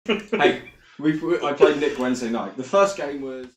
Hey, I played Nick Wednesday night. The first game was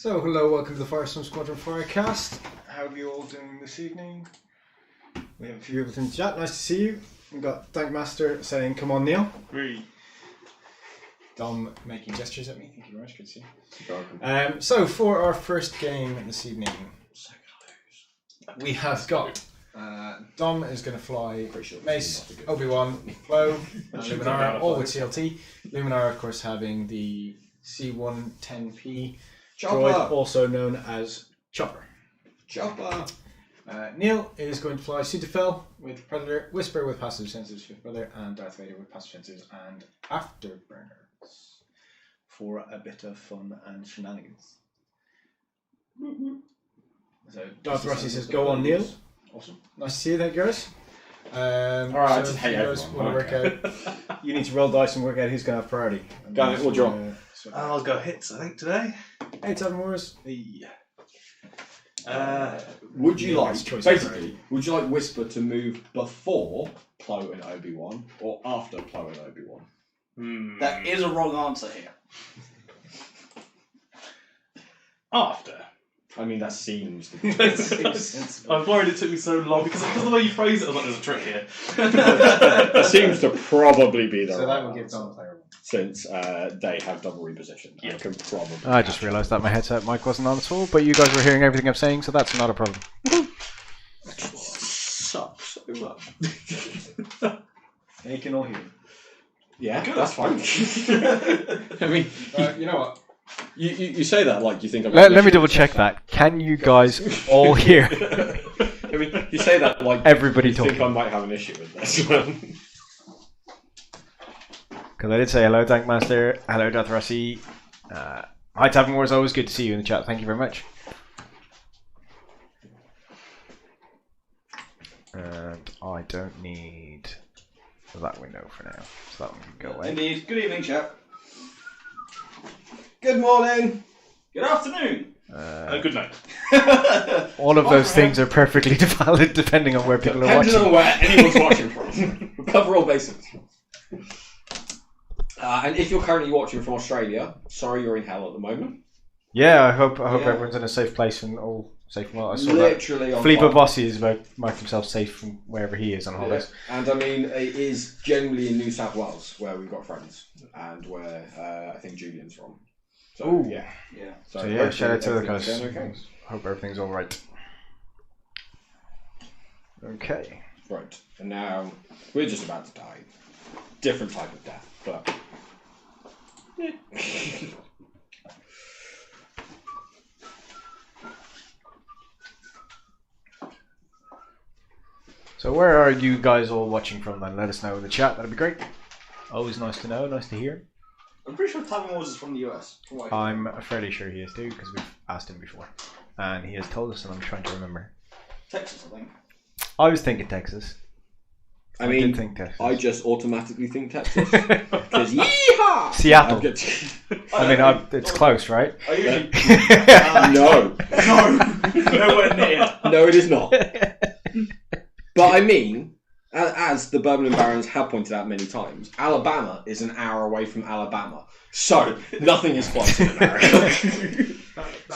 So, hello, welcome to the Firestorm Squadron Firecast. How are you all doing this evening? We have a few people in the chat. Nice to see you. We've got Dankmaster saying, "Come on, Neil." Dom making gestures at me. Thank you very much. Good to see you. So, for our first game this evening, we have got Dom is going to fly Mace, Obi-Wan, Flo, and Luminara, all with CLT. Luminara, of course, having the C110P droid, also known as Chopper. Neil is going to fly Sutafel with Predator, Whisper with passive sensors for Brother, and Darth Vader with passive sensors and Afterburners for a bit of fun and shenanigans. So Darth Rossi says, "Go on, Neil." Awesome. Nice to see you, thank you, guys. Alright, I just hate everyone. Want to work out, you need to roll dice and work out who's going to have priority. Guys, we'll draw. I'll go hits, I think, today. 8 7 Wars. Would you like Whisper to move before Plo and Obi-Wan or after Plo and Obi-Wan? That is a wrong answer here. After. I mean, that seems to be. I'm worried it took me so long because of the way you phrase it. I was like, "There's a trick here." That seems to probably be the So right that will give answer, Dom a player one. since they have double reposition. Yeah. I can probably. I just realised that my headset mic wasn't on at all, but you guys were hearing everything I'm saying, so that's not a problem. Sucks so much. And you can all hear. Yeah, that's fine. I mean, You know what? you say that like you think I'm. Let me double check that. Can you guys all hear? I mean, you say that like Everybody you think talking. I might have an issue with this. Because I did say hello, Dankmaster. Hello, Darth Rossi. Hi, Tavern Wars. Always good to see you in the chat. Thank you very much. And I don't need that window for now, so that one can go away. Indeed. Good evening, chap. Good morning. Good afternoon. Good night. All of those things are perfectly valid depending on where people are Depending watching. on where anyone's watching from. We cover all bases. And if you're currently watching from Australia, sorry you're in hell at the moment. Yeah, I hope Yeah. everyone's in a safe place and all safe and well. I saw Literally on that Filippo fire. Bossi is about marked himself safe from wherever he is on holidays. And I mean, it is generally in New South Wales where we've got friends, and where I think Julian's from. So Ooh. yeah. So yeah, shout out to the everything's guys. going okay. Hope everything's all right. Okay. Right, and now we're just about to die. Different type of death, but. So where are you guys all watching from then? Let us know in the chat. That'd be great. Always nice to know. Nice to hear. I'm pretty sure Tavern Wars is from the US. from what I can I'm fairly sure he is too because we've asked him before, and he has told us, and I'm trying to remember. Texas, I think. I was thinking Texas. I did mean, think Texas. I just automatically think Texas. Because yeehaw! Seattle. I'm good. It's close, right? I usually... No. No. Nowhere near. No, it is not. But I mean, as the Bourbon and Barons have pointed out many times, Alabama is an hour away from Alabama. So, nothing is close in America.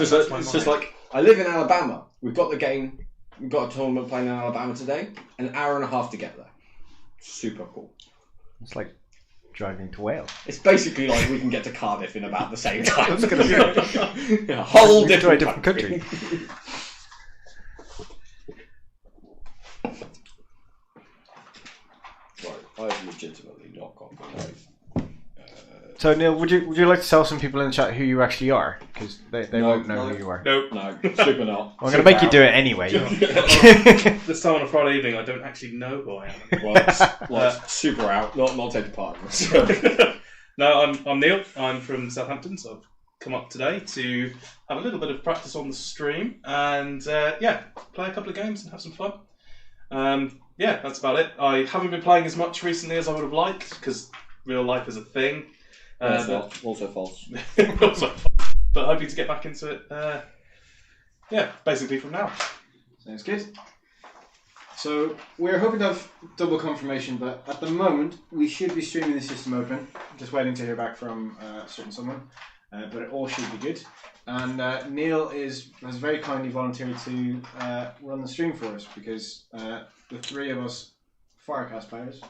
It's just like, I live in Alabama. We've got the game. We've got a tournament playing in Alabama today. An hour and a half to get there. Super cool. It's like driving to Wales. It's basically like we can get to Cardiff in about the same time. I was gonna say. A whole Moving to a different different country. Right, I've legitimately not got the right. So Neil, would you like to tell some people in the chat who you actually are? Because they No, won't know no. who you are. Nope. No, super not. I'm going to make you do it anyway. This time on a Friday evening, I don't actually know who I am. Well, it's super out. Not take part in this. No, I'm Neil. I'm from Southampton, so I've come up today to have a little bit of practice on the stream and play a couple of games and have some fun. That's about it. I haven't been playing as much recently as I would have liked because real life is a thing. Also false. But hoping to get back into it. Basically from now. Sounds good. So we're hoping to have double confirmation, but at the moment we should be streaming the system open. Just waiting to hear back from certain someone. but it all should be good. And Neil has very kindly volunteered to run the stream for us because the three of us Firecast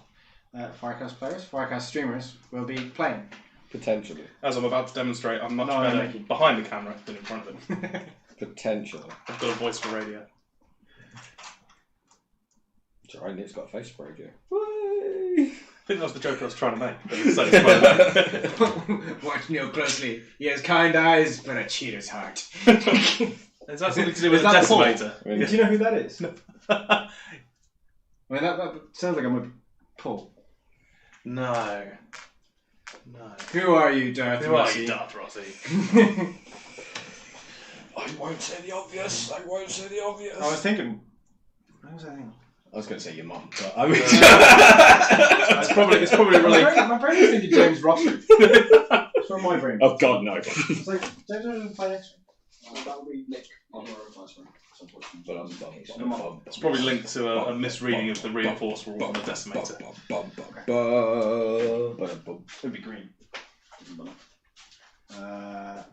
streamers will be playing. Potentially. As I'm about to demonstrate, I'm much better behind the camera than in front of it. Potentially. I've got a voice for radio. It's alright, Nick's got a face for radio. I think that was the joke I was trying to make. But it's so funny. Watch Neil closely. He has kind eyes, but a cheater's heart. Is that something to do with Is a that Paul? decimator? I mean, Do you know who that is? No. I mean, that sounds like I'm a Paul. No. Who are you, Darth Who are Rossi? you, Darth Rossi? I won't say the obvious. I won't say the obvious. I was thinking. What was I thinking? I was going to say your mum, but I mean... It's probably related. My brain was thinking James Russell. It's from my brain. Oh, God, no. It's like, James Russell doesn't play X-Men. That would be Nick on our advice, unfortunately. It's probably linked to a misreading of the reinforced rules on the decimator. It'd be green.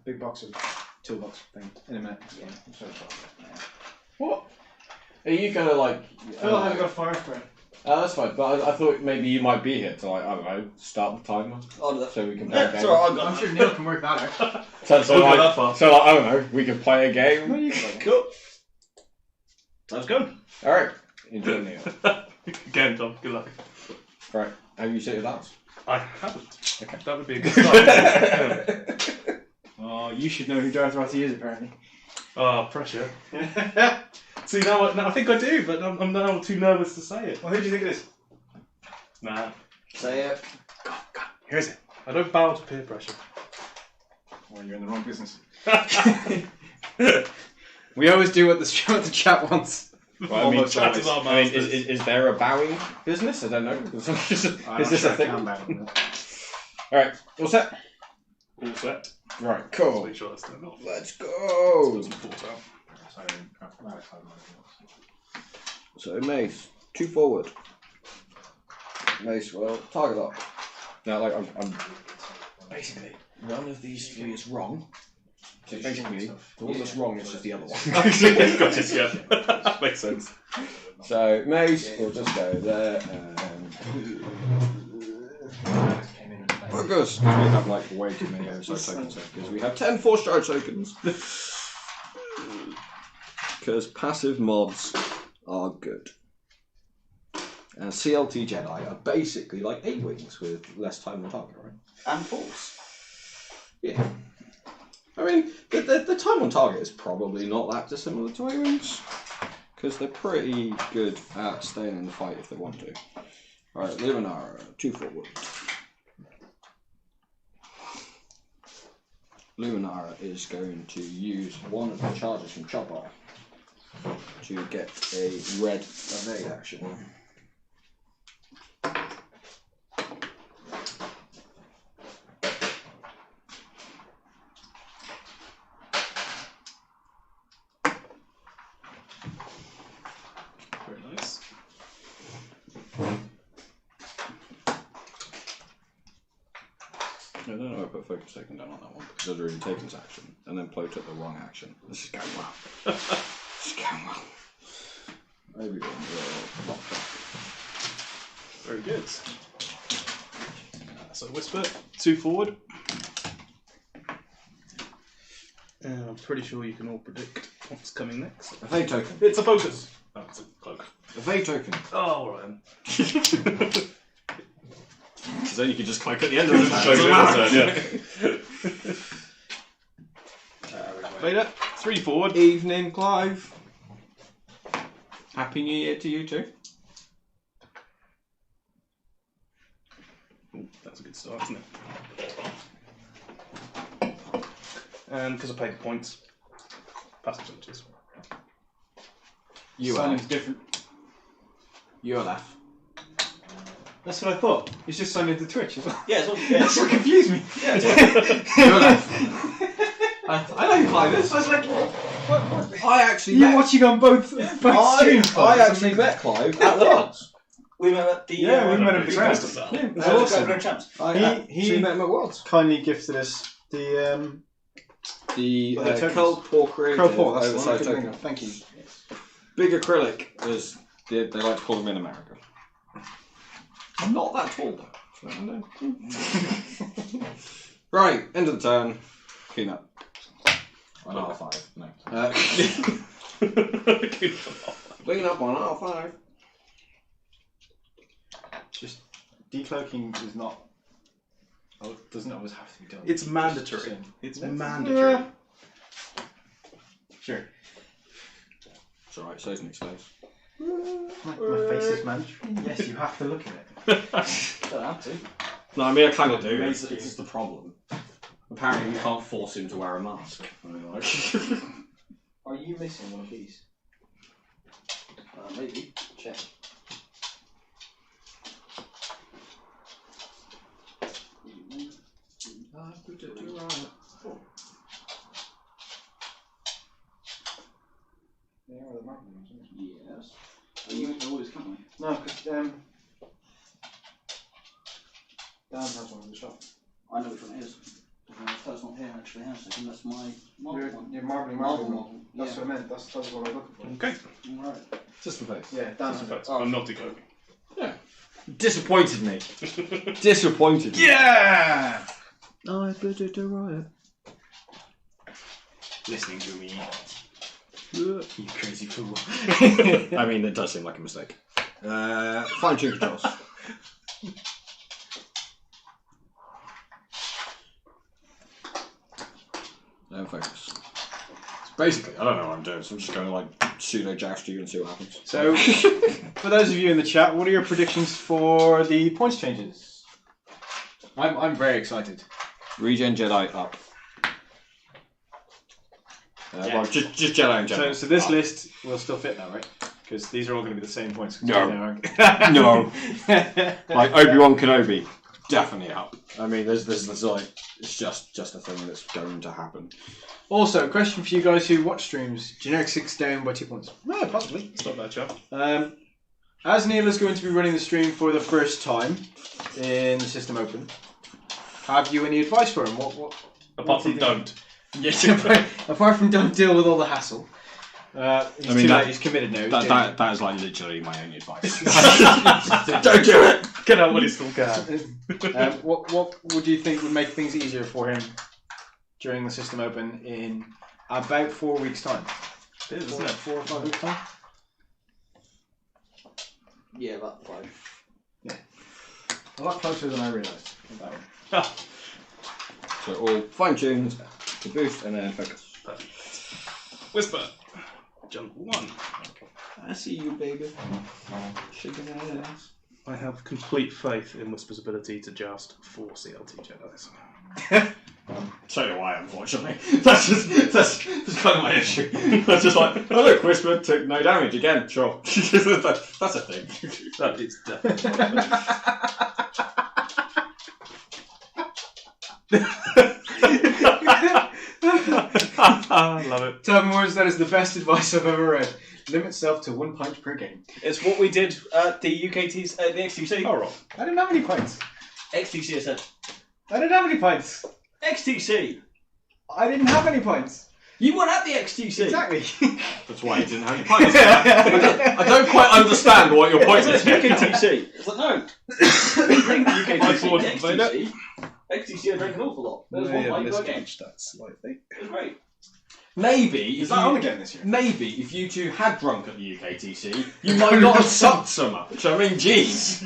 Big box of toolbox thing in a minute. Yeah. What? Are you going to, like... Phil hasn't got a fire spray. that's fine, but I thought maybe you might be here to, like, I don't know, start the timer. I'll do that. So we can play a Yeah, game. it's alright, I've got I'm that. sure Neil can work that out. Don't go that far. So, like, I don't know, we can play a game. Cool. Let's go. Alright, enjoy Neil. Again, Tom, good luck. Right, have you set your doubts? I haven't. Okay. That would be a good start. Oh, you should know who Darth Rossi is, apparently. Oh, pressure. See, now I think I do, but I'm now too nervous to say it. Well, who do you think it is? Nah. Say it. Who is it? I don't bow to peer pressure. Well, you're in the wrong business. We always do what the chat wants. Well, I mean, Almost chat is our I mean, masters. is there a bowing business? I don't know. Is this a thing? Alright, all set? All set. Right, Let's cool. make sure that's turned off. Let's go! Wasn't thought out. So, Mace, 2 forward. Mace, well, target lock. Now, like, I'm basically, one of these 3 is wrong. So basically, the one that's wrong is just the other one. Got it, yeah. Makes sense. So, Mace, we'll just go there and... Focus! Because we have, like, way too many oversized tokens here. Because we have 10 4-strike tokens. Because passive mods are good. And CLT Jedi are basically like A-Wings with less time on target, right? And Force. Yeah. I mean, the time on target is probably not that dissimilar to A-Wings. Because they're pretty good at staying in the fight if they want to. Alright, Luminara, 2 forward. Luminara is going to use one of the charges from Chopper to get a red evade action. Very nice. I don't know if I put focus taken down on that one because I'd already taken his action and then Plo took the wrong action. This is going well. This is going well. Maybe one will. Very good. So Whisper, 2 forward. I'm pretty sure you can all predict what's coming next. Evade token. It's a focus. Oh, it's a cloak. Evade token. Oh, alright then. Because then you can just cloak at the end of the Cloak Vader, 3 forward. Evening, Clive. Happy New Year to you too. Ooh, that's a good start, isn't it? And because I paid the points, passive sentences. You are Signing's left. different. You are left. That's what I thought. He's just signed into Twitch as well. Yeah, it's all, That's what confused me. You're left. I know Clive is. I was like, what? I actually You're met. watching on both streams. I actually met Clive at the Worlds. we met at the... Yeah, we met at the Big Grand. Master Cell. Yeah, it was That's awesome. awesome. I He actually met him at Worlds. kindly gifted us The The Well, they're curled pork rib. Crow Paw, that's the one I oversized couldn't think token. of. Thank you. Big acrylic, as they like to call them in America. I'm not that tall though. So I don't- Right, end of the turn. Clean up. 1.5. No. Clean up 1.5. Just decloaking is not. Oh, it doesn't always have to be done. It's mandatory. Just- It's Yeah. mandatory. Sure. It's alright, so's Nick's face. My face is mandatory. Yes, you have to look at it. Don't have to. No, I mean, I kind of do. It's just the problem. Apparently, we can't force him to wear a mask. I mean, like... Are you missing one of these? Maybe. Check. They are the marble ones, aren't Yes. Are you always coming? they? No, because Dan has one in the shop. I know which one it is. That's not here actually, has it? And that's my marble one. You're marbling Marble one. model. That's what I meant. That's what I was looking for. Okay. Alright. Just the face. Yeah, Dan has it. I'm not decloaking. Disappointed me. Disappointed me. Yeah! I put it to riot. Listening to me. You crazy fool. I mean, it does seem like a mistake. Fine tune controls. Focus. Basically, I don't know what I'm doing, so I'm just going to like pseudo joust you and see what happens. So, for those of you in the chat, what are your predictions for the points changes? I'm very excited. Regen Jedi up. Yeah. Well, just Jedi in general. So this up. list will still fit now, right? Because these are all going to be the same points. 'cause No. we now aren't. No. Like Obi-Wan Kenobi, definitely up. I mean, there's like, it's just a thing that's going to happen. Also, question for you guys who watch streams: generic 6 down by 2 points. No, possibly. It's not bad, chap. As Neil is going to be running the stream for the first time in the System Open, have you any advice for him? What Apart do from you think? don't. Yes, apart from don't deal with all the hassle. He's I mean, too that- late. He's committed now. That is like literally my only advice. Don't do it. Get out when you still can. What would you think would make things easier for him during the System Open in about 4 weeks' time? It is, isn't it? 4 or 5 weeks' time? Yeah, about 5. A lot closer than I realised. So all fine-tuned to boost and then focus. Whisper. Jump 1. I see you, baby. Shaking your ass. I have complete faith in Whisper's ability to joust 4 CLT Jedis. So do I, unfortunately. That's kind of my issue. That's just like, oh look, Whisper took no damage again. Sure, that's a thing. That is definitely. I love it. Tell me, Wars, that is the best advice I've ever read. Limit self to 1 punch per game. It's what we did at the UKTs, the XTC. Oh, Rob. I didn't have any points. XTC, I said. I didn't have any points. XTC. I didn't have any points. You weren't at the XTC. Exactly. That's why you didn't have any points. I don't quite understand what your point is. UKTC. It's like, no. I forward UKTC, played it. XTC, I drank an awful lot. There was one pint per game. that slightly. It was great. Maybe Is if that on you, again this year? maybe if you two had drunk at the UKTC, you might not have sucked so much. I mean, jeez.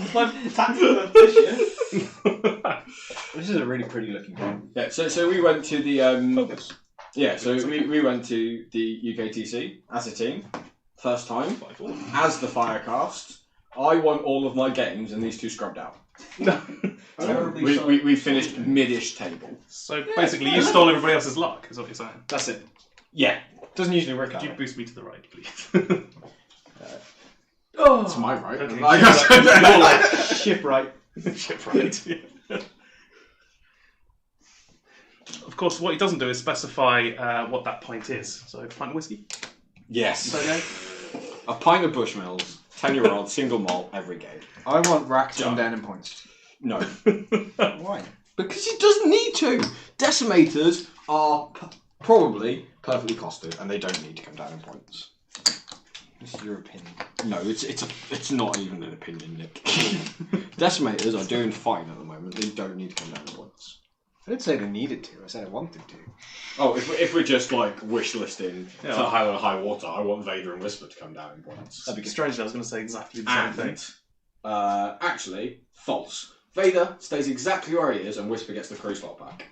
This is a really pretty looking game. Yeah. So we went to the Focus. yeah. So we went to the UKTC as a team, first time as the Firecast. I won all of my games, and these two scrubbed out. We finished mid-ish table. So basically, you stole everybody else's luck, is what you're saying. That's it. Yeah. Doesn't usually work Could out. you boost me to the right, please? That's my right. Okay. I guess. You're like, Shipwright. shit, right. Yeah. Of course, what he doesn't do is specify what that pint is. So, pint of whiskey? Yes. Okay. A pint of Bushmills, 10-year-old, single malt, every game. I want racked Done. and down in points. No. Why? Because he doesn't need to. Decimators are probably perfectly costed, and they don't need to come down in points. This is your opinion. No, it's not even an opinion, Nick. Decimators are doing fine at the moment. They don't need to come down in points. I didn't say they needed to. I said I wanted to. Oh, if we're just like wish listing for Yeah. High on High Water, I want Vader and Whisper to come down in points. That'd be strange. I was going to say exactly the same thing. And actually, false. Vader stays exactly where he is, and Whisper gets the crew slot back.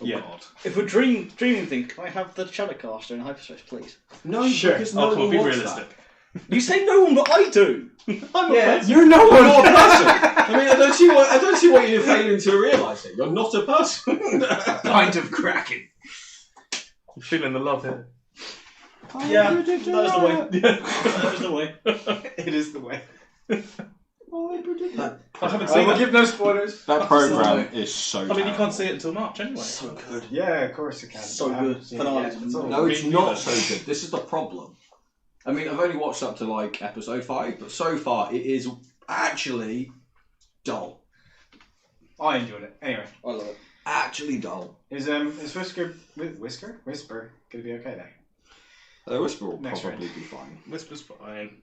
Oh Yeah. God. If we're dreaming thing, can I have the Shadowcaster in hyperspace, please? No, Sure. because no Oh, come on, one be wants realistic. You say no one, but I do. I'm that. You're no one. You're not a person. I mean, I don't see what you're failing to realise here. You're not a person. Kind of cracking. I'm feeling the love here. Yeah, that is the way. That is the way. It is the way. I haven't I seen will that. give no spoilers. That program is so. I mean, you terrible. can't see it until March anyway. So good. Yeah, of course it can. So I haven't good. seen Finale. it yet. It's all- No, it's Me not neither. so good. This is the problem. I mean, I've only watched up to like episode 5, but so far it is actually dull. I enjoyed it. Anyway, I love it. Actually dull. is Whisper gonna be okay there? Whisper will Next probably be fine. Whisper's fine.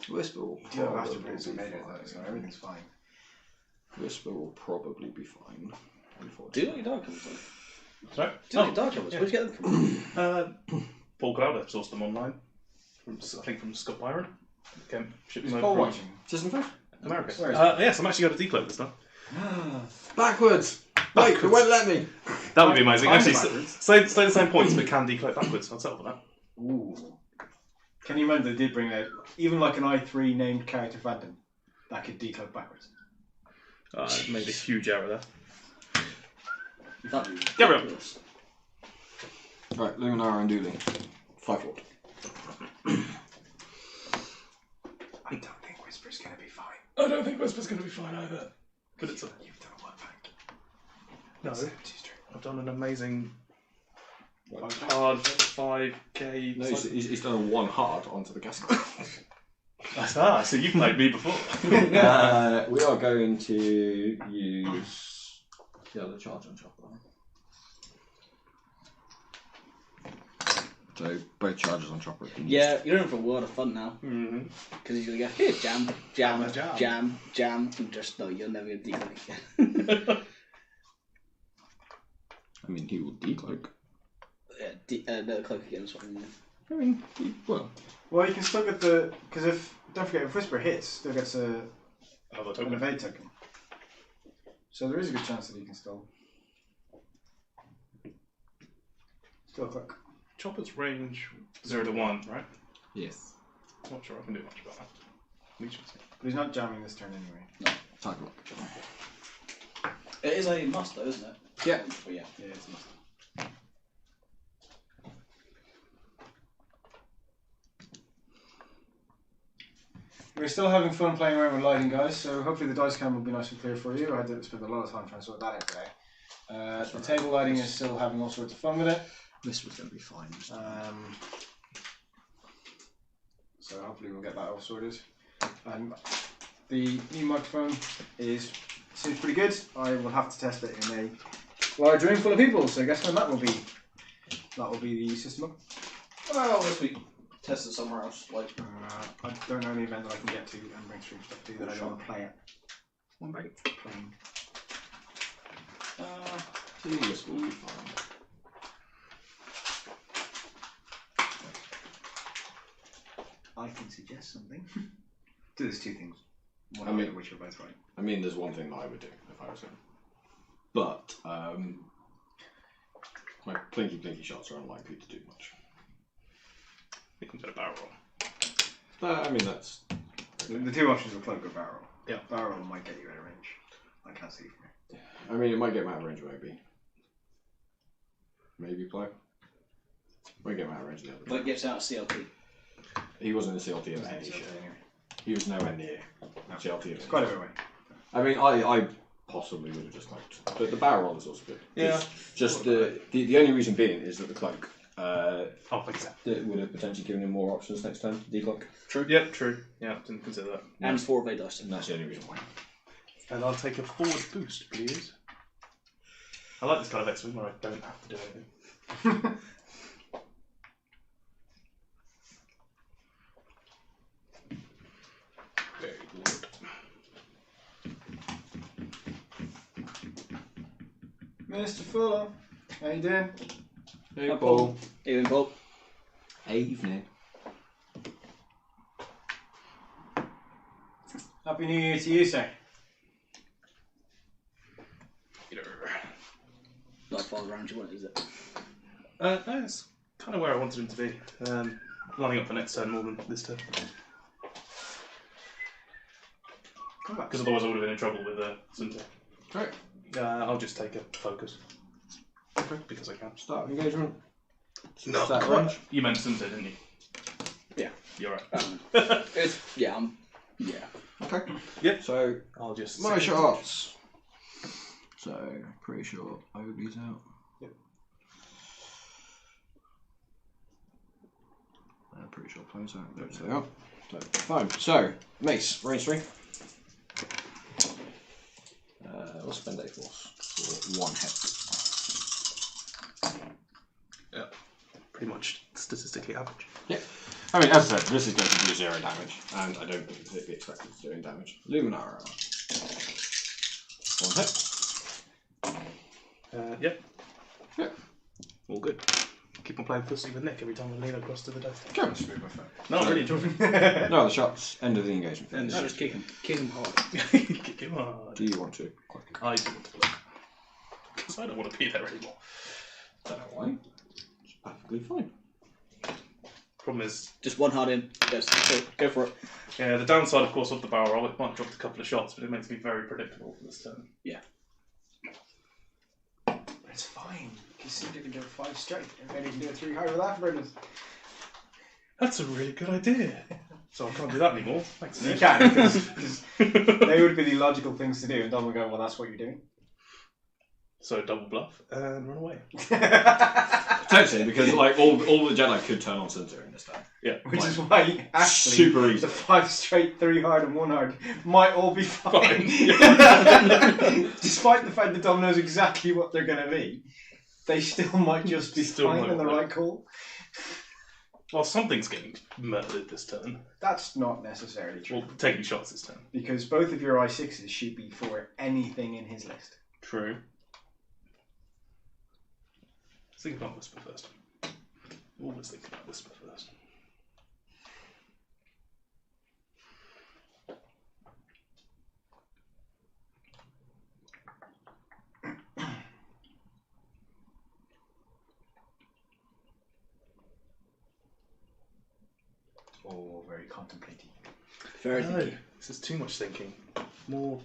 Whisper will You have probably be Afterbirds and made it, fine. so everything's fine. Whisper will probably be fine. Do you Unfortunately. like your dark covers? Sorry? Do you like your dark covers? yeah. Where'd you get them from? Paul Crowder sourced them online. I think from Scott Byron. Okay, shipped Is them Paul over watching? Season 5? from America. Where is Yes, I'm actually going to decloak this time. Backwards! Wait, it won't let me. That would be amazing. Kind of Actually, backwards. stay the same points, but can decloak backwards. I'd settle for that. Ooh. Can you remember they did bring out even like an i3 named character Phantom that could decloak backwards? Made a huge error there. That'd be Get rid of ridiculous. Right, Luminara and Dooley. 5-4. I don't think Whisper's gonna be fine. I don't think Whisper's going to be fine either. But it's You've done one back. no. Too straight. I've done an amazing Right. hard 5k. No, he's done a 1 hard onto the castle. So you've played me before. We are going to use the other charge on Chopper. So both charges on Chopper. can use- Yeah, you're in for a world of fun now. Mm-hmm. Because he's going to go, here, jam, jam, Jam. jam, jam. And just, no, you're never going to decloak again. I mean, he will decloak. Yeah, no, cloak again is what I mean. I mean, Well, you can still get the because if don't forget if Whisper hits, still gets Another an token. evade token. So there is a good chance that you can still cloak. Chopper's range 0 to 1, right? yes. Not sure I can do much about that. We should see. But he's not jamming this turn anyway. Tag lock. It is a must, though, isn't it? Yeah. But yeah. Yeah, it's a must. We're still having fun playing around with lighting, guys, so hopefully the dice cam will be nice and clear for you. I had to spend a lot of time trying to sort that out today. The table lighting is still having all sorts of fun with it. This was going to be fine. So hopefully we'll get that all sorted. The new microphone seems pretty good. I will have to test it in a large room full of people, so guess when that will be? That will be the system up. Well, this week, test it somewhere else. Like, I don't know any event that I can get to and bring stream stuff to that I don't want to play it. One bite. Playing. This will be fine. I can suggest something. So there's two things. One I mean- of which are both right. I mean, there's one thing that I would do if I was him. But, my plinky shots are unlikely to do much. We can get a barrel roll. I mean, that's... The two options are cloak or barrel. Yeah. Barrel might get you out of range. I can't see from here. I mean, it might get him out of range, maybe. Maybe play. Might get him out of range the other but day. it gets out of CLP. He wasn't in CLT of any shit. He was nowhere near CLT of It's quite a bit away. I mean, I possibly would have just cloaked. But the barrel roll is also good. Yeah. Just the only reason being is that the cloak Oh, exactly. that would have potentially given him more options next time to decloak. True. Yep, true. Yeah, didn't consider that. And 4 evade dice. And that's the only reason why. And I'll take a forward boost, please. I like this kind of X-Wing where I don't have to do anything. Very good. Mr. Fuller, how you doing? Hey, Hi, Paul. Evening, Paul. Evening. Happy New Year to you, sir. Not far around you, is it? No, it's kind of where I wanted him to be. Lining up for next turn more than this turn. Come back. Because otherwise I would have been in trouble with Sunday. Great. I'll just take a focus. Okay. Because I can. Start engagement. No, that range? You meant Sunday, didn't you? Yeah. You're right. Yeah. Okay. Yep. So, I'll just... martial arts. So, pretty sure Ogre's out. Yep. I'm pretty sure Play's out. Don't say out. So, fine. So, Mace, range 3. We'll spend a force for 1 hit. Yeah. Pretty much statistically average. Yeah. I mean, as I said, this is going to do 0 damage, and I don't particularly expect it to do any damage. Luminara. 1 hit. Yep. Yeah. All good. Keep on playing pussy with Nick every time I lean across to the desk. Go. No, I'm really enjoying it. No other shots. End of the engagement. End phase. of Just kick him hard. Kick him hard. Do you want to? I do want to block. Because I don't want to be there anymore. Don't know why. It's perfectly fine. Problem is, Just one hard in. Yes, go for it. yeah, the downside, of course, of the barrel roll, it might drop a couple of shots, but it makes me very predictable for this turn. It's fine. You seem to can do a 5 straight, and then you can do a 3 high with that, Brendan. That's a really good idea. So I can't do that anymore. Thanks, You Nick. can, because they would be the logical things to do, and Dom would go, well, that's what you're doing. So double bluff and run away. Potentially, because like all the Jedi could turn on Sunter in this time. Yeah. Which is why, actually, Super easy. the 5 straight, 3 hard, and 1 hard might all be fine. Despite the fact that Dom knows exactly what they're going to be, they still might just be Still fine might and the work. right call. Well, something's getting murdered this turn. That's not necessarily true, Well, taking shots this turn. because both of your I6s should be for anything in his list. True. Let's think about Whisper first. Always think about Whisper first. Oh, very contemplative. Very No, thinky. this is too much thinking. More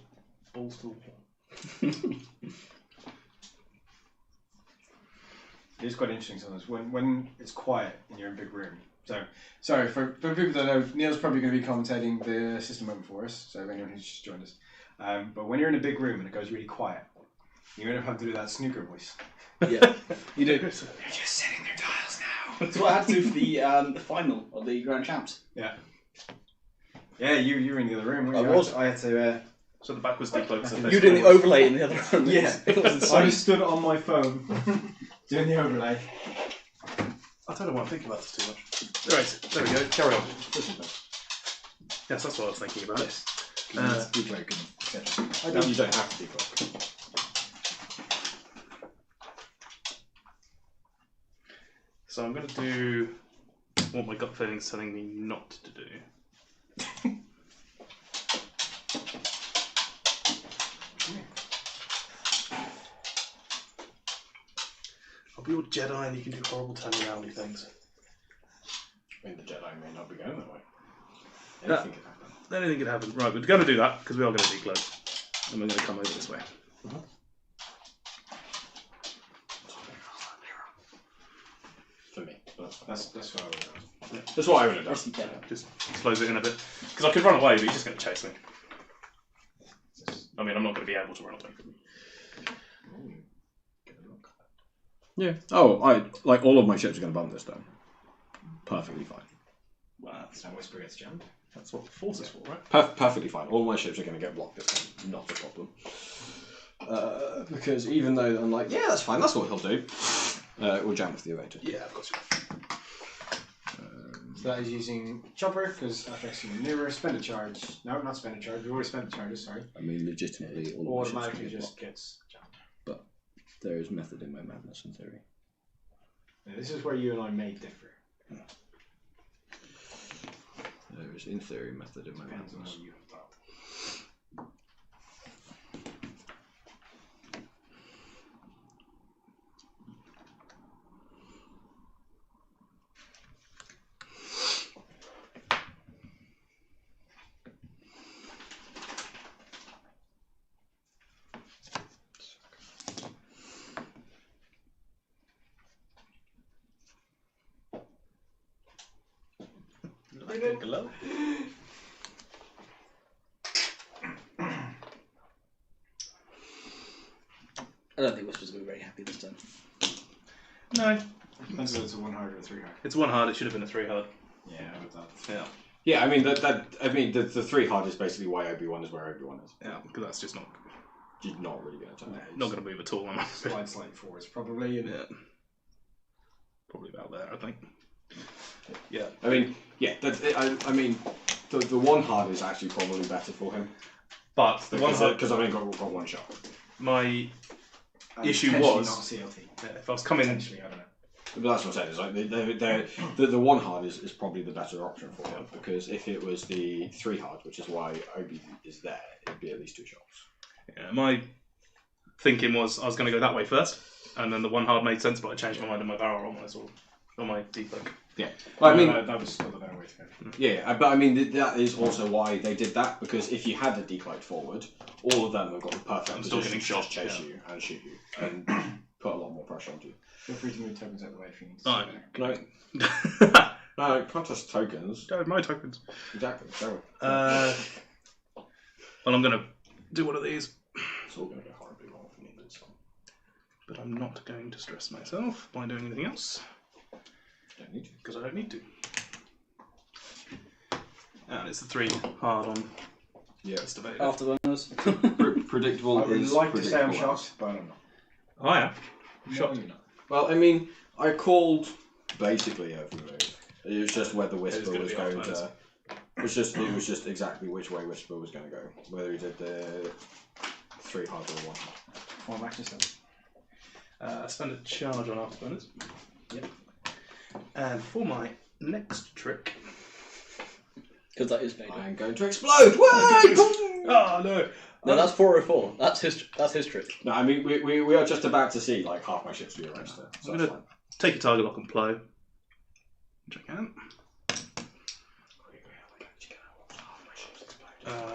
balls to the wall. It is quite interesting sometimes when it's quiet and you're in a big room. So, sorry, for people that don't know, Neil's probably going to be commentating the system moment for us, so anyone who's just joined us. But when you're in a big room and it goes really quiet, you end up having to do that snooker voice. Yeah, you do. They're just setting their dials now. That's what I had to do for the final of the Grand Champs. Yeah. Yeah, you were in the other room. weren't I you? was. I had to. So the backwards decloaks are You were doing the overlay in the other room. Yeah. It was I insane. just stood on my phone doing the overlay. I don't know why I'm thinking about this too much. Alright, there we go. Carry on. Yes, that's what I was thinking about. Yes. Decloak and etc. I mean, you don't have to decloak. So I'm going to do what my gut feeling is telling me not to do. I'll be your Jedi and you can do horrible turn-aroundy things. I mean, the Jedi may not be going that way. Yeah. Anything could happen. Anything could happen. Right, we're going to do that because we are going to decloak. And we're going to come over this way. For me. That's what I would do. That's what I would have done. Yes, you can. Just close it in a bit. Because I could run away, but he's just going to chase me. I mean, I'm not going to be able to run away from him. Yeah. Oh, like all of my ships are going to bump this down. Perfectly fine. Well, that's, And Whisper gets jammed. that's what the force is for, right? Perfectly fine. All my ships are going to get blocked this time. Not a problem. Because even though I'm like, yeah, that's fine, that's what he'll do, we'll jam with the evader. Yeah, of course. So that is using chopper because attracts you nearer. Spend a charge. No, not spend a charge. We already spent the charges. Sorry. I mean, legitimately, all of my ships Automatically can be just blocked. gets jammed. There is method in my madness, in theory. Now, this is where you and I may differ. There is, in theory, method in my Depends on madness. how you have thought. Like a glove. I don't think Whisper's going to be very happy this time. No, Depends if it's a 1 hard or a 3 hard. it's 1 hard. It should have been a 3 hard. Yeah, with that. Yeah, Yeah, I mean, the 3 hard is basically why Obi-Wan is where Obi-Wan is. yeah, because that's just not You're not really going to turn that. not going to move at all. Am I? Slide slightly forwards, probably. And Yeah, probably about there, I think. Yeah, I mean, yeah, I mean, the 1 hard is actually probably better for him. but the 1 hard. Because I've only got 1 shot. My and issue potentially was- not CLT. if I was coming, Potentially, I don't know. But that's what I'm saying. Is like the 1 hard is probably the better option for him, because if it was the 3 hard, which is why Obi is there, it'd be at least 2 shots. yeah, my thinking was I was going to go that way first, and then the 1 hard made sense, but I changed my mind on my barrel roll when I saw on my deflect. Yeah, well, I mean, that was still the better way to go. yeah, but I mean that is also why they did that, because if you had a declight forward, all of them have got the perfect I'm still position getting to shot, just chase yeah. you and shoot you and put a lot more pressure onto you. Feel free to move tokens out of the way if you need to. Alright. No, no, can't touch tokens. Go my tokens. Exactly. So Well, I'm going to do one of these, it's all going to go horribly wrong for me. but I'm not going to stress myself by doing anything else Don't need to. because I don't need to. And it's the 3 hard on Yeah. Mr. Vader. Afterburners. Predictable. I would is like to say I'm predictable. shocked, but I'm not. Oh, I am. Shocked. No, you're not. Well, I mean, I called basically every move. It was just whether Whisper gonna was be going off-limits. to. It was just exactly which way Whisper was going to go. Whether he did the 3 hard or 1 hard. Form action step. Spend a charge on afterburners. Yep. And for my next trick. Because that is Vader. I'm going to explode! Why? Oh no! No, that's 404. That's his trick. No, I mean we are just about to see like half my ships be erased there. So I'm that's gonna take a target lock and plow. Which I can.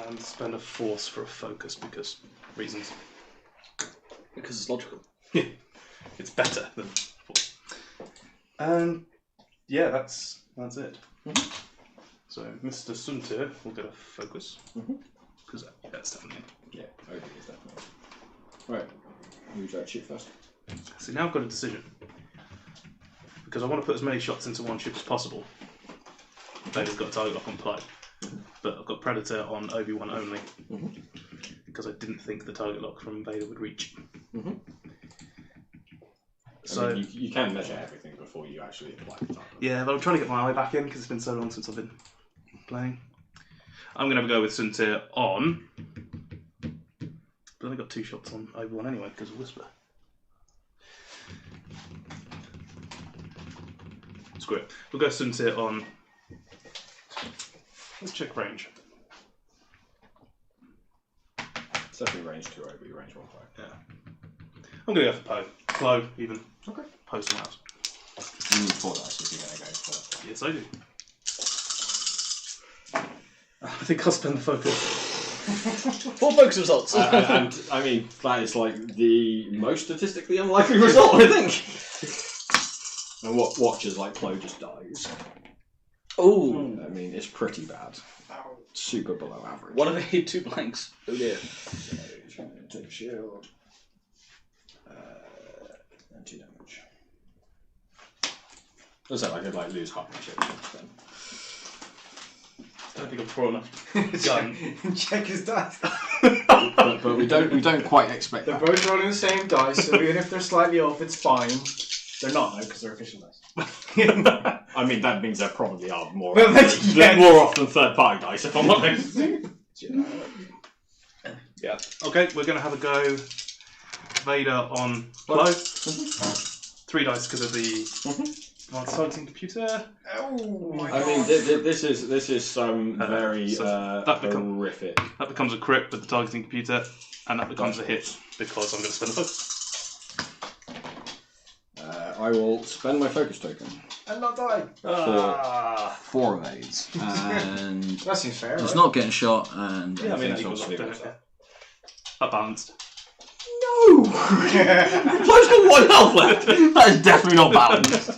And spend a force for a focus because reasons. Because it's logical. It's better than force. And yeah, that's it. So Mr. Suntir will get a focus. Because that's definitely. Yeah, Obi is definitely. Right. Who's that shoot first? See, now I've got a decision. Because I want to put as many shots into one ship as possible. Vader's got a target lock on plow. But I've got Predator on Obi-Wan only. Because I didn't think the target lock from Vader would reach. So, I mean, you can measure everything before you actually apply the target. yeah, but I'm trying to get my eye back in because it's been so long since I've been playing. I'm going to go with Suntir on. But I only got 2 shots on Obi-Wan anyway because of Whisper. Screw it. We'll go Suntir on. Let's check range. It's definitely range 2 Obi, range 1 fire. Yeah. I'm going to go for Poe. Plow, even. Okay. Poe someone else. You need 4 dice if you're going to go for Yes, I do. I think I'll spend the focus. 4 focus results. and I mean, that is like the most statistically unlikely result, I think. And what watches like Plo just dies. Oh, I mean, it's pretty bad. Super below average. what if I hit 2 blanks? Oh dear. So, he's going to take a shield. And 2 damage. As I said, I could like lose half my chips then. I don't think I've brought enough gun. Check his dice. but we don't quite expect They're that. both rolling the same dice, so even if they're slightly off, it's fine. They're not, though, because they're official dice. I mean, that means there probably are more Well, yeah. more often third-party dice, if I'm honest. Yeah. Okay, we're going to have a go. Vader on blow. 3 dice because of the advanced targeting computer. Oh my I mean, this is some very so that become- horrific. That becomes a crit with the targeting computer, and that becomes a hit because I'm going to spend a focus. I will spend my focus token And not die. for 4 of these, and That seems fair, It's right? not getting shot, and Yeah, I mean, that Anything's equals up, obviously don't it? That balanced. no. Close got 1 health left. That is definitely not balanced.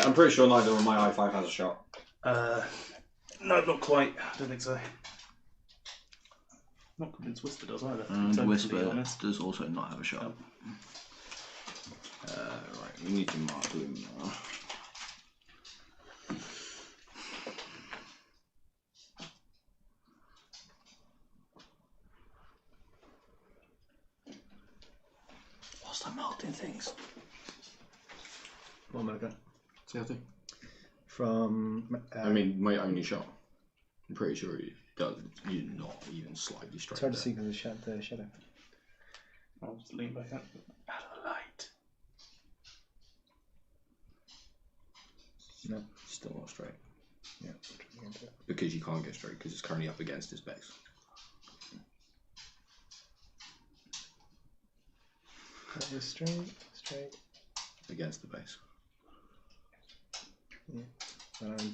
I'm pretty sure neither of my i5 has a shot. No, not quite. I don't think so. Not convinced Whisper does either. and to be Whisper honest. does also not have a shot. Right, we need to mark them now. Whilst I'm marking things. One minute. See how From. I mean, my only shot. I'm pretty sure you does. You're not even slightly straight. It's hard to there. see because of the shadow. I'll just lean back up. Out of the light. No. Still not straight Yeah. because you can't get straight because it's currently up against his base. That was straight. Against the base.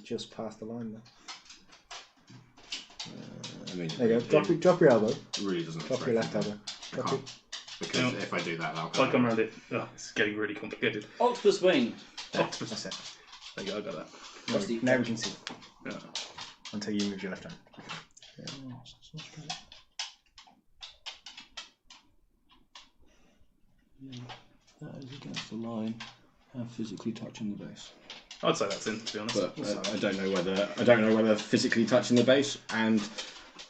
Just past the line there. I mean, There you it go. Drop your elbow. really doesn't. Drop your left elbow. I Drop can't, it. because Yeah. if I do that, that'll If I come. come around it, it's getting really complicated. Octopus Wing. That's it. There you go, I got that. Now we can see. Yeah. Until you move your left arm. That is against the line and physically touching the base. I'd say that's in, to be honest. But I don't know whether physically touching the base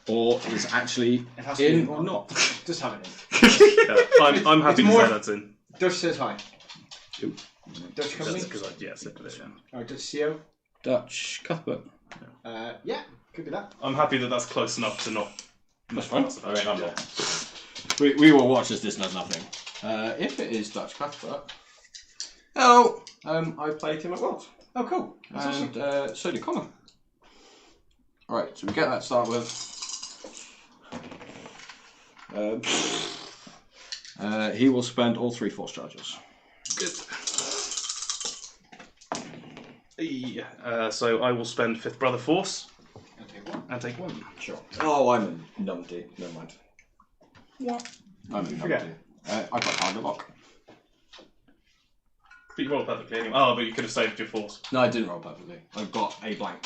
or is actually It has to be in in or one. not. Just have it Yeah, I'm happy It's to more- say that's in. in. Dutch says hi. Who? Dutch company? Because I said it, yeah. Alright, Dutch CEO. Dutch Cuthbert. Yeah, could be that. I'm happy that that's close enough to not. That's fine. I mean, I'm not. We will watch as this does nothing. If it is Dutch Cuthbert, hello. I played him at Worlds. Oh, cool. That's And so did Connor. Alright, so we get that start with. He will spend all 3 force charges. Good. So I will spend Fifth Brother Force and take 1. Sure. Oh, I'm a numpty. Never mind. What? I'm a Forget. numpty. I've got target lock. But you rolled perfectly anyway. Oh, but you could have saved your Force. No, I didn't roll perfectly. I've got a blank.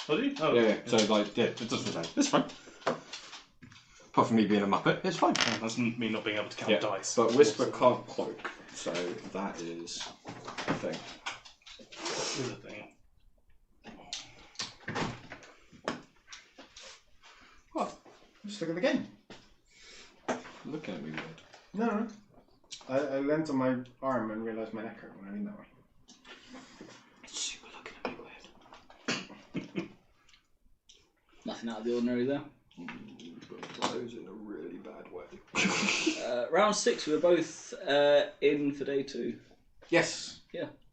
Oh, did you? Oh, Yeah. So like, yeah, it doesn't say. It's fine. Apart from me being a muppet, it's fine. That's me not being able to count Yeah, dice. but Whisper can't cloak, so that is the thing. Here's the thing. What? Just look at the game. Looking at me weird. No. I leant on my arm and realised my neck hurt when I leaned that way. Super looking at me weird. Nothing out of the ordinary there. Blows in a really bad way. Round 6, we were both in for day 2. Yes.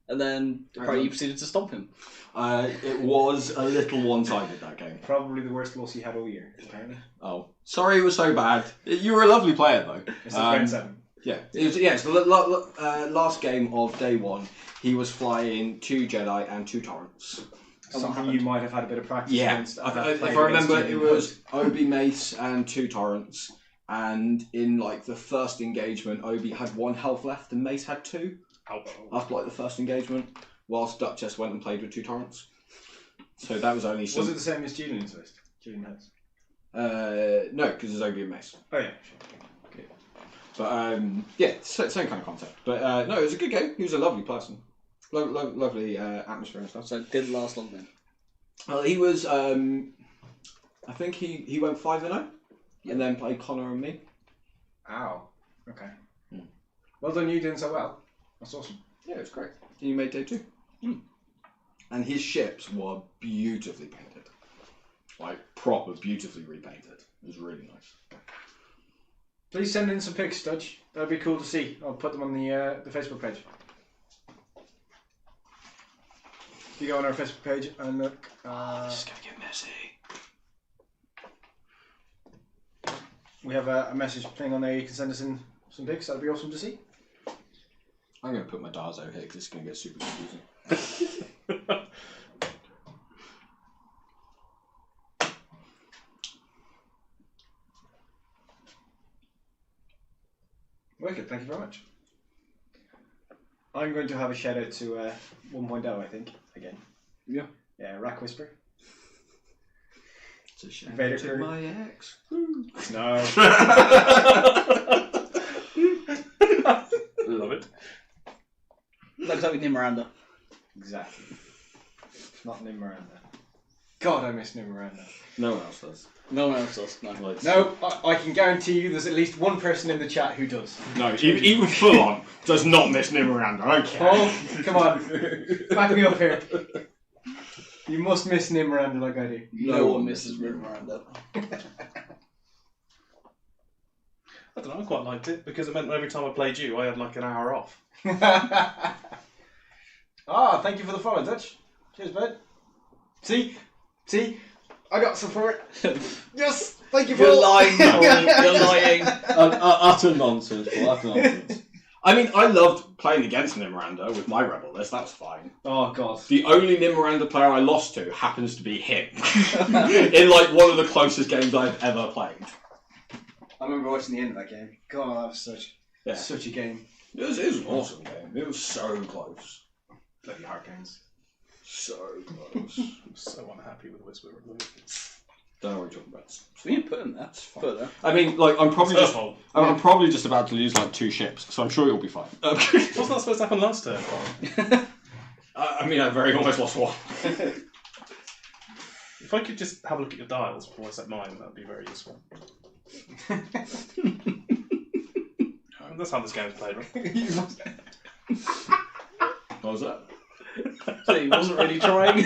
And then apparently you proceeded to stomp him. It was a little one-sided, that game. Probably the worst loss he had all year, apparently. Oh. Sorry it was so bad. You were a lovely player, though. It's the friend 7. Yeah. It's the last game of day 1. He was flying 2 Jedi and 2 Torrents. Something you might have had a bit of practice Yeah. against. If I remember, it was Obi Mace and 2 Torrents. And in like the first engagement, Obi had 1 health left and Mace had 2. Ouch. After like the first engagement, whilst Duchess went and played with 2 Torrents. So that was only some. Was it the same as Julian's list? Julian has. No, because it's Obi and Mace. Oh yeah. But yeah, same kind of concept. But no, it was a good game. He was a lovely person. Lovely atmosphere and stuff. So it didn't last long then. Well, he was. I think he went 5-0. and then play Connor and me. Ow. Okay. Hmm. Well done, you doing so well. That's awesome. Yeah, it was great. You made day 2. And his ships were beautifully painted. Like, proper beautifully repainted. It was really nice. Please send in some pics, Dudge. That'd be cool to see. I'll put them on the Facebook page. If you go on our Facebook page and look. This is going to get messy. We have a message thing on there. You can send us in some pics. That'd be awesome to see. I'm going to put my Darzo here because it's going to get super confusing. Wicked, thank you very much. I'm going to have a shout out to 1.0, I think, again. Yeah. Yeah, Rack Whisper. It's a shame. Vader To Curry. my ex. No. Love it. Looks like we need Miranda. Exactly. It's not Nim Miranda. God, I miss Nim Miranda. No one else does. No one else does. No. Like, No, I can guarantee you there's at least one person in the chat who does. No, even full on does not miss Nim Miranda. Okay. Oh, come on. Back me up here. You must miss Nim Miranda like I do. No one misses Miranda. I don't know, I quite liked it because it meant every time I played you, I had like an hour off. Thank you for the follow, Dutch. Cheers, bud. See, I got some for it. Yes, thank you for You're it. lying, Paul. You're lying. Utter nonsense, Paul. Utter nonsense. I mean, I loved playing against Nim Miranda with my rebel list. That was fine. Oh God. The only Nim Miranda player I lost to happens to be him. In like one of the closest games I've ever played. I remember watching the end of that game. God, that was such a game. It was an awesome game. It was so close. Bloody hard games. So close. I'm so unhappy with Whisper removed. Don't know what you're talking about. We can put him there. fine. Put it there. I mean, like, I'm probably just fault. I'm probably just about to lose like 2 ships, so I'm sure you'll be fine. Wasn't that supposed to happen last turn? I mean, I very almost lost 1. If I could just have a look at your dials before I set mine, that would be very useful. That's how this game is played, right? What was that? So he wasn't really trying.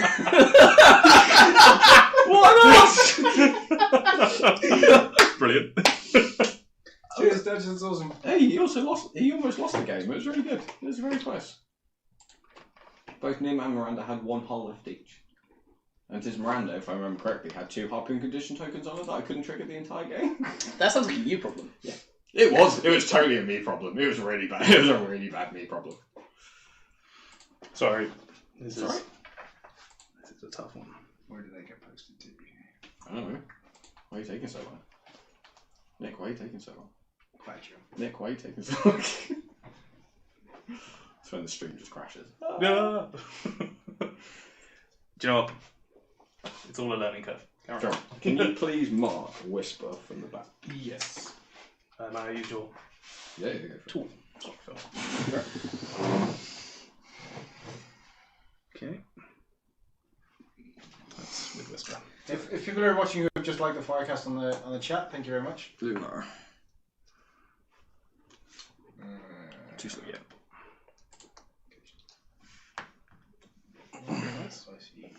What Brilliant. Cheers, Dutch. That's awesome. Hey, he almost lost the game. It was really good. It was very close. Both Nim and Miranda had 1 hull left each. And his Miranda, if I remember correctly, had 2 harpoon condition tokens on it that I couldn't trigger the entire game. That sounds like a you problem. Yeah. It was totally a me problem. It was really bad. It was a really bad me problem. Sorry. This is Sorry? a tough one. Where did they get posted to? I don't know. Why are you taking so long? Nick, why are you taking so long? Badger. Nick, why are you taking so long? That's when the stream just crashes. Yeah. Do you know what? It's all a learning curve. Carry on. Sure. Can you please mark Whisper from the back? Yes. And I use your Yeah, go for tool. Sorry, Phil. Okay. That's with Whisper. If people are watching who have just liked the Firecast on the chat, thank you very much. Lunar. Too slow, yeah.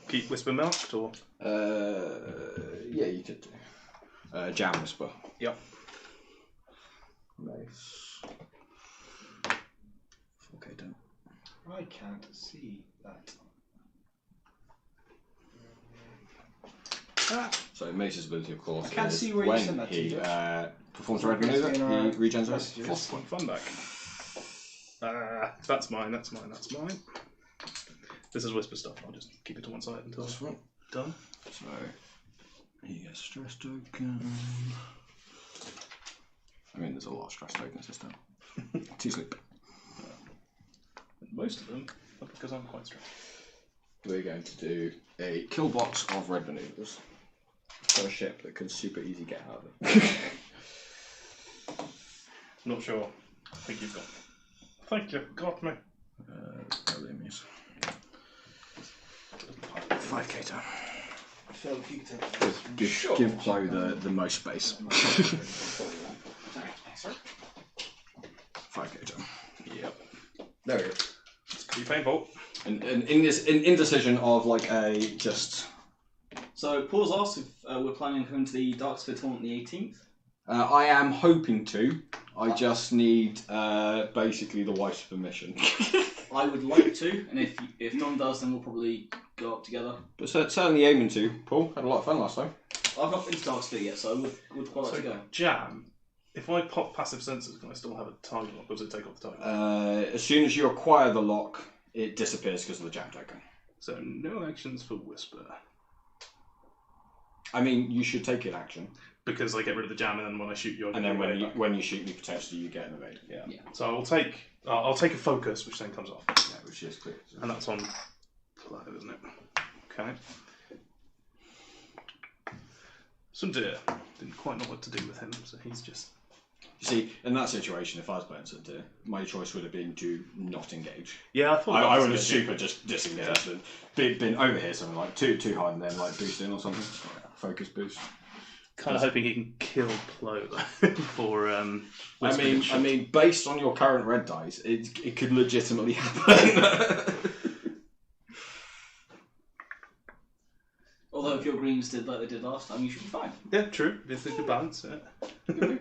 Keep Whisper marked or? Yeah, you could do. Jam Whisper. Yep. Nice. Okay, done. I can't see that. So Mace's ability, of course, I can't is see where you when sent that to, he Josh. performs a red maneuver, in our he regens red. messages. Plus 1 fun back. That's mine. This is Whisper stuff. I'll just keep it to one side until That's right. done. So he gets stress token. I mean, there's a lot of stress tokens this time. 2 sleep. Most of them are because I'm quite stressed. We're going to do a kill box of red maneuvers for a ship that can super easy get out of it. Not sure. I think you've got. Thank you. Got me. Probably means 5k turn. Phil, if you could take that. Give Plo the most space. 5k turn. Yep. There we go. It's pretty painful. And in this indecision of like a just. So, Paul's asked if we're planning on coming to the Dark Sphere tournament on the 18th. I am hoping to. I just need basically the wife's permission. I would like to, and if Dom does, then we'll probably go up together. But certainly aiming to. Paul had a lot of fun last time. I've not been to Dark Sphere yet, so I would quite like to go. Jam. If I pop passive sensors, can I still have a target lock, or does it take off the target? As soon as you acquire the lock, it disappears because of the jam token. So no actions for Whisper. I mean, you should take an action, Because I get rid of the jam, and then when I shoot you, I get and then the evade back. when you shoot me, potentially you get an evade. Yeah. Yeah. So I'll take a focus, which then comes off, Yeah, which is quick. and that's on Plo, isn't it? Okay. Sundir didn't quite know what to do with him, so he's just. You see, in that situation, if I was playing Sundir, my choice would have been to not engage. Yeah, I thought I that would have was a good super just disengaged and been over here something like too high and then like boost in or something. Focus boost. Kind of hoping he can kill Plo though, for I mean, based on your current red dice, it could legitimately happen. Although if your greens did like they did last time, you should be fine. Yeah, true. It's a good balance. Yeah.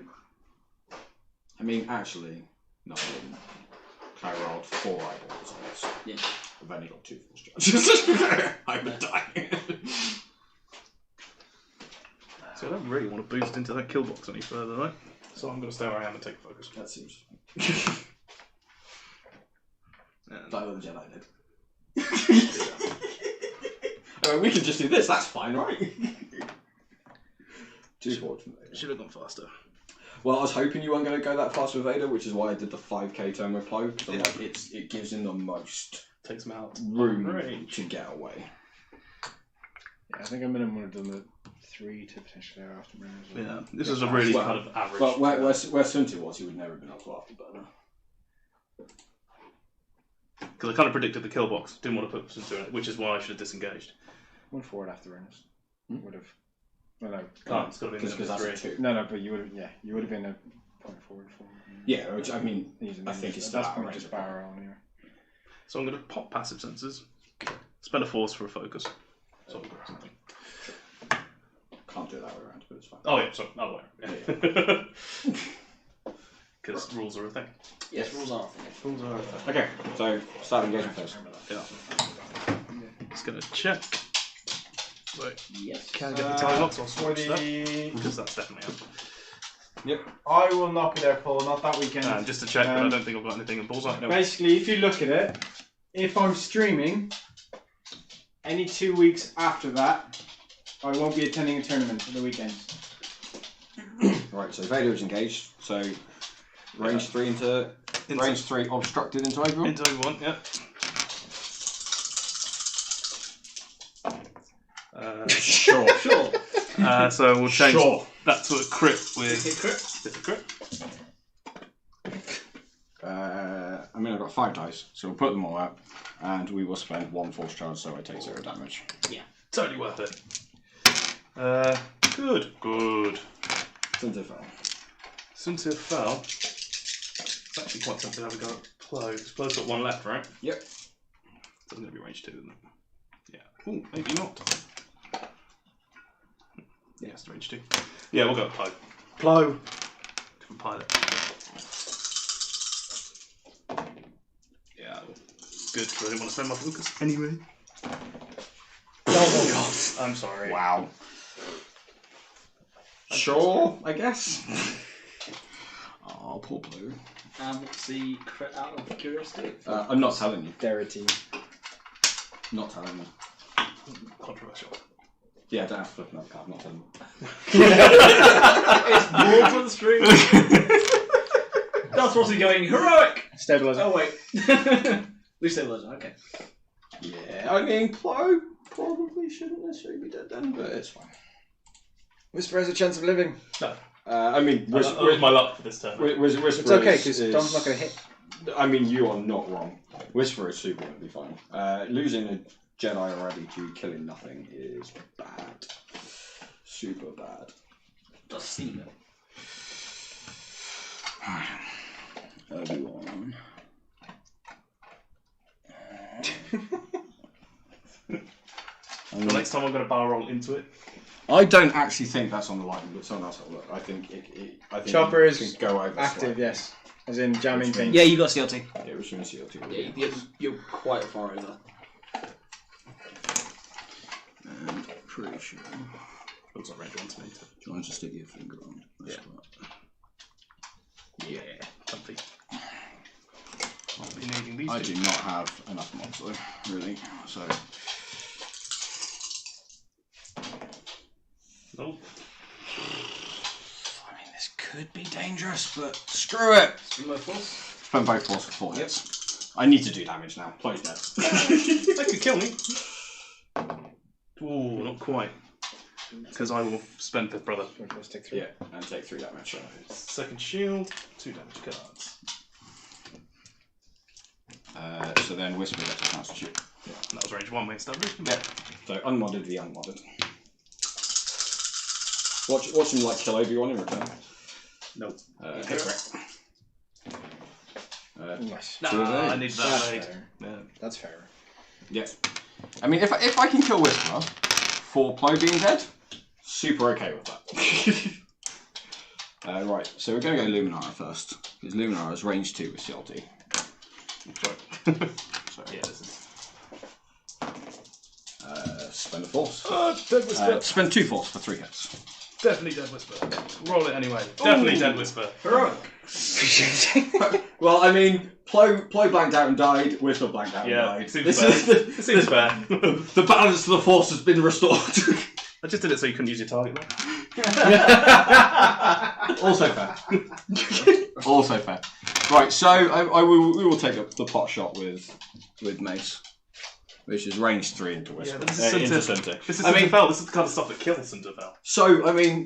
I mean, actually, no, I didn't. I rolled 4 eyeballs on this. Yeah. I've only got 2 force charges. I would die. So I don't really want to boost into that kill box any further, right? So I'm going to stay where I am and take focus. That seems. And Die with the Jedi did. I mean, we can just do this. That's fine, right? 2 fortune. should have gone faster. Well, I was hoping you weren't going to go that fast with Vader, which is why I did the 5k turn with Plo. Because like, it gives him the most Takes him out. room Range. to get away. Yeah, I think a minimum would have done the 3 to potentially after Mariners. Yeah, this is a really Well, kind of average. But where Sunti was, he would never have been able to after burner. Because I kind of predicted the kill box. Didn't want to put some in it, which is why I should have disengaged. 1 forward after Mariners. Would have. No, no. Can't. It's got to be Because that's a 2. No, but you would have. Yeah, you would have been a point forward for. Yeah, which, I mean, Using I think it's that's still probably outrageous. just barrel anyway. So I'm going to pop passive sensors. Spend a force for a focus. So I've got something. Can't do it that way around, but it's fine. Oh yeah, sorry, other way. Because rules are a thing. Yes, rules are. Rules are a thing. Okay, so start engagement first. Yeah. Just going to check. Wait, Yes. can I get the time locks? I'll For switch that. the. Because that's definitely I will knock it there, Paul. Not that weekend. up. Just to check, but I don't think I've got anything in bullseye. No. Basically, if you look at it, if I'm streaming, any 2 weeks after that, I won't be attending a tournament for the weekend. Right, so Vader is engaged. So range 3 into range 3 obstructed into Oberon. Into everyone, yeah. Sure. Sure. So we'll change Sure. that to a crit with Hit crit. with a crit. I mean, I've got 5 dice, so we'll put them all out, and we will spend 1 force charge, so I take 0 damage. Totally worth it. Good. Sunti fell. Suntir fell. It's actually quite tempting to have a go at Plo. Because Plo's got 1 left, right? Yep. It's going to be range 2, isn't it? Yeah. Ooh, maybe not. Yeah, it's range 2. Yeah, we'll go with Plo. Plo! Different pilot. Yeah, good, because I didn't want to spend my focus anyway. Oh my god. I'm sorry. Wow. Sure, I guess. Oh, poor Blue. And what's the crit out of curiosity? I'm not telling you. Derity. Not telling you. Controversial. Yeah, I don't have to flip another card. I'm not telling you. It's more for the stream. That's Rossi going heroic. Stabilizer. Oh wait. Blue stabilizer. Okay. Yeah, I mean, Plo probably shouldn't necessarily be dead then, but it's fine. Whisper has a chance of living. No. I mean, That was my luck for this turn. Whisper It's okay, because Dom's not going to hit. I mean, you are not wrong. Whisper is super going to be fine. Losing Jedi already to killing nothing is bad. Super bad. Does steam it. Obi-Wan. The next time I'm going to barrel roll into it. I don't actually think that's on the line, but someone else will look. I think I think Chopper it is could go over active, slightly. yes. As in jamming things. Yeah, you got CLT. Yeah, which means CLT. Yeah, you're quite far over. And pretty sure. Looks like range 1 to me. Trying to stick your finger on. That's Yeah, something. I'll be needing these I two. do not have enough mobs though, really. So Nope. I mean, this could be dangerous, but screw it. Spin both force. Spend both force for 4 hits. I need to do damage now. Plo's dead. That could kill me. Ooh, not quite. Because I will spend Fifth Brother. Let's take 3. Yeah, and take 3 damage. Second shield, 2 damage cards. So then Whisper gets a chance to shoot. Yeah, and that was range 1 we established. Yeah. So unmodded v unmodded. Watch him like kill Obi-Wan in return. Nope. Hit correct. Nice. Nah, Two of I those. need That's that made. fair. Yeah. That's fair. Yeah. I mean, if I can kill Whisper for Plo being dead, super okay with that. Right, so we're going to go Luminara first, because Luminara is range 2 with CLT. Sorry. So, Yeah, this is. spend a force. Dead Whisper. Spend 2 force for 3 hits. Definitely Dead Whisper. Roll it anyway. Definitely Dead Whisper. Heroic. Well, I mean, Plo blanked out and died, Whisper blanked out and Yeah, died. seems This fair. is the, It seems fair. the balance of the force has been restored. I just did it so you couldn't use your target there. Also fair. Also fair. Right, so we will take the pot shot with Mace, which is range 3 into Whisper. Yeah, but this is into Cinderfell. Center. This is I mean- Cinderfell. This is the kind of stuff that kills Cinderfell. So, I mean,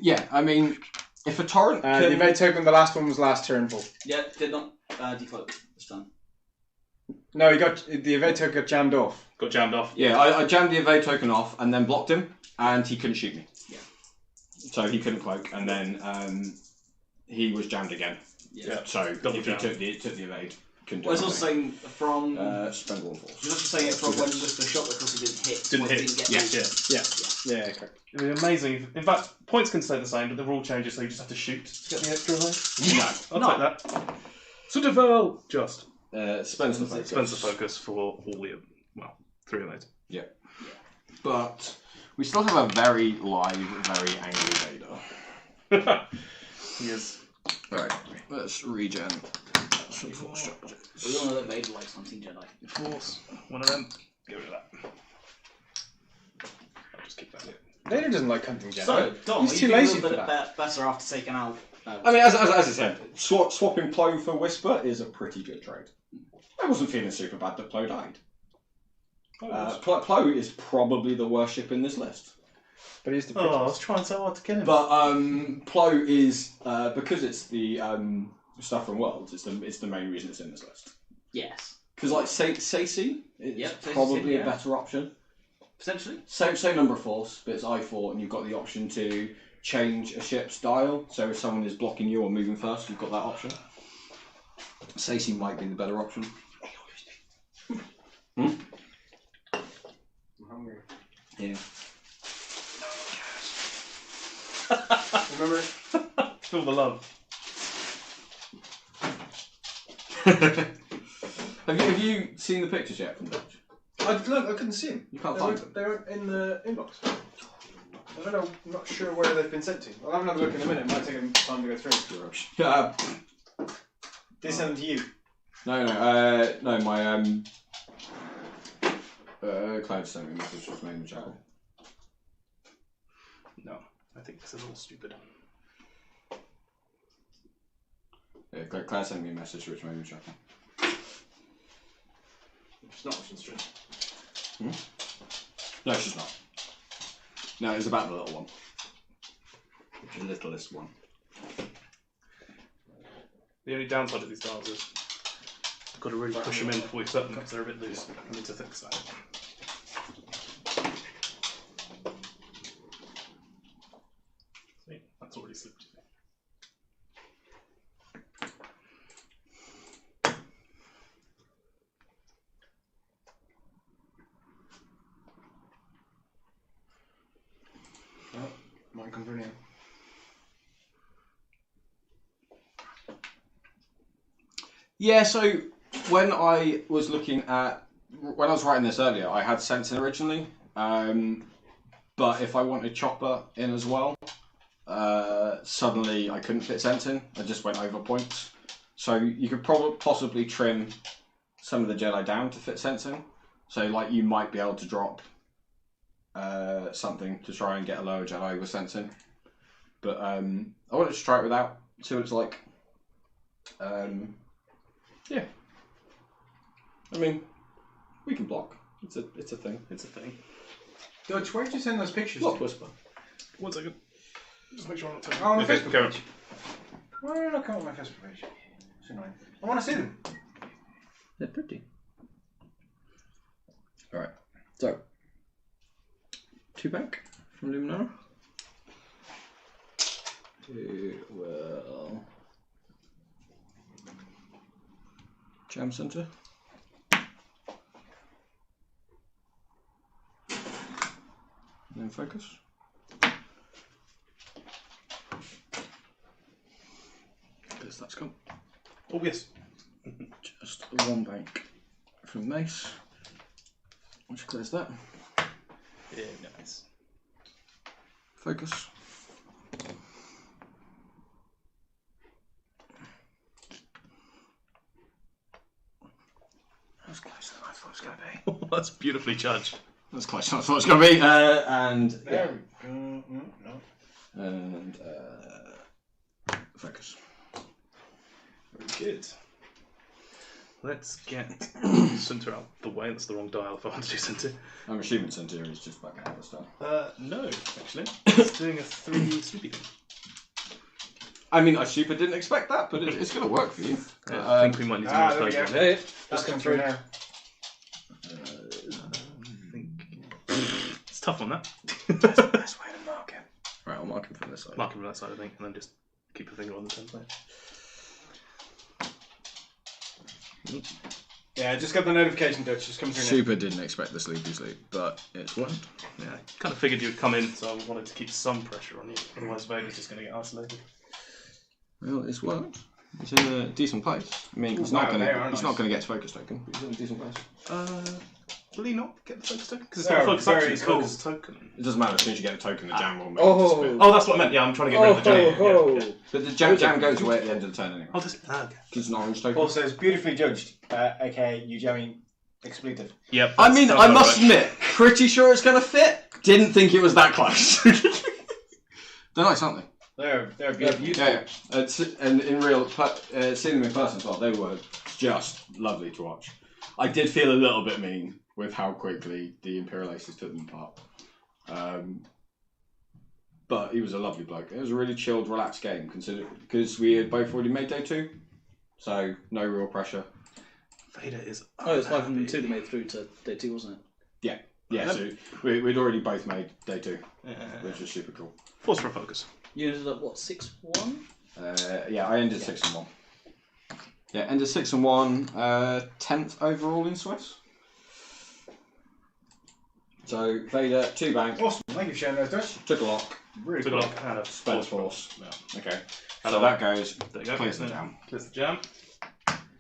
if a torrent The can... evade token, the last one was last turn full. Yeah, did not decloak this time. No, the evade token got jammed off. Got jammed off. Yeah, I jammed the evade token off and then blocked him, and he couldn't shoot me. Yeah. So he couldn't cloak, and then he was jammed again. Yeah. So Double if he jam. took the evade, couldn't do Well, it's also anything. saying from. Spend 1 force. You're also saying it from when Whisper shot because he didn't hit. Didn't when hit. Didn't Yeah, get yeah. Yeah, correct. It'd be amazing. In fact, points can stay the same, but the rule changes, so you just have to shoot to get the extra evade. No. I'll take that. Cinderfell! Just. Spends the focus. Spends the focus for all the, 3 evades. Yeah. But we still have a very live, very angry Vader. He is. Right, let's regen some force charges. We all know that Vader likes hunting Jedi. Force. One of them. Get rid of that. I'll just keep that here. Vader doesn't like hunting Jedi. So, Dom, He's are you too feeling lazy a little for bit better after taking out. I mean, as I said, swapping Plo for Whisper is a pretty good trade. I wasn't feeling super bad that Plo died. Plo is probably the worst ship in this list. But he's the Oh, I was prettiest. trying so hard to kill him. But Plo is because it's the stuff from Worlds. It's the main reason it's in this list. Yes. Because like Sacy is Yep, Sacy's probably in, a yeah. better option. Potentially. Same number of force, but it's I4, and you've got the option to change a ship's dial. So if someone is blocking you or moving first, you've got that option. Sacy might be the better option. I'm hungry. Yeah. Remember? Feel the love. Have you seen the pictures yet from Dutch? I couldn't see him. You can't They find weren't- them. They weren't in the inbox. I don't know. I'm not sure where they've been sent to. I'll have another look in a minute. It might take them time to go through. They sent them to you. No, my Cloud sent me a message just made me chuckle. No, I think this is all stupid. Yeah, Cloud sent me a message which made me chuckle. It's not Ocean Street. No, she's not. No, it's about the little one. The littlest one. The only downside of these dials is you've got to really push them in before you set them because they're a bit loose. I need to fix that. and Convernium. Yeah, so when I was writing this earlier, I had Sensing originally, but if I wanted Chopper in as well, suddenly I couldn't fit Sensing. I just went over points. So you could possibly trim some of the Jedi down to fit Sensing. So like you might be able to drop something to try and get a lower Jedi with Sensing. But I wanted to try it without, see what it's like. Yeah. I mean, we can block. It's a thing. It's a thing. Dutch, where did you send those pictures Block to? Whisper. 1 second. Just make sure I'm not taking. Oh, on the Okay, Facebook go on. page. Why did I not come on my Facebook page? It's annoying. I want to see them. They're pretty. Alright, so 2 bank from Luminara. 2 will Jam Center. And then focus. Because that's gone. Oh yes. Just 1 bank from Mace, which clears that. Yeah, nice. Focus. That's closer than I thought it was going to be. That's beautifully judged. That's closer than I thought it was going to be. And There we go. No. and focus. Very good. Let's get Center out the way. That's the wrong dial if I want to do Center. I'm assuming Center is just back out of the style. No, actually. It's doing a 3 sweepy thing. I mean, I super didn't expect that, but it's going to work for you. I think we might need to there match we those. go. Hey, That's come through now. I think it's tough on that. Best way to mark it. Right, I'll mark him from this side. Mark him from that side, I think, and then just keep a finger on the template. Yeah, I just got the notification, Dutch. Just come through now. Super didn't expect the sleepy sleep, but it's worked. Yeah, I kind of figured you'd come in, so I wanted to keep some pressure on you. Otherwise, Vader's just going to get isolated. Well, it's worked. He's in a decent place. I mean, he's not wow, going they are to. He's nice. not going to get his focus token, but he's in a decent place. Will he not get the focus token? Because it's They're not a focus very action, it's cool. focus token. It doesn't matter as soon as you get the token. The jam will make Oh. it spin. Oh, that's what I meant. Yeah, I'm trying to get rid of the jam. Yeah, yeah. But the jam goes away at the end of the turn anyway. Oh, does it? Okay. Because it's an orange token. Also, it's beautifully judged, aka you jamming expletive. Yep. I mean, that's I about must right. admit, pretty sure it's going to fit. Didn't think it was that close. They're nice, aren't they? They're beautiful. Yeah. And in real, seeing them in person as well, they were just lovely to watch. I did feel a little bit mean with how quickly the Imperial Aces took them apart. But he was a lovely bloke. It was a really chilled, relaxed game, because we had both already made day 2, so no real pressure. Vader is. Oh, it was 502 that made through to day 2, wasn't it? Yeah, so we'd already both made day 2, Yeah. which was super cool. Force for a focus. You ended up, what, 6-1? Yeah, I ended 6-1. Yeah, ended 6-1, 10th overall in Swiss. So Vader, 2 bank, Awesome. Thank you for sharing those, Dutch. took a lock, Really Took a look and a spent force. force. Yeah. Okay, And so a- that goes, There you go. clears the Yeah. jam. Clears the jam.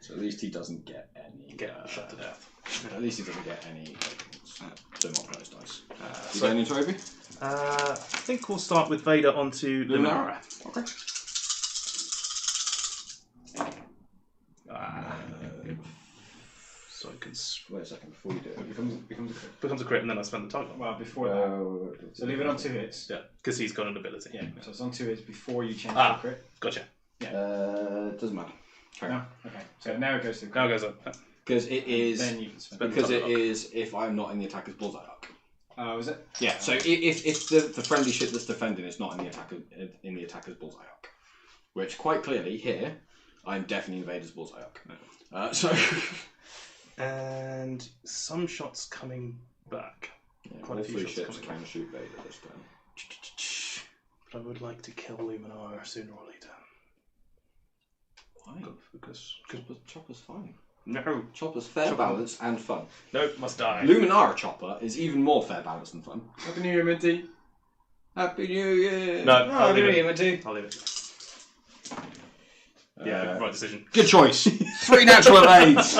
So at least he doesn't get any. Get shot to death. At least he doesn't get any tokens. So not those dice. You So, going into Obi? I think we'll start with Vader onto Luminara. Okay. So it can Wait a second before you do it. It becomes a crit. becomes a crit, and then I spend the target. Well, before that. So leave it on 2 hits. Yeah, because he's got an ability. Yeah, so it's on 2 hits before you change Ah. the crit. Gotcha. Doesn't matter. No? Okay. So now it goes to the Now crit. goes up. Because it is. Then you can spend Because it is if I'm not in the attacker's bullseye arc. Oh, is it? Yeah. So if the friendly shit that's defending is not in the attacker's bullseye arc, which quite clearly here, I'm definitely in Vader's bullseye arc. So. And some shots coming back. Yeah, Quite a all few 3 shots ships coming can shoot Vader this turn. But I would like to kill Luminar sooner or later. Why? Got focus. Chopper's fine. No. Chopper's fair balance and fun. Nope, must die. Luminara Chopper is even more fair balance than fun. Happy New Year, Minty. Happy New Year. No, Oh, I'll I leave really it. went to. I'll leave it. Yeah, right decision. Good choice. 3 natural eights.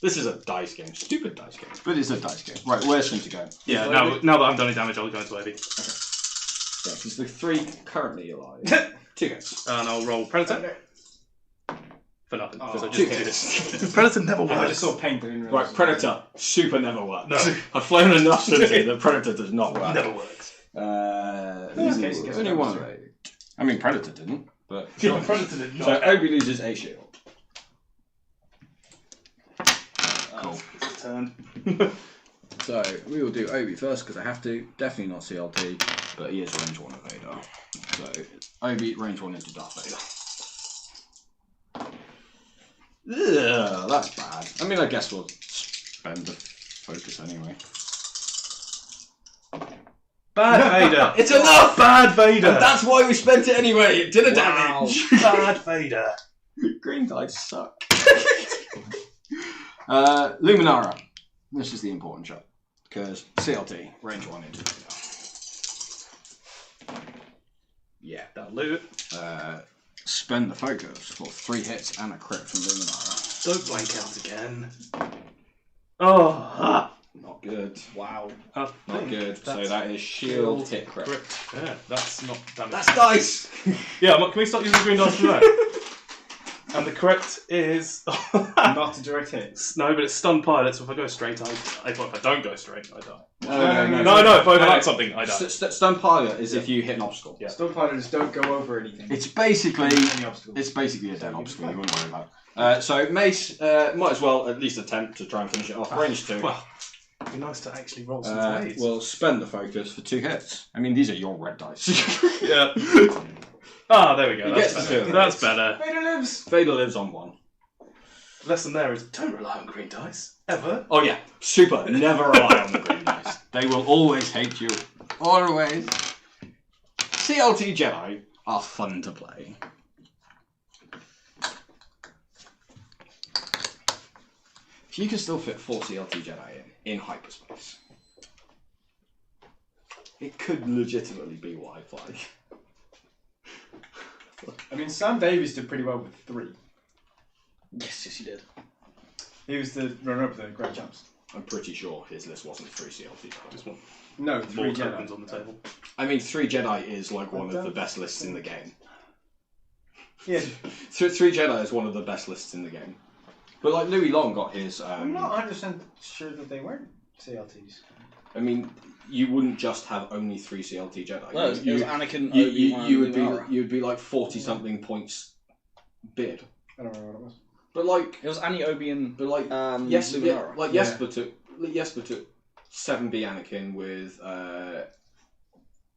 This is a dice game. Stupid dice game. But it's a dice game. Right, where's Finn to go? Yeah, now that I've done any damage, I'll go into Obi. Yeah, because the 3 currently alive. 2 hits. And I'll roll Predator. For nothing. Oh. So Two just Predator never I works. just saw paint, but I didn't realise. Right, Predator. Super never works. No. I've flown enough to see that Predator does not work. Never works. In this case, it gets only a one bonus. of 8. I mean, Predator didn't, but... Yeah, Predator did not. So Obi loses a shield. Cool. It's turned. So we will do Obi first because I have to. Definitely not CLT, but he is range 1 of Vader. So Obi range 1 into Darth Vader. Ugh, that's bad. I mean, I guess we'll spend the focus anyway. Bad Vader. It's enough! Bad Vader. And that's why we spent it anyway. It did a Wow. damage. Bad Vader. Green dice suck. Luminara. This is the important shot. Because CLT, range 1 into Vader. Yeah. That'll do it. Spend the focus for 3 hits and a crit from Luminara. Don't blank out again. Oh, Not good. Wow. Not good. So That's that is shield hit crit. Yeah, that's not damage. That's dice! Yeah, can we start using the green dice for that? And the correct is Not a direct hit. no, but it's stun pilot. So if I go straight, if I don't go straight, I die. No, If I overlap something, I die. Stun pilot is if you hit an obstacle. Yeah. Stone fighters don't go over anything. It's basically Any obstacle. a dead obstacle. You wouldn't worry about it. So Mace might as well at least attempt to try and finish it off. Range 2. Well, it'd be nice to actually roll some blades. We'll spend the focus for 2 hits. I mean, these are your red dice. Yeah. Ah, there we go. He That's gets better. the That's better. Vader lives! Vader lives on 1. Lesson there is don't rely on green dice ever. Oh yeah, super. Never rely on the green dice. They will always hate you. Always. CLT Jedi are fun to play. If you can still fit 4 CLT Jedi in hyperspace, it could legitimately be what I play. I mean, Sam Davies did pretty well with 3. Yes, he did. He was the runner-up of the Grand Champs. I'm pretty sure his list wasn't 3 CLT Jedi. Just want No, more 3 tokens Jedi. on the table. I mean, 3 Jedi is like one of the best lists in the game. Yeah. 3 Jedi is one of the best lists in the game. But like Louis Long got his. I'm not 100% sure that they weren't CLTs. I mean, you wouldn't just have only 3 CLT Jedi. No, it was you, Anakin, you, Obi-Wan, you would Luminara. be you'd be like 40 something points bid. I don't remember what it was. But like, It was Annie, Obi, and yes, Luminara. like Yeah. Jesper took 7B Anakin with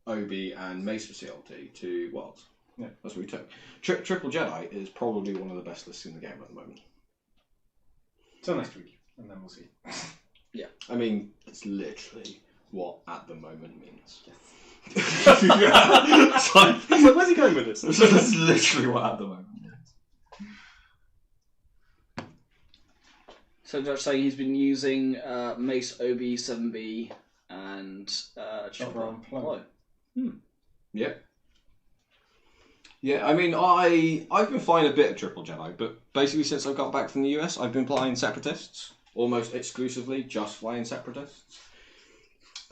Obi and Mace for CLT to Worlds. Yeah. That's what we took. Triple Jedi is probably one of the best lists in the game at the moment. Till next week, and then we'll see. I mean, it's literally what at the moment means. It's like, where's he going with this? That's literally what at the moment means. So Josh saying he's been using Mace, Obi, 7B, and Chopper on Plo. Yeah. Yeah, I mean, I've been flying a bit of Triple Jedi, but basically since I got back from the US, I've been flying Separatists. Almost exclusively just flying Separatists.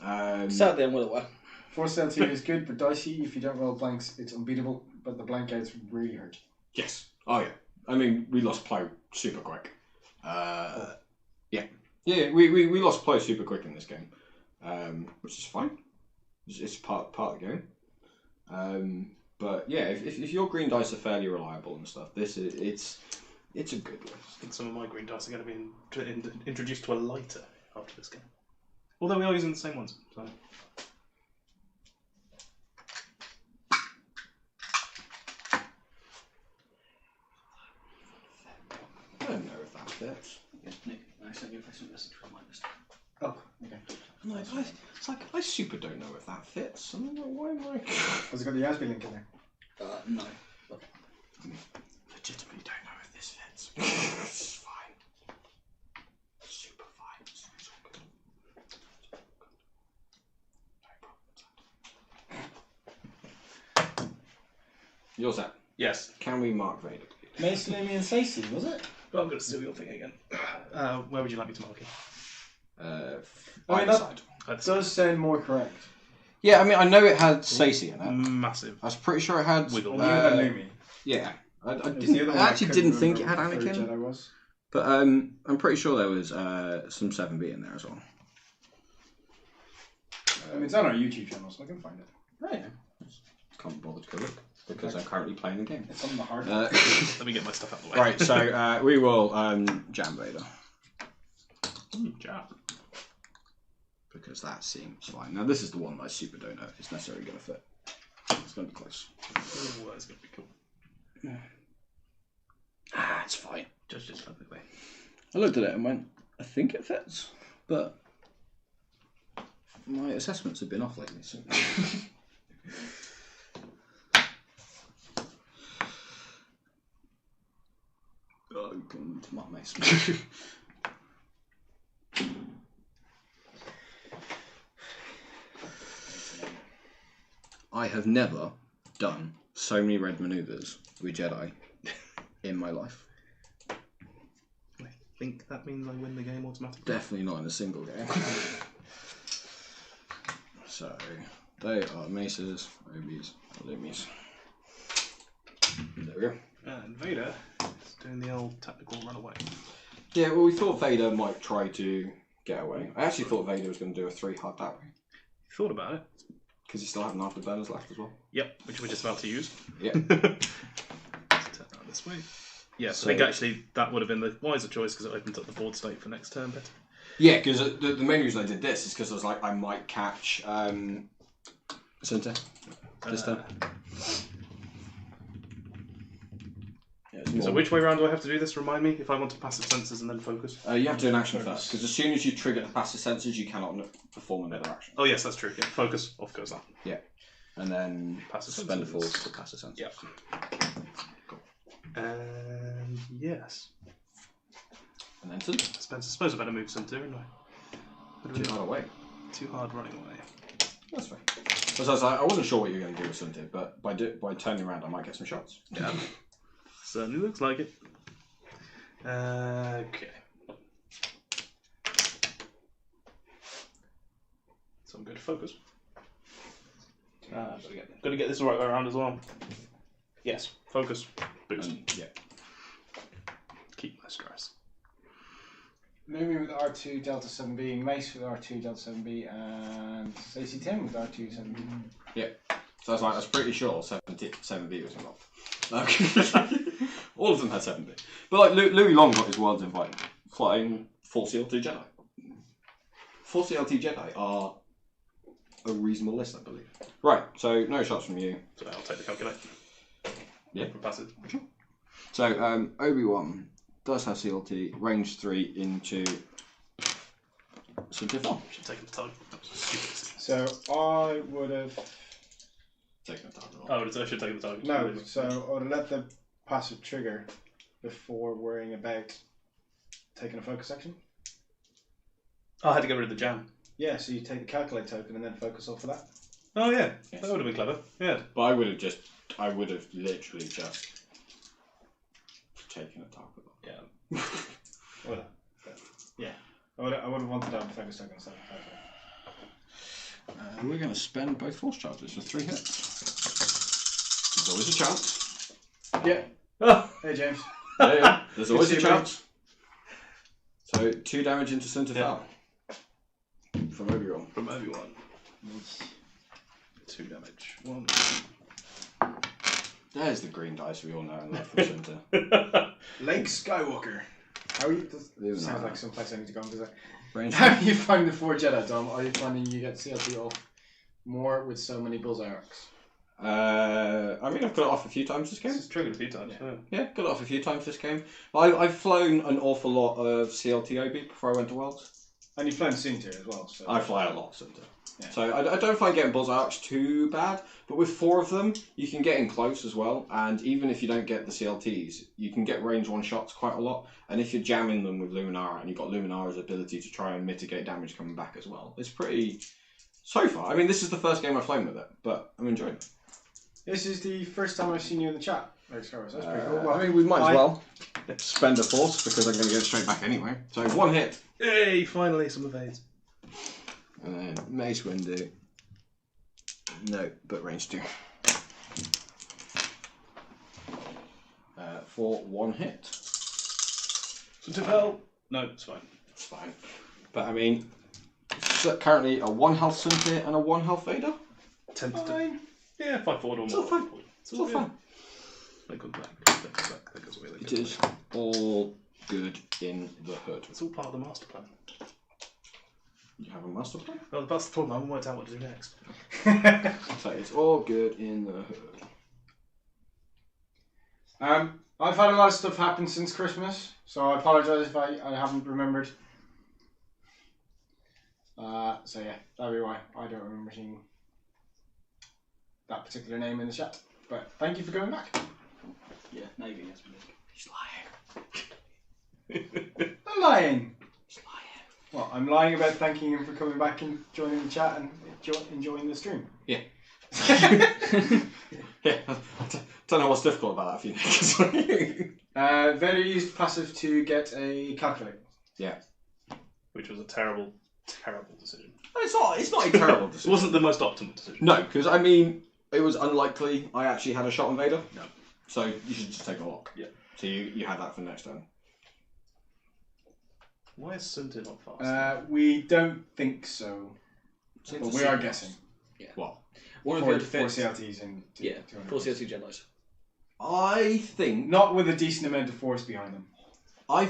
Sadly, I'm well aware. Force CLT is good, but dicey. If you don't roll blanks, it's unbeatable, but the blank outs really hurt. Yes. Oh, yeah. I mean, we lost Plo super quick. Yeah. Yeah, we lost Plo super quick in this game, which is fine. It's part of the game. But yeah, if your green dice are fairly reliable and stuff, it's a good list. I think some of my green dice are going to be introduced to a lighter after this game. Although we are using the same ones. So. I don't know if that fits. Nick, I sent you a Facebook message from my list. Oh, okay. It's like I super don't know if that fits. I mean, why am I? Has it got the Yasby link in there? No. Legitimately don't know if this fits. It's fine. Super fine. So good. No Yours up. Yes. Can we mark Vader? Mace, Lumi, and Stacey, was it? Well, I'm going to steal your thing again. Where would you like me to mark it? Either that- side. Does sound more correct. Yeah, I mean, I know it had Stacey in it. Massive. I was pretty sure it had. Wiggle. And you had Lumi. Yeah. I It was the didn't. other I one actually couldn't didn't think it had remember what Anakin, Jedi was. but I'm pretty sure there was some 7B in there as well. I mean, it's on our YouTube channel, so I can find it. Right. Can't bother to go look because I'm currently playing the game. It's on the hard. Let me get my stuff out of the way. Right. So we will jam Vader Jab. because that seems fine. Now this is the one that I super don't know if it's necessarily going to fit. It's going to be close. Oh, that's going to be cool. It's fine. Just perfectly. I looked at it and went, I think it fits, but my assessments have been off lately. So. Oh, come on, Mason. I have never done so many red maneuvers with Jedi in my life. I think that means I win the game automatically. Definitely not in a single game. So, they are maces, Obis, Lumis. There we go. And Vader is doing the old tactical runaway. Yeah, well, we thought Vader might try to get away. I actually thought Vader was going to do a 3 hard that way. Thought about it. Because he still had enough afterburners left as well. Yep, which we're just about to use. Yeah. Let's turn that this way. Yes, So- I think actually that would have been the wiser choice because it opens up the board state for next turn better. Yeah, because the main reason I did this is because I was like, I might catch Cinta this turn. Yeah, it's So more- which way round do I have to do this? Remind me if I want to passive sensors and then focus. you have to do an action first, because as soon as you trigger the passive sensors, you cannot perform another action. Oh yes, that's true. Yeah, focus off goes that. And then Passive spend a sensors. force to passive sensors. Yeah. And yes, And then Cinta. I suppose I better move some too, didn't I? Too hard away. Too hard running away. That's fine. So I was like, I wasn't sure what you were going to do with Cinta, but by turning around, I might get some shots. Yeah, certainly looks like it. Okay. So I'm going to focus. Gotta get this the right way around as well. Yes, focus, boost. And, yeah. Keep my stress. Lumi with R2 Delta 7B, Mace with R2 Delta 7B, and Stacey Tim with R2 7B. So I was like, I was pretty sure 7B was involved. All of them had 7B. But like Louis Long got his world's invite flying 4 CLT Jedi. 4 CLT Jedi are a reasonable list, I believe. Right, so no shots from you. So I'll take the calculator. Yeah. For passive. So Obi-Wan does have CLT, range 3 into Cinta 4. Should take the target. That was a stupid decision. So I would have. Taking a target. Oh, I should take the target. No, so I would have let the passive trigger before worrying about taking a focus action. Oh, I had to get rid of the jam. Yeah, so you take the calculate token and then focus off of that. Oh yeah, Yes. that would have been clever. Yeah. But I would have literally just taken a target. Yeah. Well, yeah. I would have wanted to have the focus token instead of calculate. And we're going to spend both force charges for 3 hits. There's always a chance. Yeah. Oh, Hey, James. Yeah. There's always a Good to see you, chance. So 2 damage into Cinta Yeah. from Obi-Wan. from Obi-Wan. 2 damage. 1. There's the green dice we all know and love from Cinta. Lake Skywalker. How are you? Leave Sounds that. like someplace I need to go. Does it? Range How are you finding the 4 Jedi, Dom? Are you finding you get CLT off more with so many bullseye arcs? I mean, I've got it off a few times this game. It's triggered a few times. Yeah. Yeah, got it off a few times this game. I've flown an awful lot of CLT OB before I went to Worlds. And you've flown Soontir as well. So. I fly a lot of Cinta. Yeah. So I don't find getting bullseye arcs too bad, but with 4 of them, you can get in close as well, and even if you don't get the CLTs, you can get range 1 shots quite a lot, and if you're jamming them with Luminara, and you've got Luminara's ability to try and mitigate damage coming back as well, it's pretty... So far, I mean, this is the first game I've flown with it, but I'm enjoying it. This is the first time I've seen you in the chat. That's pretty cool. Well, I mean, we might as well spend a force because I'm going to go straight back anyway. So 1 hit. Yay! Finally, some evades. And then Mace Windu. No, but range 2. For 1 hit. Suntifel. No, it's fine. It's fine. But I mean, so currently a 1 health Suntir and a 1 health Vader. Tempted to. Yeah, 5 forward or more. It's all fine. It's It's all fine. That goes back. That goes back. That goes away. It is all good in the hood. It's all part of the master plan. You have a master plan? Well, that's the problem. I haven't worked out what to do next. So it's all good in the hood. I've had a lot of stuff happen since Christmas, so I apologise if I haven't remembered. So yeah, that'll be why I don't remember seeing that particular name in the chat. But thank you for going back. Yeah, now you're being asked me. He's lying. I'm lying. He's lying. Well, I'm lying about thanking him for coming back and joining the chat and enjoying the stream. Yeah. Yeah. Don't know what's difficult about that for you, Nick. Vader used passive to get a calculator. Yeah. Which was a terrible, terrible decision. It's not a terrible It decision. wasn't the most optimal decision. No, because I mean, it was unlikely I actually had a shot on Vader. No. So you should just take a lock. Yeah. So you had that for next turn. Why is Suntir not fast? We don't think so. But we are guessing. What? One of Four your defense. CLTs and Yeah, 200. 4 CLT Jedis. I think Not with a decent amount of force behind them. 4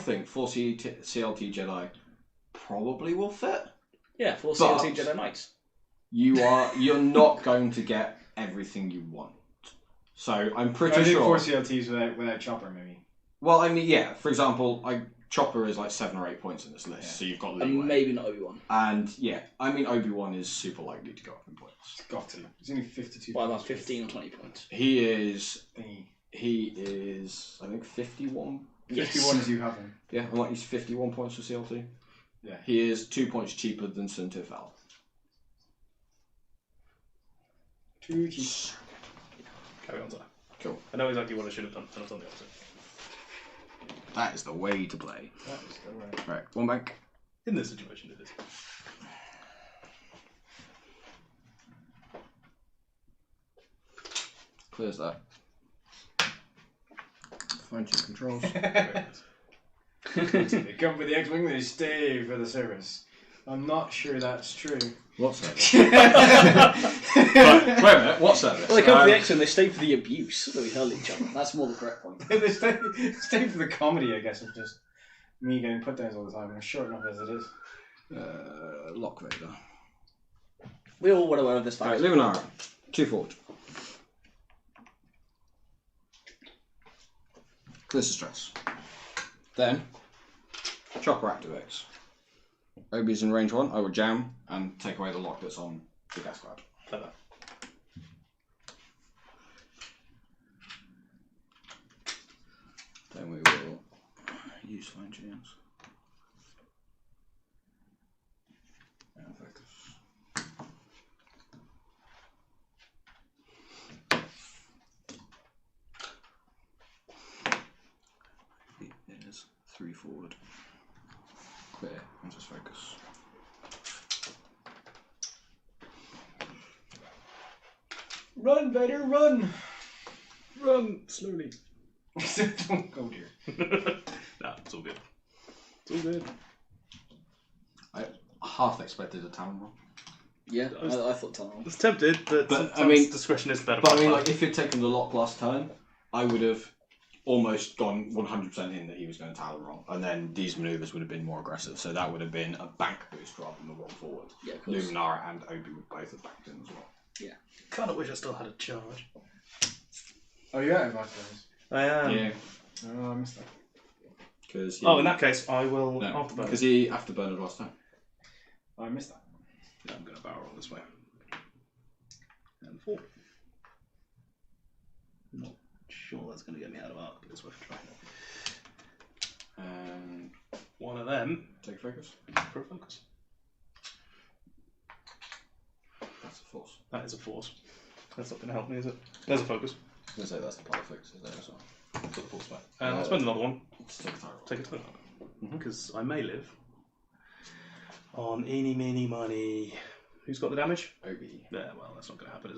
CLT Jedi probably will fit. Yeah, 4 But- CLT Jedi Knights. You're not going to get everything you want. So I'm I pretty think sure. 4 CLTs without Chopper, maybe. Well, I mean, yeah. For example, Chopper is like 7 or 8 points in this list, Yeah. so you've got And leeway. maybe not Obi-Wan. And yeah, I mean Obi-Wan is super likely to go up in points. It's got to. It's only 52 Well, about points. 15 or 20 points. He is Thingy. I think 51. 51 as you have him. Yeah, I'm like he's 51 points for CLT. Yeah. He is 2 points cheaper than Suntir Fel. Too cheap. Carry on, sir. Cool. I know exactly what I should have done, and I've done the opposite. That is the way to play. That is the right. Right, 1 bank. In this situation, it is. Clears that. Fine tune controls. They come for the X-Wing, they stay for the service. I'm not sure that's true. What service? Wait a minute, what service? Well, they come for the X-Men, they stay for the abuse that we hurl at each other. That's more the correct point. They stay for the comedy, I guess, of just me getting put downs all the time. I'm short enough as it is. Lock Vader. We all were aware of this fact. Right, Luminara. 2 forward. Clears the stress. Then, Chopper activates. Obi's in range 1. I will jam and take away the lock that's on the gas cloud. Clever. Then we will use fine tunes. And focus. It is 3 forward. Clear and just focus. Run, Vader, run! Run slowly. Don't go here. Nah, it's all good. It's all good. I half expected a Talon roll. Yeah, I was- I thought Tunnel. I was tempted, but But, sometimes I mean- discretion is better. But I mean, like, if you'd taken the lock last turn, I would have almost gone 100% in that he was going to Talon roll, and then these manoeuvres would have been more aggressive. So that would have been a bank boost rather than a roll forward. Yeah, of course. Luminara and Obi would both have backed in as well. kind of wish I still had a charge. Oh, you're out of activators. I am. Yeah, Oh, I missed that. because Oh, in that case, I will no, afterburn. because he afterburned last time. I missed that. Yeah, I'm going to barrel roll this way. And 4. Not sure that's going to get me out of arc, but it's worth trying. And One of them take focus. for a focus. That's a force. That is a force. That's not going to help me, is it? There's a focus. I was going to say that's the politics, is there as well? Got the force back. I'll spend another one. Just take a title. Take a turn. Because I may live on eeny, meeny, miny. Who's got the damage? Obi. Yeah, well, that's not going to happen, is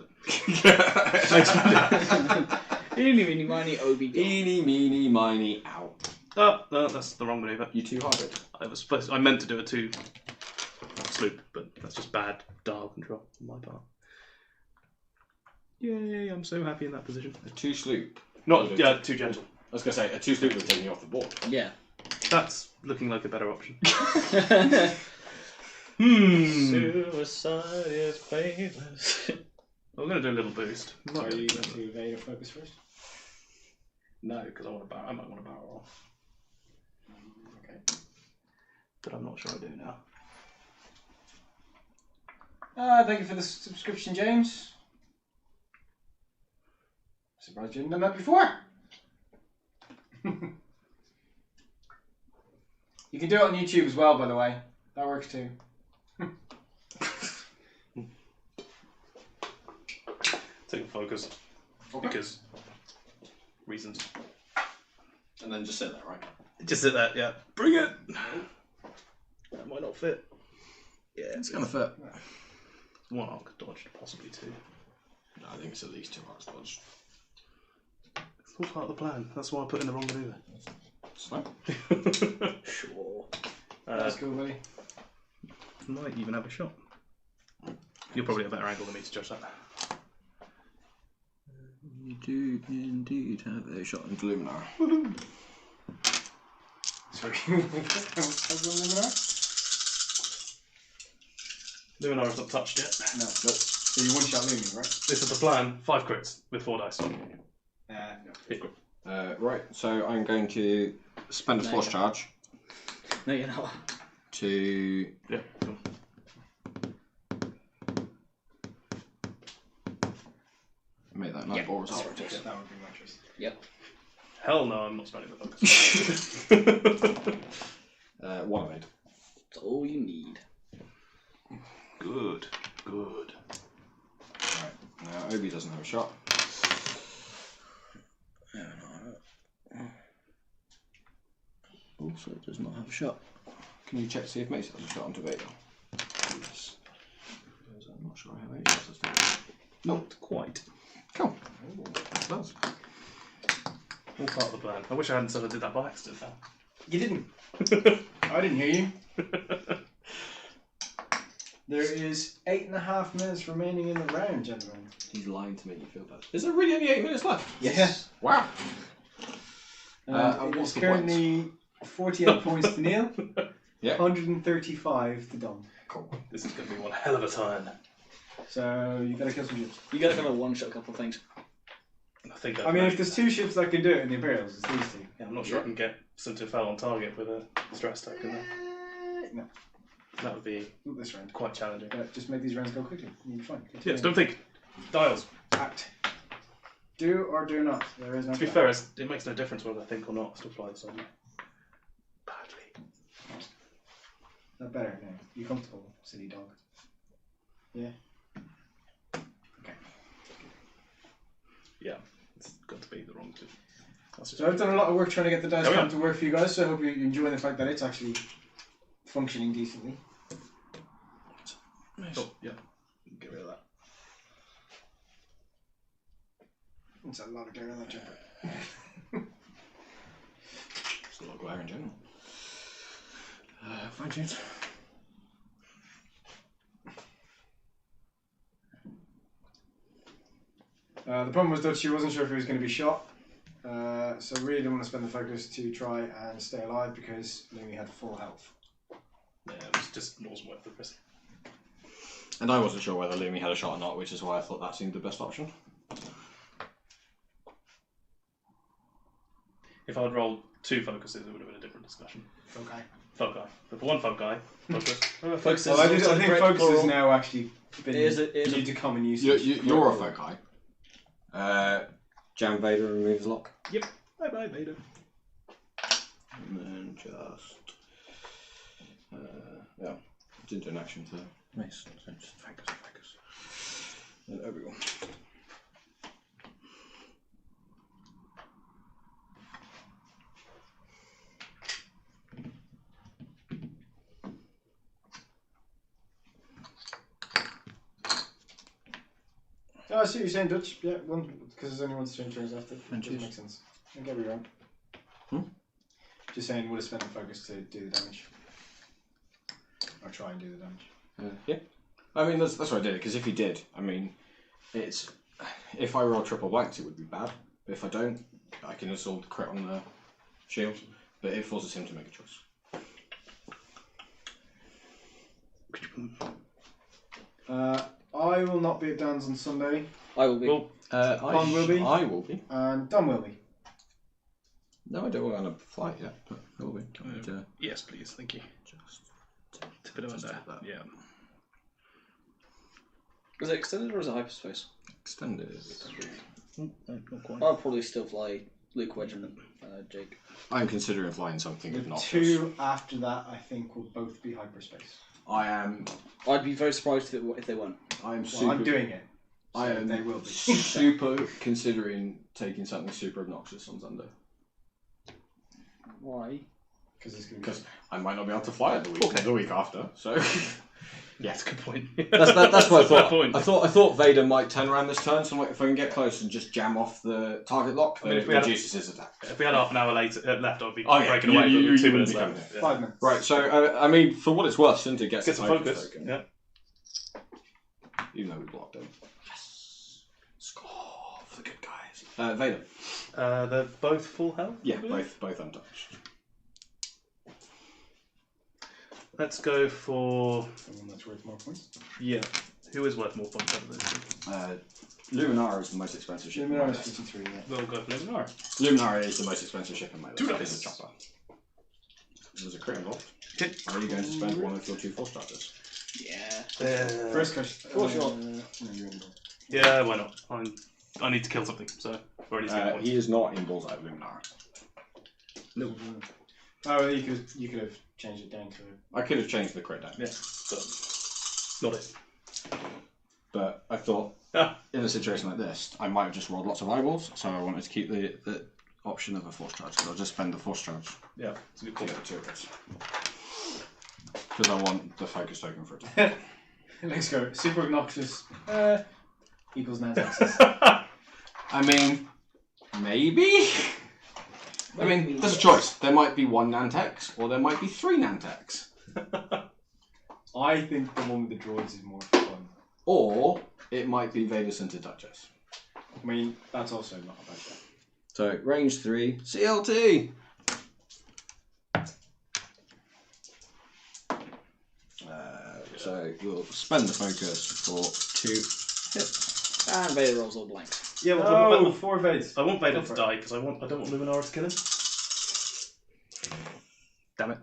it? Eeny, meeny, miny, Obi. Eeny, meeny, miny, ow. Oh, no, that's the wrong maneuver. You too hard. I meant to do a 2 sloop, but that's just bad dial control on my part. Yay, I'm so happy in that position. A 2 sloop. Not, yeah, 2 gentle. I was going to say, a 2 sloop would have taken you off the board. Yeah. That's looking like a better option. Suicide is painless. We're going to do a little boost. So are you going to evade or focus first? No, because I might want to barrel roll. Okay. But I'm not sure I do now. Thank you for the subscription, James. Surprised you hadn't done that before. You can do it on YouTube as well, by the way. That works too. Take a focus. Okay. Because reasons. And then just sit there, right? Just sit there, yeah. Bring it! That might not fit. Yeah, It's going to fit. 1 arc dodged, possibly 2. No, I think it's at least 2 arcs dodged. It's all part of the plan. That's why I put in the wrong maneuver. It's fine. Sure. That's cool, buddy. Might even have a shot. You're probably a better angle than me to judge that. You do indeed have a shot into Luminar. Sorry. How's the Luminar? Luminar is not touched yet. No. So you one-shot Luminar, right? This is the plan. 5 crits with 4 dice. No. Hit crit. Right, so I'm going to spend a No, force yeah. charge No, you're not. to Yeah, cool. make that night Yeah, ball result. that's right. That would be my choice. Yep. Hell no, I'm not spending the focus. 1 I made. That's all you need. Good, good. Right, now Obi doesn't have a shot. Also does not have a shot. Can you check to see if Mace has a shot onto Vader? Yes. Because I'm not sure how many shots has taken. Not quite. Cool. That does. All part of the plan. I wish I hadn't said I did that by accident now. You didn't. I didn't hear you. There is 8.5 minutes remaining in the round, gentlemen. He's lying to make you feel bad. Is there really only 8 minutes left? Yes. Wow. It what's is the currently 48 points to Neil, Yeah. 135 to Dom. Cool. This is going to be one hell of a turn. So you gotta kill some ships. You gotta kind of one-shot a couple of things. I think I mean, if there's 2 ships that can do it in the Imperials, it's these 2. Yeah, I'm not sure I can get Sinterfell on target with a stress attack in there. No, That would be not this round. quite challenging. Just make these rounds go quickly. You'll be fine. Yes, don't think. Dials. Act. Do or do not. There is no To be plan. fair, it makes no difference whether I think or not. I still fly this on. Badly. Not better now. You comfortable, silly dog? Yeah. Yeah, it's got to be the wrong two. That's just So I've done a lot of work trying to get the dice There we cam are. to work for you guys. So I hope you're enjoying the fact that it's actually functioning decently. Oh, yeah. Get rid of that. It's a lot of glare on that jumper. It's a lot of glare in general. Fine tuned. The problem was that she wasn't sure if he was going to be shot. So really didn't want to spend the focus to try and stay alive because Lumi had full health. Yeah, it was just wasn't worth the risk. And I wasn't sure whether Lumi had a shot or not, which is why I thought that seemed the best option. If I'd rolled 2 focuses, it would have been a different discussion. Okay. Foci. But for 1 foci, focus. Focus Well, I is think correct focus plural. is now actually been It is a- due to common usage. You're a foci. Jam Vader removes lock. Yep. Bye bye, Vader. And then just. Yeah. Didn't do an action for Mace, so just focus. And everyone. I see what you're saying, Dutch. Yeah, one because there's only one to change turns after. Doesn't make sense. I get what you're wrong. Just saying, would have spent the focus to do the damage. Or try and do the damage. Yeah. I mean, that's why I did it, because if he did, I mean, it's... If I roll triple blanks, it would be bad. But if I don't, I can assault the crit on the shield. But it forces him to make a choice. I will not be at Dan's on Sunday. I will be. Well, Bond will be. I will be. And Dom will be. No, I don't want to flight yet, but I will be. yes, please. Thank you. Just Tip it over there. that. Yeah. Is it extended or is it hyperspace? Extended. Not quite. I'll probably still fly Luke Wedge and Jake. I'm considering flying something The obnoxious. two after that, I think, will both be hyperspace. I am. I'd be very surprised if they weren't. I'm Well, super. I'm doing it. I So am they will be. super considering taking something super obnoxious on Sunday. Why? Because it's going to be. Because I might not be able to fly it the week after. So Yeah, that's a good point. that's what I thought. Point. I thought Vader might turn around this turn. So if I can get close and just jam off the target lock, then it reduces his attack. If we had half an hour left, I'd be Oh, yeah, breaking away. you But 2 wouldn't minutes be coming left. in. Yeah. 5 minutes. Right. So I mean, for what it's worth, Cinta gets Get the some focus. token, Yeah. even though we blocked him. Yes. Score for the good guys. Vader. They're both full health. Yeah, I believe? both untouched. Let's go for Someone that's worth more points. Who is worth more points out of those two? Luminara is the most expensive ship. in my Luminara is list. 53, yeah. We'll go for Luminar. Luminara is the most expensive ship in my list. Two It's dice. a chopper. There's a crit involved. Okay. Are you going to spend one of your 2 4 starters? Yeah. First question. Cool shot. No, you're in. Yeah, why not? I need to kill something, so I've already spent points. He is not in Bullseye of Luminara. Oh, you could have changed it down to. I could have changed the crit down. Yeah, so not it. But I thought, in a situation like this, I might have just rolled lots of eyeballs, so I wanted to keep the option of a force charge. So I'll just spend the force charge Yeah, it's a good to call. get the 2 crits. Because I want the focus token for it. Let's go. Super obnoxious. Equals Nantaxes. I mean, maybe? I mean, there's a choice. There might be 1 Nantex, or there might be 3 Nantex. I think the one with the droids is more fun. Or it might be Vader Center Duchess. I mean, that's also not a bad bet. So, range 3, CLT! So, we'll spend the focus for 2 hits. And Vader rolls all blanks. Yeah, well, well, 4 evades. I want Vader Go to for it. die because I don't want Luminara to kill him. Damn it.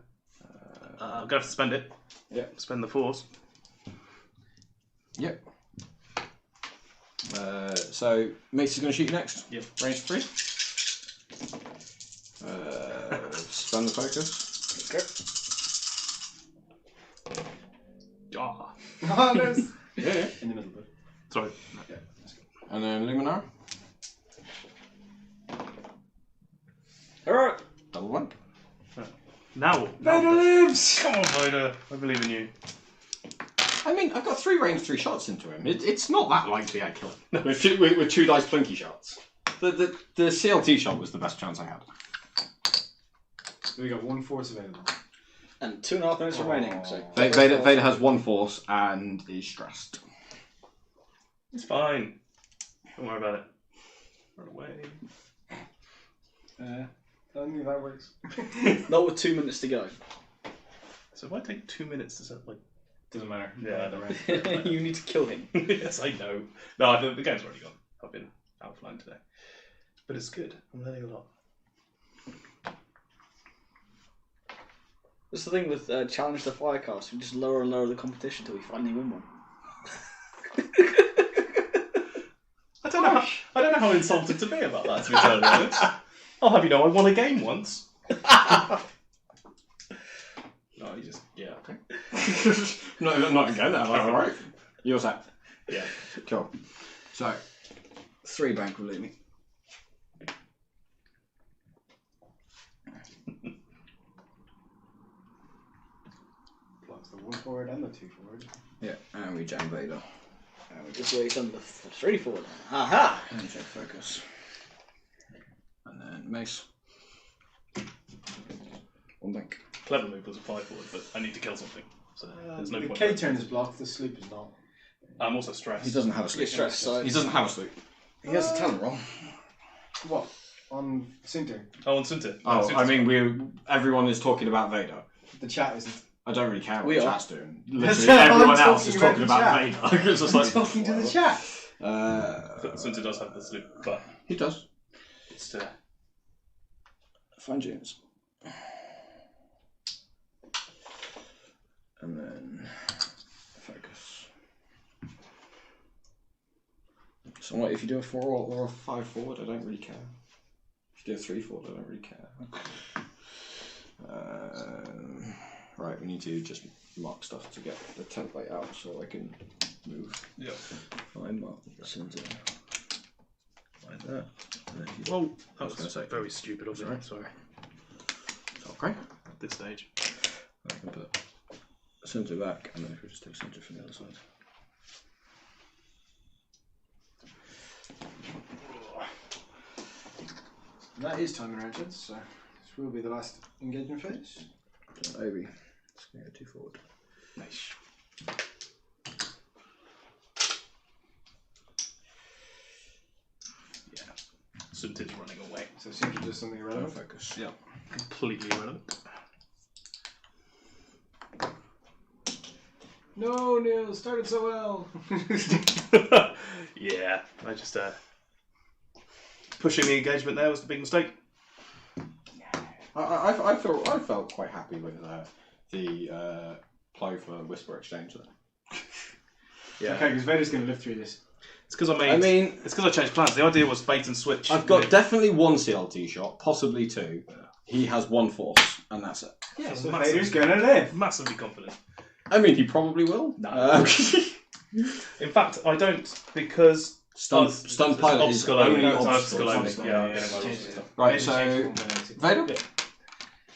I'm gonna have to spend it. Yeah. Spend the force. Yep. So, Mace is going to shoot you next. Yep. Range 3. Spend the focus. Ah. Oh, no. Yeah. In the middle, but. Sorry. And then Luminar. Alright. Double 1. Now. Vader lives! Come on, Vader. I believe in you. I mean, I've got 3 range 3 shots into him. It's not that likely I kill him. with 2 dice plinky shots. The CLT shot was the best chance I had. We got 1 force available. And 2.5 minutes remaining. So Vader has 1 force and is stressed. It's fine. Don't worry about it. Run away. I don't think that works. not with 2 minutes to go. So if I take 2 minutes to set, like, Doesn't matter. Yeah. The rank. You need to kill him. yes, I know. No, the game's already gone. I've been outflying today, but it's good. I'm learning a lot. That's the thing with Challenge the Firecast. We just lower and lower the competition until we finally win one. I don't know how insulted to be about that. To be totally honest, I'll have you know I won a game once. No, you just okay. No, not again. Alright. You're set. Yeah. Cool. So, 3 bank will leave me. Plus the 1 forward and the 2 forward. Yeah, and we jam Vader. Just wait on the 3 forward. Aha! And check focus. And then mace. 1 bank. Clever move was a 5 forward, but I need to kill something. So there's no the point. K turn is blocked, the sloop is not. I'm also stressed. He doesn't have a sleep. Stress, so He doesn't have a sleep. He has a talent roll. What? On Sinter? Oh, on Sunta. Oh, I mean, everyone is talking about Vader. The chat isn't. I don't really care what We the are. chat's doing. That's Literally what I'm everyone else is talking talking about about the Vader. It's just I'm like, talking to the chat. Sunta does have the sloop, but He does. it's Find James. And then focus. So what, if you do a 4 or a 5 forward, I don't really care. If you do a 3 forward, I don't really care. Right, we need to just mark stuff to get the template out so I can move. yeah. Find mark center. Like that. And then you- Well, that I was gonna say. very stupid of me. Sorry. Okay. At this stage. I can put center back, and then if we just take center from the other side. And that is time arrangements, so this will be the last engagement phase. Obi. Let's go 2 forward. Nice. Yeah. Sunta's running away. So Sinter does something irrelevant. Focus. Yeah. Completely irrelevant. No, Neil, started so well. Yeah, I just pushing the engagement there was the big mistake. I felt quite happy with the play for Whisper Exchange there. Yeah, Okay, because Vader's going to live through this. it's because I mean, it's because I changed plans. The idea was bait and switch. I've got definitely 1 CLT shot, possibly 2. He has 1 force, and that's it. Yeah, so Vader's going to live. massively confident. I mean, he probably will. No. In fact, I don't because Stun pilot is obstacle only only. obstacle only. Yeah, Yeah. yeah. Right, so Vader Yeah.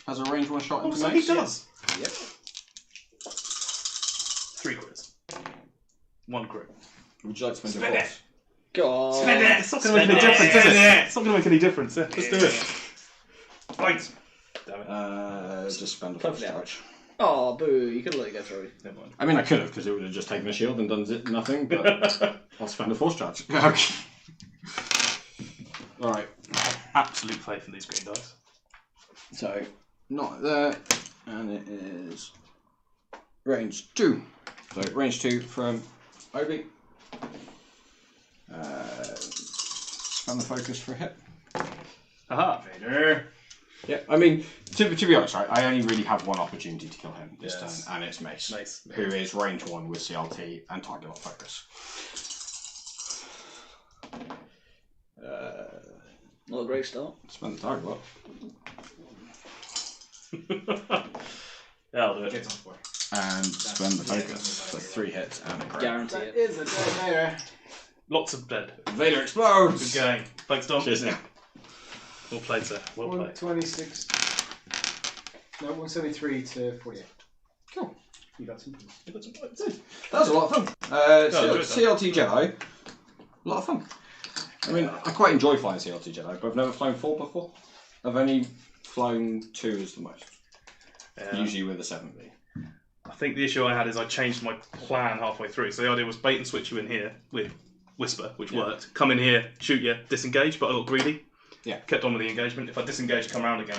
has a range 1 shot Oh, into so mace. he does. Yep. 3 crits. 1 crit. Would you like to spend your Spend it. force? God. It's not going to make any difference, is it? It's not going to make any difference. Yeah, let's do it. Right. Damn it. Just spend a Play force for the charge. Oh, boo. You could let it go through. Never mind. I mean, I could have, because it would have just taken a shield and done nothing, but I'll spend a force charge. Okay. Alright. Absolute faith in these green dice. So, not there, and it is range 2. So, range 2 from Obi. Spend the focus for a hit. Aha. Vader. Yeah, I mean, to be honest, right, I only really have 1 opportunity to kill him this Yes. turn, and it's Mace, Mace. who is range 1 with CLT and target lock focus. Not a great start. Spend the target lock. Yeah, I'll do it. Get on board. And spend the focus for 3 hits and a crit. Guarantee That it. is a dead Vader. Lots of dead. Vader explodes! Good game. Thanks, Dom. Cheers now. Well played, sir. Well played. 126. No, 173 to 48. Cool. You got some points. You got some points. That was a lot of fun. I enjoyed that. CLT Jedi, a lot of fun. I mean, I quite enjoy flying CLT Jedi, but I've never flown 4 before. I've only flown 2 as the most, usually with a 7B. I think the issue I had is I changed my plan halfway through. So the idea was bait and switch you in here with Whisper, which worked. Come in here, shoot you, disengage, but I got greedy. Yeah. Kept on with the engagement. If I disengaged, come around again.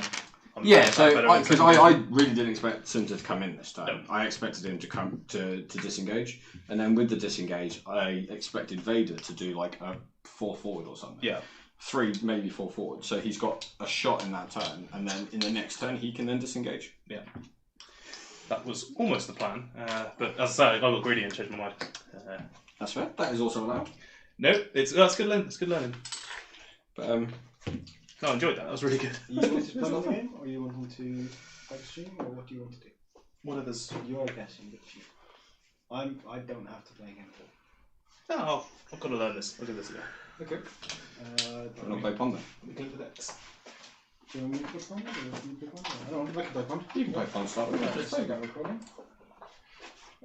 I'm Yeah, better in because second I position. really didn't expect Sim to come in this time. No. I expected him to come to disengage, and then with the disengage, I expected Vader to do like a 4 forward or something. Yeah. 3, maybe 4 forward. So he's got a shot in that turn, and then in the next turn he can then disengage. Yeah. That was almost the plan. But as I say, I got greedy and changed my mind. That's fair. That is also allowed. No, that's good learning. It's good learning. But No, I enjoyed that. That was really good. You want to play the game, or you want to live stream, or what do you want to do? Whatever's. You're guessing, but you. I don't have to play again. No, I've got to learn this. I'll do this again. Okay. we're not play Pond then. We go for next. Do you want me to play Pond? Or do you want me to play Pond? I don't want to play Pond. You can play Pond start with. Just start recording.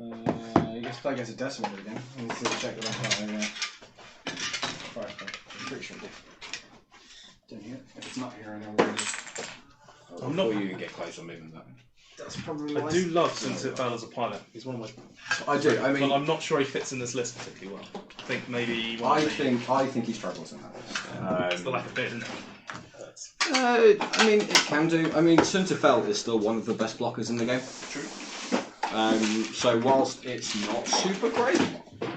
I guess play against a decimator again. I need to check that out. Right, I'm pretty sure I did. Don't hear it. If it's not here, I know where it is. I'm not- Before you even get close on moving that. That's probably I do love Sunset Val as a pilot. He's one of my. I do. I mean, But I'm not sure he fits in this list particularly well. I think maybe. I think he struggles in that list. It's the lack of bid, isn't it? Hurts. I mean, it can do. I mean, Sunterfell is still one of the best blockers in the game. True. So whilst it's not super great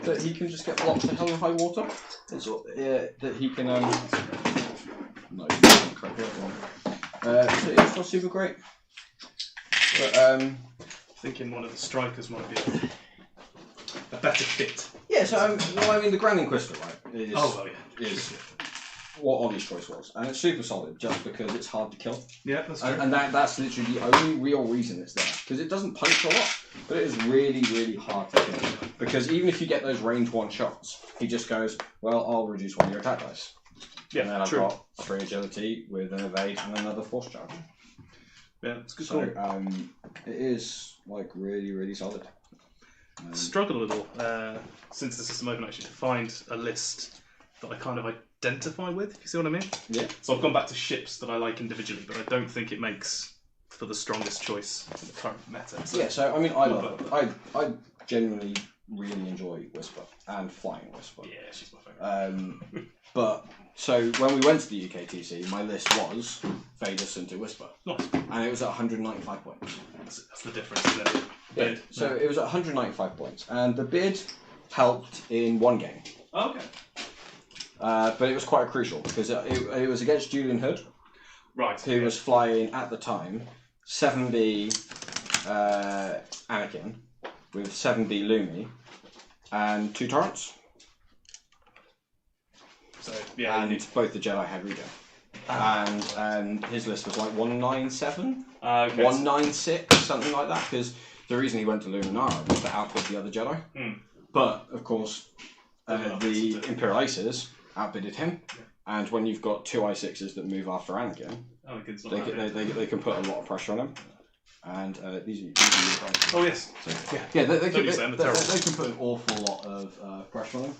that he can just get blocked to hell and high water, it's that he can. No, correct. So it's not super great. But Thinking one of the strikers might be a better fit. yeah. So well, I mean, the Grand Inquisitor, right? Is, Oh, well, yeah. is what Ollie's choice was, and it's super solid just because it's hard to kill. Yeah, that's true. And that's literally the only real reason it's there. Because it doesn't punch a lot, but it is really, really hard to kill. Because even if you get those range 1 shots, he just goes, well, I'll reduce 1 of your attack dice. And then Yeah, I've true. got 3 agility with an evade and another force charge. Yeah, it's a good So call. it is like really, really solid. Struggle a little since the system open actually to find a list that I kind of identify with, if you see what I mean. Yeah. So I've gone back to ships that I like individually, but I don't think it makes for the strongest choice in the current meta. So Yeah, so I mean, I love it. I genuinely really enjoy Whisper and Flying Whisper. yeah, she's my favourite. But so when we went to the UKTC, my list was Vader, Sunter, Whisper, Nice. and it was at 195 points. That's the difference, isn't it? Bid. So it was at 195 points, and the bid helped in 1 game, Oh, okay. but it was quite crucial because it was against Julian Hood, Right. who was flying at the time 7B Anakin with 7B Lumi and 2 torrents, So yeah, and both the Jedi had regen. And his list was like 197, okay. 196, something like that, because the reason he went to Luminara was to outbid the other Jedi. But, of course, the Imperial Aces outbidded him, and when you've got 2 I6s that move after Anakin, Anakin's not they can put a lot of pressure on him. And these are your guys. Oh yes. So, yeah, they Don't can, use them, they're terrible. they can put an awful lot of pressure on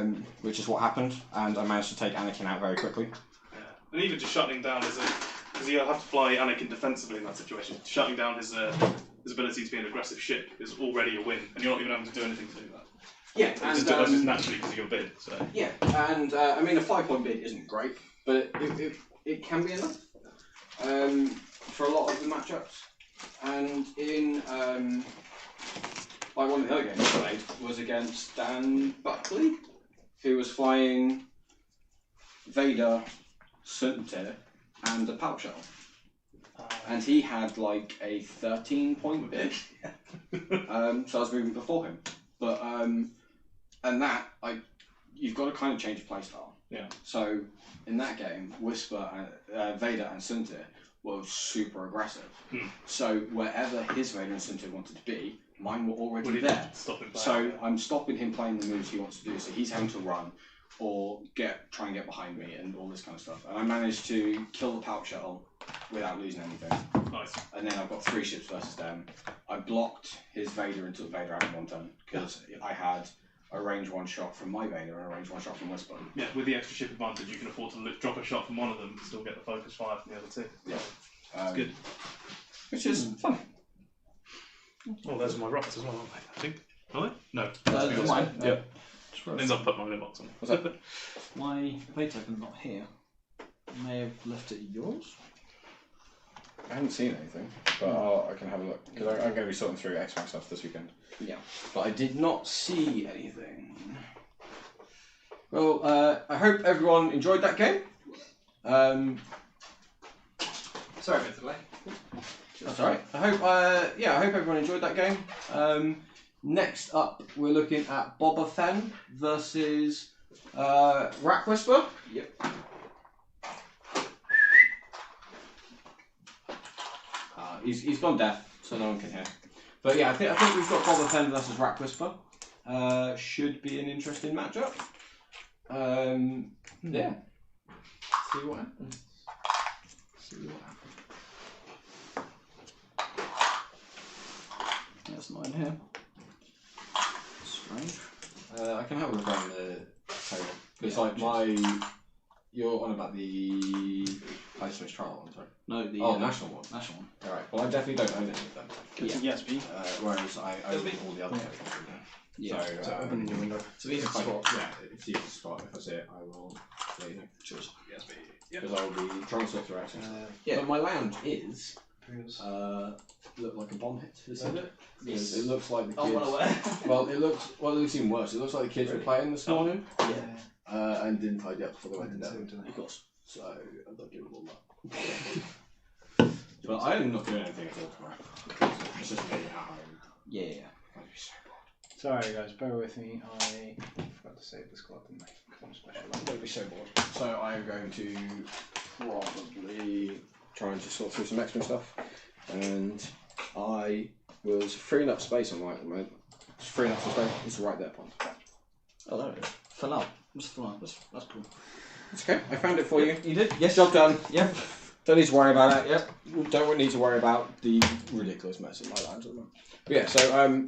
him, which is what happened, and I managed to take Anakin out very quickly. And even just shutting down because you have to fly Anakin defensively in that situation. Shutting down his ability to be an aggressive ship is already a win, and you're not even having to do anything to do that. Yeah, That's just naturally because of your bid. So yeah, and I mean a 5-point bid isn't great, but it can be enough for a lot of the matchups. And in like one of the other games I played was against Dan Buckley, who was flying Vader, Sunter, and a Palp Shuttle. And he had like a 13-point bid, so I was moving before him. But and that you've got to kind of change your playstyle. Yeah. So in that game, Whisper, Vader, and Sunter were super aggressive. So wherever his Vader and Sunter wanted to be, mine were already there. Stop him playing. So I'm stopping him playing the moves he wants to do. So he's having to run or try and get behind me and all this kind of stuff. And I managed to kill the Palp Shuttle without losing anything. Nice. And then I've got 3 ships versus them. I blocked his Vader and took Vader out in 1 turn because I had a range 1 shot from my Vader and a range 1 shot from Whisper. Yeah, with the extra ship advantage, you can afford to drop a shot from one of them and still get the focus fire from the other 2. Yeah. Good. Which is fun. Oh, those are my rocks as well, aren't they? I think. Are they? No. Those are mine. Yeah. Means I've put mine in a box on. What's that? My play token's not here. I may have left it at yours. I haven't seen anything, but I can have a look because I'm going to be sorting through X-Wing stuff this weekend. Yeah. But I did not see anything. Well, I hope everyone enjoyed that game. Sorry about the delay. That's all right. I hope everyone enjoyed that game. Next up, we're looking at Boba Fett versus Rack Whisper. Yep. He's gone deaf, so no one can hear. But yeah, I think we've got Boba Fett versus Rack Whisper. Should be an interesting matchup. Yeah. See what happens. That's not in here. Strange. I can have a look around the table. Because you're on about the Hyperspace Trial one, sorry. No, the national one. national one. Alright, well I definitely don't own any of them. Yeah. Yes, B. Whereas I own all the other games. Yeah. So, Open your window. so these are spot. Yeah, it's the easy spot. If I see it, I will let you know. Cheers. Yes, baby. Because I will be trying to sort through access. Yeah. But my land is look like a bomb hit. Isn't it? Yes. It looks like the I'm kids. well aware. Well, it looks even worse. It looks like the kids were playing this morning Yeah. and didn't tidy up before they went to bed. Of course. So I'm not doing all that. But I am not doing anything at all tomorrow. It's just me at home. Yeah. I'd be so bored. Sorry guys, bear with me. I forgot to save the squad, didn't I? Come special. I'm going to be so bored. So I am going to probably try and just sort through some extra stuff. And I was freeing up space on right at the moment. Just freeing up some space. It's right there, Pond. Oh, there it is. For now. Just for now. That's cool. It's okay. I found it for you. You did? Yes. Job done. Yeah. Don't need to worry about it. Yep. Don't need to worry about the ridiculous mess in my land at the moment. But yeah, so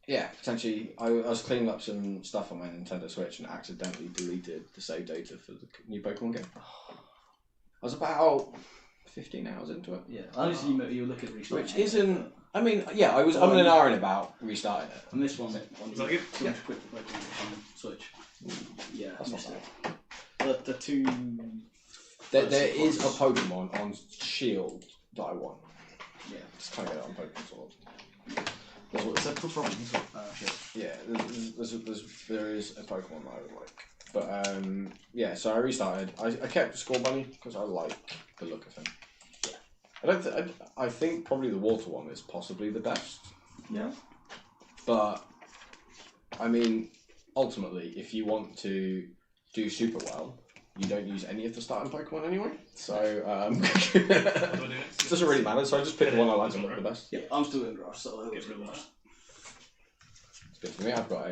yeah, potentially I was cleaning up some stuff on my Nintendo Switch and accidentally deleted the save data for the new Pokemon game. I was about 15 hours into it. Yeah. Honestly, you were looking at restarting. Which isn't. I mean, yeah, I was umming and ahhing about restarting it. And this one, Is that good? too much quick to play on Switch. Yeah, That's not missed bad. it. The two. There is a Pokemon on Shield that I want. Yeah. Just can't get it on Pokemon Sword. Is that from? Shit. Yeah, there is a Pokemon that I would like. But yeah, so I restarted. I kept Score Bunny because I like the look of him. Yeah. I think probably the water one is possibly the best. Yeah. But I mean, ultimately, if you want to do super well, you don't use any of the starting Pokemon anyway. So it doesn't really matter. So I just picked the one I like to look the best. Yeah, I'm still in grass, so I'll Get rid of that. It's good for me. I've got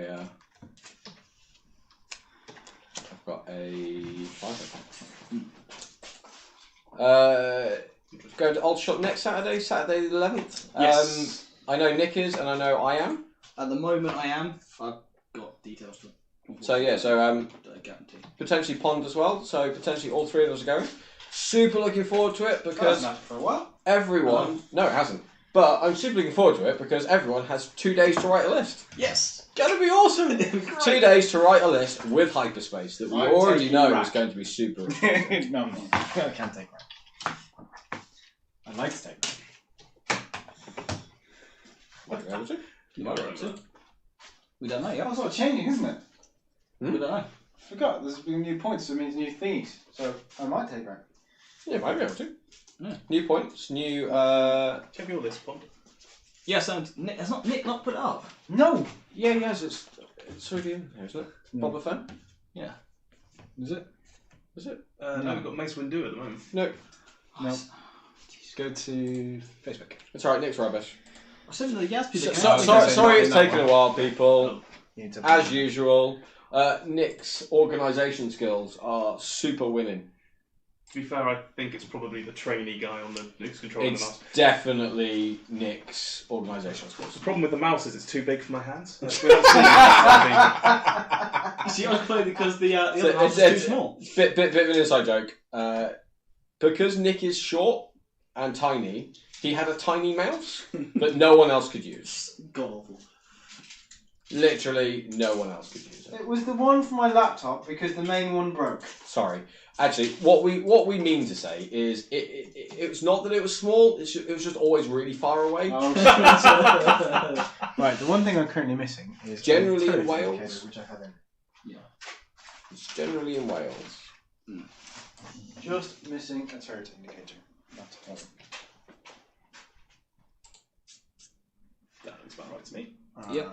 a 5. Go to Old Shop next Saturday the 11th. Yes. I know Nick is, and I know I am. At the moment, I am. I've got details to. So yeah, so guarantee. potentially Pond as well. So potentially all three of us are going. Super looking forward to it because That's not for a while. everyone. No, it hasn't. But I'm super looking forward to it because everyone has 2 days to write a list. Yes. Gonna be awesome. 2 days to write a list with hyperspace that we I'm already taking know rack. is going to be super. No, I'm not. I can't take one. I'd like to take Might be able to. You might be able to. We don't know one. yet. That's not changing, isn't it? We don't know. I forgot, there's been new points, so it means new thingies. So I might take rank. Yeah, might be able to. Yeah. New points, new. Check your list, Pond. Yes, and Nick has not put it up. No! Yeah, yes, it's already in there, isn't it? No. Boba Fett? Yeah. Is it? Is it? No, we've got Mace Windu at the moment. No. No. Go to Facebook. It's alright, Nick's rubbish. I sent you the Yaspi. Sorry it's taken a while, people. You need to As usual, Nick's organisation skills are super winning. To be fair, I think it's probably the trainee guy on the Nick's controlling the It's mouse. definitely Nick's organisational skills. The problem with the mouse is it's too big for my hands. You see, I was playing because the So other house is it's- too small. Bit of an inside joke. Because Nick is short and tiny, he had a tiny mouse that no one else could use. God awful. Literally, no one else could use it. It was the one for my laptop because the main one broke. Sorry. Actually, what we mean to say is it's not that it was small. It was just always really far away. Right, the one thing I'm currently missing is Generally a turret in Wales. indicator, which I have in. It's generally in Wales. Just missing a turret indicator. That's all. That looks about right to me. Yep.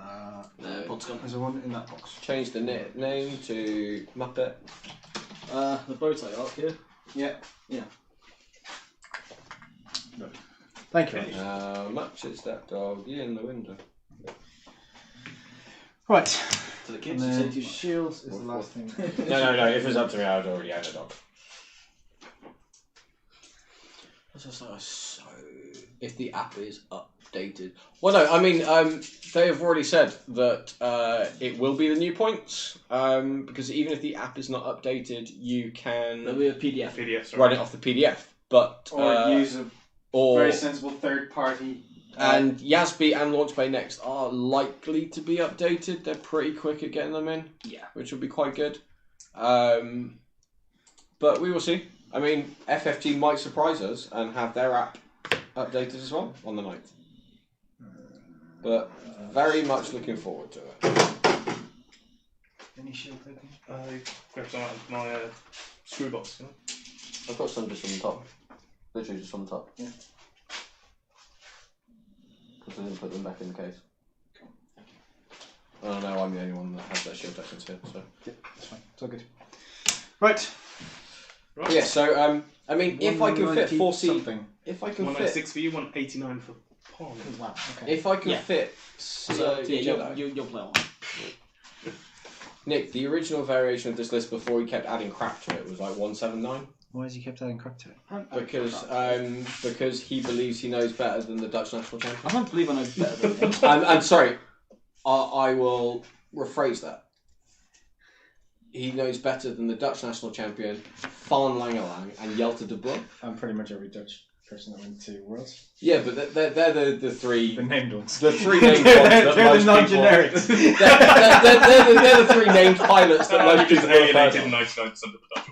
No. There's a one in that box. Change the name to Muppet. The bow tie arc here. Yeah. Yeah. Thank you. Okay. How much is that doggy in the window? Right. To the And kids. then You say shields is the last thing. No. If it was up to me, I would already own a dog. That's just like so if the app is updated. Well, no, I mean, they have already said that it will be the new points, because even if the app is not updated, you can There'll be a PDF. PDF, sorry. run it off the PDF. But Or use a very sensible third party. And Yasby and Launchpay Next are likely to be updated. They're pretty quick at getting them in, which will be quite good. But we will see. I mean, FFG might surprise us and have their app updated as well on the 9th. But very much looking forward to it. Any shield token? I grabbed some out of my screw box. You know? I've got some just on the top. Literally just on the top. Yeah. Because I didn't put them back in the case. I don't know, I'm the only one that has that shield tokens here, so. Yeah, that's fine. It's all good. Right. Right. Yeah, so, I mean, if I can fit 40... something. If I can fit... 196 for you, 189 for Pond. Wow, okay. If I can Yeah. fit... So yeah, you'll play on. Nick, the original variation of this list before he kept adding crap to it was like 179. Why has he kept adding crap to it? Because he believes he knows better than the Dutch national I champion. don't believe I know better than him. And sorry, I will rephrase that. He knows better than the Dutch national champion, Van Langelang, and Jelte de Blom. I'm pretty much every Dutch person that went to Worlds. Yeah, but they're the three. The named ones. The three named ones that They're the most people- non-generics. they're the three named pilots that most Just people have heard alienated of. 99% of the Dutch.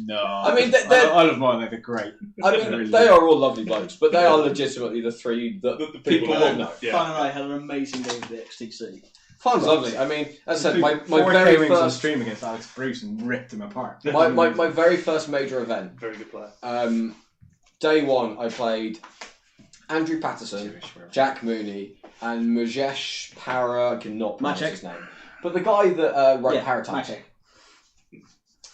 No. I mean, I love mine. They're great. I mean, they are all lovely blokes, but they are legitimately the three that The people will know. Yeah. Fan and I had an amazing game for the XTC. Fun's lovely. I mean, as I said, my 4K very wings on first stream against Alex Bruce and ripped him apart. my very first major event. Very good player. Day one, I played Andrew Patterson, Jack Mooney, and Mujesh Para. I cannot pronounce Maciek. his name, but the guy that wrote Paratype. Maciek.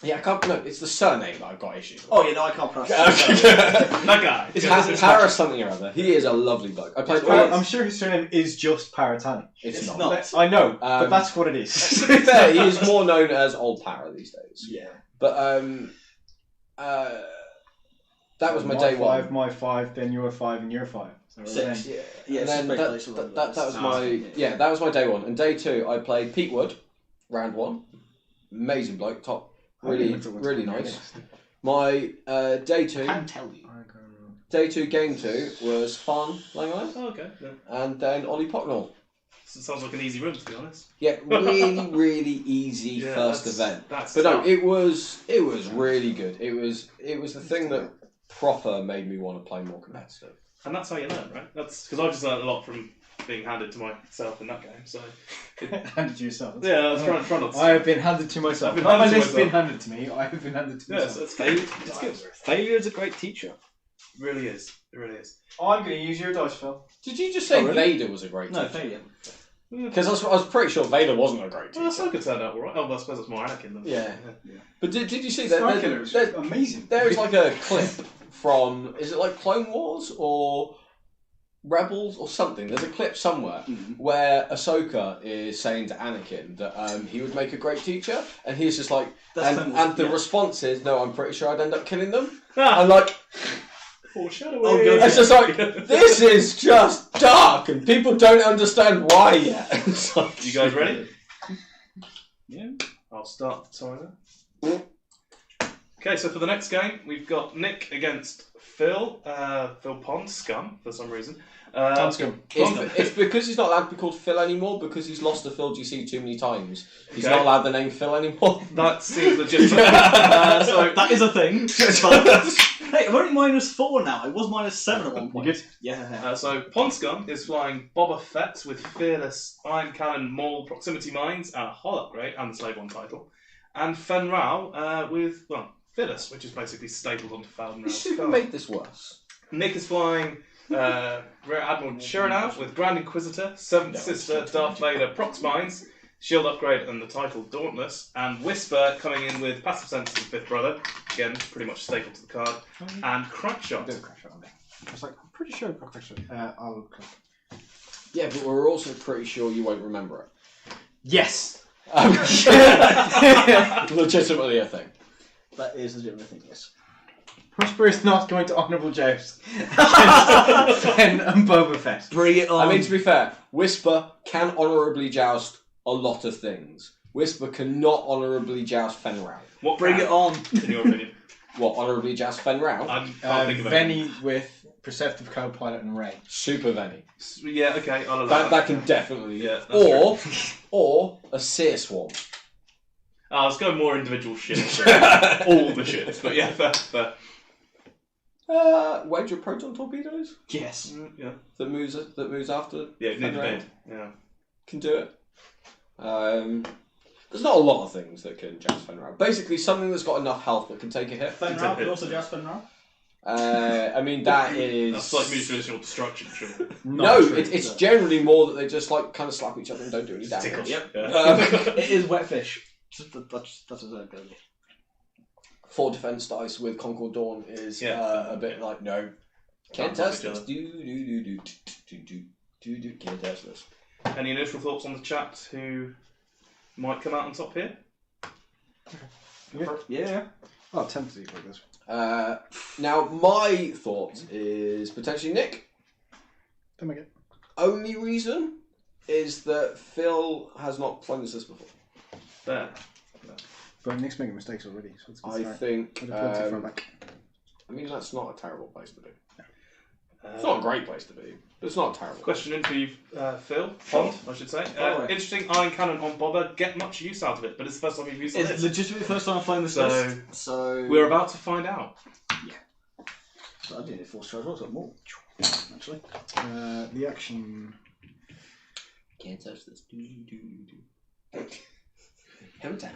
Yeah, I can't. No, it's the surname that I've got issues with. Oh yeah, no, I can't pronounce it. That guy. It's Para something or other. He is a lovely bloke. I played. I'm sure his surname is just Paratani. It's It's not. not. I know, but that's what it is. To be fair, he is more known as Old Para these days. Yeah. But that was my day five, one. my 5, then your 5, and your 5. So we're Six. saying- Yeah, And then that was my that was my day one. And day two, I played Pete Wood, round one. Amazing bloke, top, really nice. My day two, Can tell you. game two was Fan Langeland, Oh, okay. Yeah. and then Ollie Pocknell. So it sounds like an easy run, to be honest. Yeah, really easy Yeah, first that's- event. That's But no, tough. it was really good. It was the thing that proper made me want to play more competitive. And that's how you learn, right? That's because I've just learned a lot from being handed to myself in that game. So Handed to yourself. yeah, I was trying not to. I have been handed to myself. I've been Not my handed to list been myself. handed to me. I have been handed to Yeah, myself. so it's good. It's good. Failure is a great teacher. It really is. It really is. I'm going to use your dice, Phil. Did you just say Oh, really? Vader was a great No, teacher? failure. Because I was pretty sure Vader wasn't a great Well, teacher. Ahsoka turned out alright. Oh, well, I suppose it's more Anakin than. Yeah. But did you see that? Starkiller's amazing. There's like a clip from, is it like Clone Wars or Rebels or something? There's a clip somewhere where Ahsoka is saying to Anakin that he would make a great teacher, and he's just like, That's Clone Wars, and the yeah. response is, no, I'm pretty sure I'd end up killing them. I'm like, Foreshadowing. Oh, God. it's just like, this is just dark, and people don't understand why yet. It's like, You guys ready? Yeah. I'll start the timer. Okay, so for the next game, we've got Nick against Phil. Phil Pond, Scum, for some reason. Scum. It's because he's not allowed to be called Phil anymore, because he's lost to Phil GC too many times. He's Okay. not allowed the name Phil anymore. That seems legitimate. So That is a thing. But, hey, I'm only -4 now. I was -7 at one point. You good? Yeah. So Ponscum is flying Boba Fett with fearless Iron Cannon Maul proximity mines and a hull upgrade and the Slave One title, and Fen Rao with fearless, which is basically stapled onto Falcon You Rao's should skull. make this worse. Nick is flying Rear Admiral Chiranav with Grand Inquisitor, Seventh Sister, Darth Vader, Prox Mines, Shield Upgrade, and the title Dauntless, and Whisper coming in with Passive Sense and Fifth Brother, again pretty much stapled to the card, and Crackshot. Did a crash shot on me. I was like, I'm pretty sure I've got a crash shot. I'll click. Yeah, but we're also pretty sure you won't remember it. Yes! Legitimately a thing. That is legitimate thing, yes. Prosper is not going to honourable joust against Fen and Boba Fett. Bring it on. I mean, to be fair, Whisper can honourably joust a lot of things. Whisper cannot honourably joust Fen Rao. What Bring can, it on. in your opinion? What, honourably joust Fen Rao? I can't think of anything. Venny with Perceptive Co-Pilot and Ray. Super Venny. Yeah, okay, I'll allow That can definitely. Yeah, that's Or a Seer Swarm. let's go more individual shit. All the shit. But yeah, fair. Wedge of proton torpedoes Yes. Yeah. that moves after. Yeah, near the Fenrir bed. Yeah. can do it. There's not a lot of things that can joust Fenrir. Basically, something that's got enough health that can take a hit. Fenrir could also just Fenrir. I mean that is. That's like mutual destruction, sure. No, it's generally more that they just like kind of slap each other and don't do any damage. Tickle. Yep. Yeah. It is wet fish. That's a good. 4 defense dice with Concord Dawn is a bit like no. Can't test this. Can't test this. Any initial thoughts on the chat who might come out on top here? Yeah. Well, tempted for this. Now my thought is potentially Nick. Don't make it. Only reason is that Phil has not cleansed this before. There. But Nick's making mistakes already, so it's a good I start. think. With a plenty from back. I mean, that's not a terrible place to be. It's not a great place to be, but it's not a terrible. Question in for you, Phil. Pond, I should say. Interesting iron cannon on Bobber. Get much use out of it, but it's the first time you've used It's it. legitimately the first time I'm playing this So- list. So We're about to find out. I did it 4 stars. I've got more. Actually. The action. Can't touch this. Hammer time.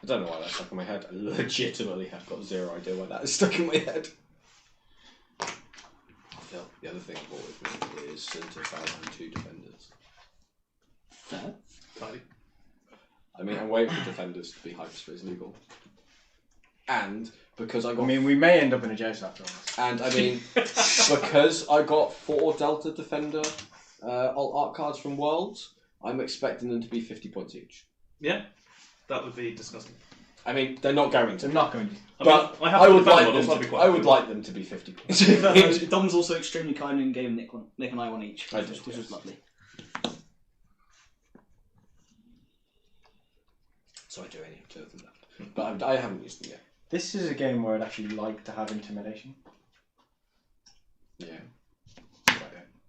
I don't know why that's stuck in my head. I legitimately have got zero idea why that is stuck in my head. Phil, the other thing I brought with me is Centerfire and 2 defenders. Fair. Tidy. I mean, I'm waiting for defenders to be hyperspace legal. And because I got. I mean, we may end up in a joust after all this. And I mean, because I got 4 Delta Defender alt art cards from Worlds, I'm expecting them to be 50 points each. Yeah, that would be disgusting. I mean, they're not going to. They're not going to. But I have I to would defend like models, them. that'd be To, quite I would good. like them to be 50 points. Dom's also extremely kind and gave Nick and I one each. I Which did, was yes. lovely. So I do only have 2 of them left. But I haven't used them yet. This is a game where I'd actually like to have intimidation. Yeah.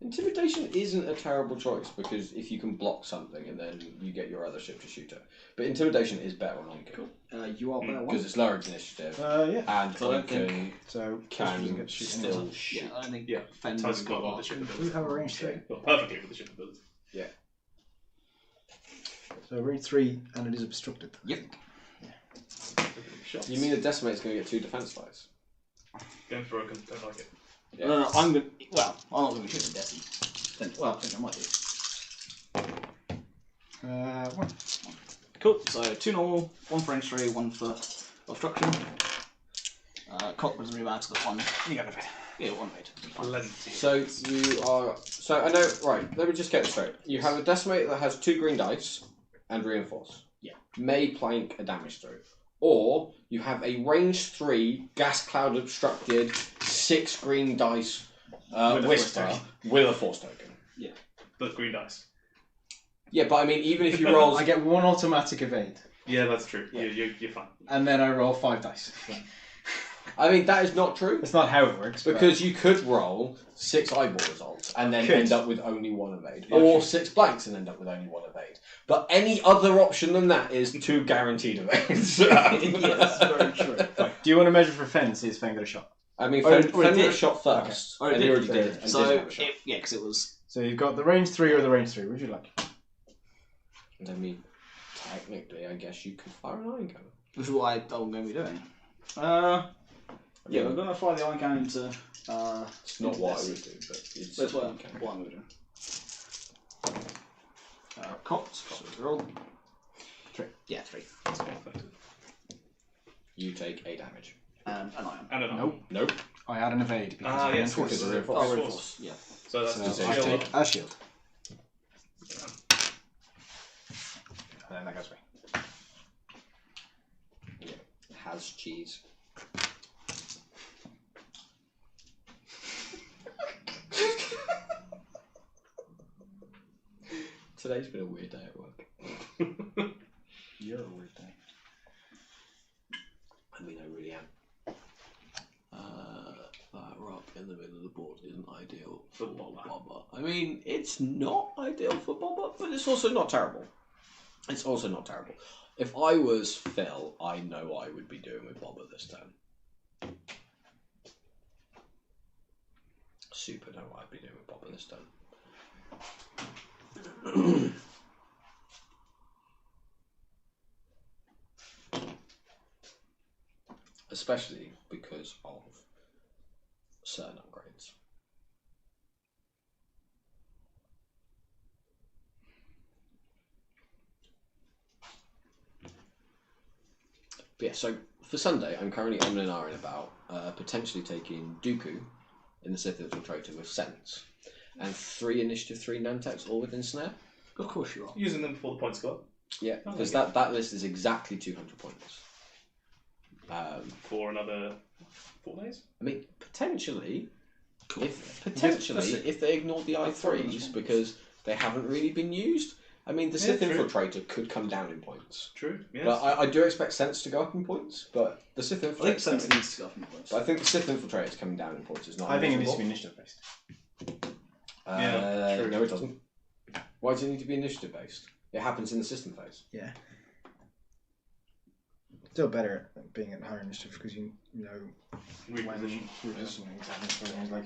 Intimidation isn't a terrible choice because if you can block something and then you get your other ship to shoot it. But intimidation is better on Onken You are better one. because it's lower initiative Yeah. and So I don't Onken So can get to shoot still anyone. shoot. Yeah, I don't think Yeah, Fenrir Ties has quite got well with the that. ship We ability. have a range 3. Well, perfectly with the ship ability. So range 3, and it is obstructed. Shots. You mean the Decimate's going to get 2 defense dice? Going for broken, don't like it. Yeah. No, I'm going. Well, I'm not going to be shooting Desi. Well, I think I might do. 1. Cool. So 2 normal, 1 for range 3, 1 for obstruction. Cock was rebags got 1. You got a bit. Yeah, 1 made. Plenty. So you are. So I know. Right. Let me just get this straight. You have a Decimate that has 2 green dice and reinforce. Yeah. May plank a damage through. Or you have a range 3 gas cloud obstructed 6 green dice With a Whisper force with a force token. But green dice. Yeah, but I mean, even if you roll, I get 1 automatic evade, Yeah, that's true. Yeah. You're fine. and then I roll 5 dice. I mean that is not true That's not how it works. but- because you could roll 6 eyeball results and then Could. end up with only 1 evade, Yeah, or true. 6 blanks and end up with only 1 evade. But any other option than that is 2 guaranteed evades. Yes, very true. Right, do you want to measure for Fen and see if Fen got a shot? I mean, Oh, Fen oh, it got a did. shot first, Okay. Oh, it and he did. already did, and So, didn't have a shot. yeah, because it was. So you've got the range 3 or the range 3. What would you like? And I mean, technically, I guess you could fire an iron cannon. Which is what I'm going to be doing. Yeah, we're going to fire the iron cannon into. It's not what I would do, but it's That's what you I'm can. going to do. Cocked. So roll. 3. Yeah, 3. You take 8 damage. And an iron. And an Nope. Nope. I add an evade because Ah, of yes, reinforce. because of reinforce. reinforce. Oh, Reinforce. reinforce. Yeah. So that's So just I a shield. take a shield. And then that goes away. Has cheese. Today's been a weird day at work. You're a weird day. I mean, I really am. That rock in the middle of the board isn't ideal for Bomber. I mean, it's not ideal for Bomber, but it's also not terrible. It's also not terrible. If I was Phil, I know I would be doing with Bomber this turn. Super know what I'd be doing with Bomber this turn. Especially because of certain upgrades. But yeah, so for Sunday, I'm currently on and ahhing about potentially taking Dooku in the Sith Infiltrator with Sense, and 3 Initiative 3 Nantex all within Snare. Of course you are. Using them before the points go up. Yeah, because that list is exactly 200 points. For another 4 days? I mean, potentially, Cool. if they ignore the I3s because they haven't really been used. I mean, the Sith true. Infiltrator could come down in points. True, yes. But I do expect Sense to go up in points, but the Sith Infiltrator... I think Sense needs to go from points. But I think the Sith Infiltrator is coming down in points. It's not. I think it needs to be unreasonable. initiative based. Yeah, true. No, it doesn't. Why does it need to be initiative based? It happens in the system phase. Yeah. Still better at being at higher initiative because you know when repositioning exactly things like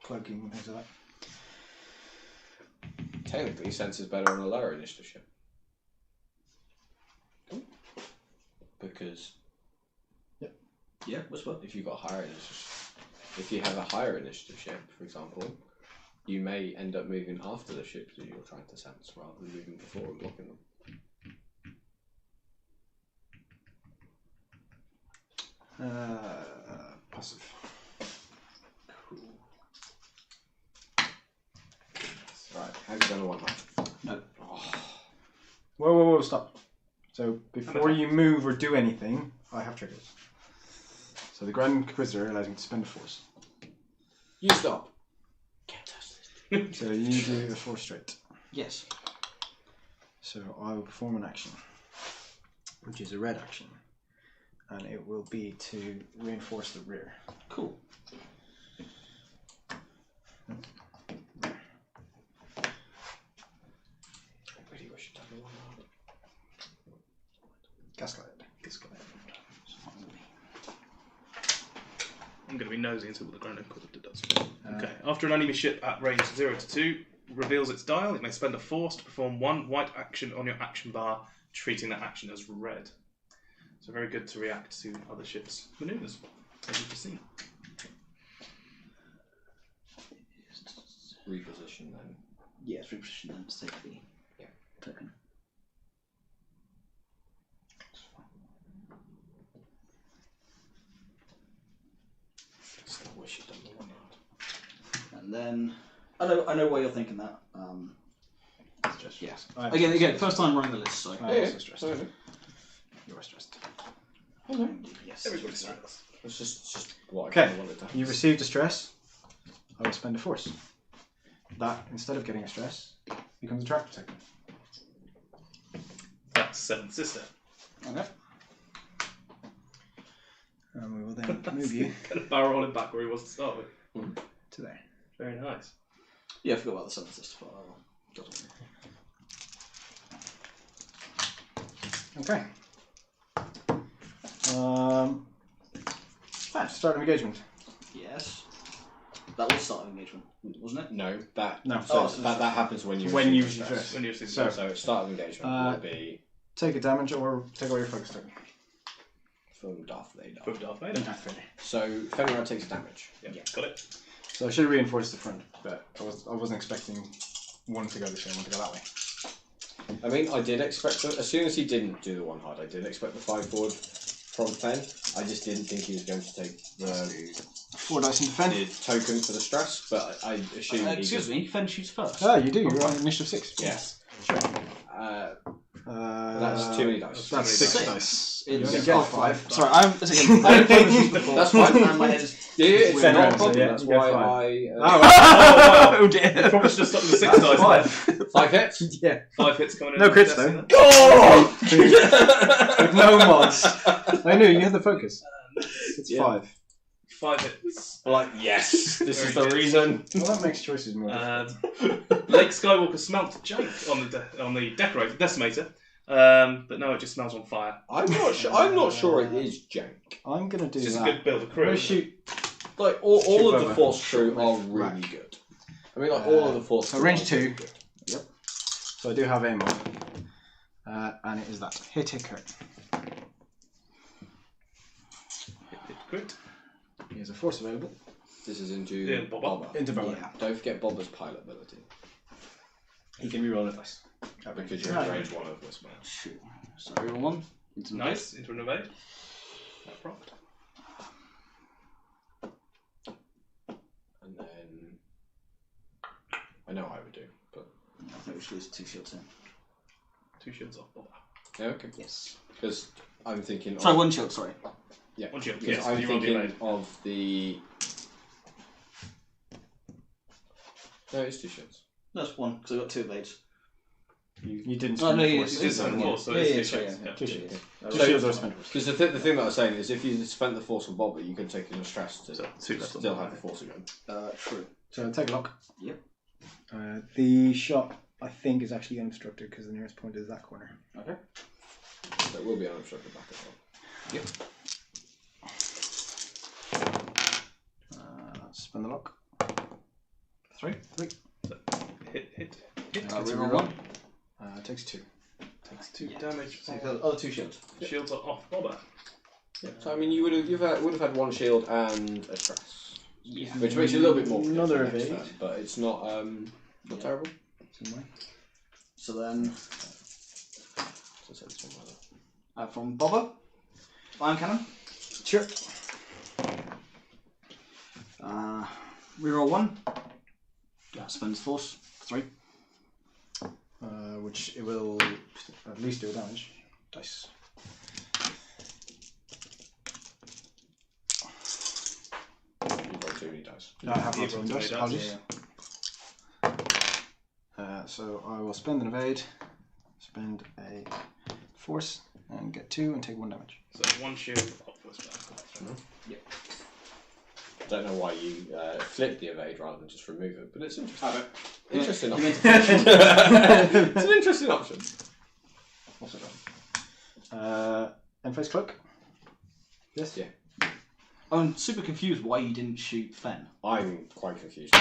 cloaking and things like that. Technically, Sense is better on a lower initiative ship. Because Yeah, whisper. if you've got a higher initiative, if you have a higher initiative ship, for example, you may end up moving after the ships that you're trying to sense rather than moving before and blocking them. Passive. Cool. Right, how's it going to one high? No. Whoa, stop. So before you move or do anything, I have triggers. So the Grand Inquisitor allows me to spend a force. You stop. So you do a force straight. Yes. So I will perform an action, which is a red action, and it will be to reinforce the rear. Cool. I really wish you'd done the one hard. Gaslight. I'm going to be nosy and see what the Grand Inquisitor does. Okay. After an enemy ship at range 0 to 2 reveals its dial, it may spend a force to perform 1 white action on your action bar, treating that action as red. So very good to react to other ships' manoeuvres, as you've just seen. Reposition then. Yes, reposition them to take the token. Still wish you'd done the one hard. And then I know why you're thinking that. Just Yes. I'm Again, first time running the list, so I'm also stressed. You're stressed. yes. Everybody's stressed. It's just what Okay. I kinda wanted to happen. You received a stress. I will spend a force. That, instead of getting a stress, becomes a trap protector. That's Seventh Sister. Okay. And we will then move you Kind of barrel rolling back where he was to start with. to there. Very nice. Yeah, I forgot about the seventh sister file. Okay. Start of engagement. Yes. That was start of engagement, wasn't it? No, that No. so that happens when you When you receive receive stress. When you're seeing So- So start of engagement would be Take a damage or take away your focus token. from Darth Vader. from Darth Vader. So Fenrir takes damage. Yeah, got it. So I should have reinforced the front, but I wasn't expecting one to go this way and one to go that way. I mean, I did expect as soon as he didn't do the one hard, I did expect the 5 forward from Fen. I just didn't think he was going to take the 4 dice in defend. token for the stress, but I assume he Excuse me, Fen shoots first. Ah, you do. You're on initiative 6. Yes. Uh, That's too many dice. That's Too many 6 dice. dice. It's You only get 5. Sorry, I'm. Again, I don't play this before. That's fine. And my head is Yeah, it's Ten not a rounds, so problem. yeah, That's you get why five. Oh dear. Probably should have stuck with the 6 dice. five hits. Yeah. 5 hits coming in. No crits, Testing though. that. Oh! With no mods. I knew you had the focus. It's Yeah. 5. 5 hits. Like, yes, this is the Very good. reason. Well, that makes choices more. Lake Skywalker smelt Jake on the decorator decimator, but no, it just smells on fire. I'm not sure it is jank. I'm gonna do It's just a that. good build of I'm crew. gonna shoot. Like all Shoot of the Boba. Force crew are really Right. good. I mean, like all of the Force. So crew range are 2. really good. Yep. So I do have aim on. And it is that. Hit, crit. Hit crit. Here's a force available. This is into Yeah, Boba. Into Boba. Yeah. Don't forget Boba's pilot ability He can reroll a dice. because you're in range 1 of this man. Shoot. So reroll 1. Into the Nice, into an evade. That prompt. And then I know I would do, but I think we should lose 2 shields in. 2 shields off Boba. yeah, okay. Yes. Because I'm thinking. Sorry, of, 1 shield, sorry. Yeah, 1 shield. because Yes, I'm you rolled the thinking evade. of the. No, it's 2 shields. That's 1, because I got 2 evades. You didn't Oh, spend no, the you force. You did did spend spend one. 4, so Yeah, it's yeah, 2 sorry, shields. yeah. Yeah. 2 shields. So- Shields are spent. Because the thing that I'm saying is, if you spent the Force on Boba, you could take in the stress to So, 2 left on still the have the Force again. True. So take a look. Yep. The shot, I think, is actually unobstructed because the nearest point is that corner. Okay. So it will be unobstructed back as well. Spin the lock. 3. Hit. Reroll 1. Takes 2. Takes 2 Yeah. damage. So you've got other 2 shields. Shields are off Boba. Yeah. So I mean, you would have had 1 shield and a stress, Yeah. which makes you a little bit more. Another next evade. turn, but it's not not terrible. So then, So say this one rather. from Boba, Iron Cannon. Sure. Reroll 1. Spends force. 3. Which it will at least do damage. Dice. You've got 2 many dice. No, I have You lots of rolled dice. three Apologies. So I will spend an evade, spend a force, and get 2 and take 1 damage. So 1 shield off first back. Don't know why you flip the evade rather than just remove it, but it's interesting. Habit. Interesting You option. meant It's an interesting option. Also done. End-phase cloak. Yes. Yeah. I'm super confused why you didn't shoot Fen. I'm quite confused.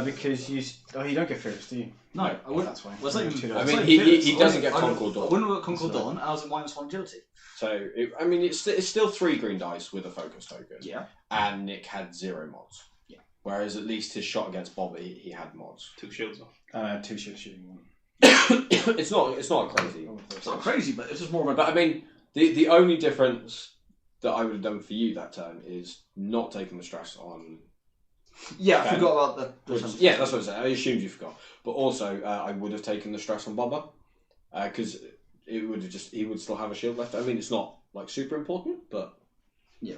Because you don't get fearless, do you? No, I wouldn't. That's fine. Well, it's not You even- have I two mean, dice. he doesn't get Concord I Dawn. wouldn't have got Concord That's Dawn, and I was at -1 agility. So, I mean, it's still 3 green dice with a focus token. Yeah. And Nick had 0 mods. Yeah. Whereas at least his shot against Bobby, he had mods. 2 shields off. 2 shield shooting 1. it's not crazy. It's not crazy, but it's just more of a. But I mean, the only difference that I would have done for you that turn is not taking the stress on. Yeah, I Okay. forgot about the. Yeah, that's what I said. I assumed you forgot. But also, I would have taken the stress on Bobba because it would have he would still have a shield left. I mean, it's not like super important, but Yeah.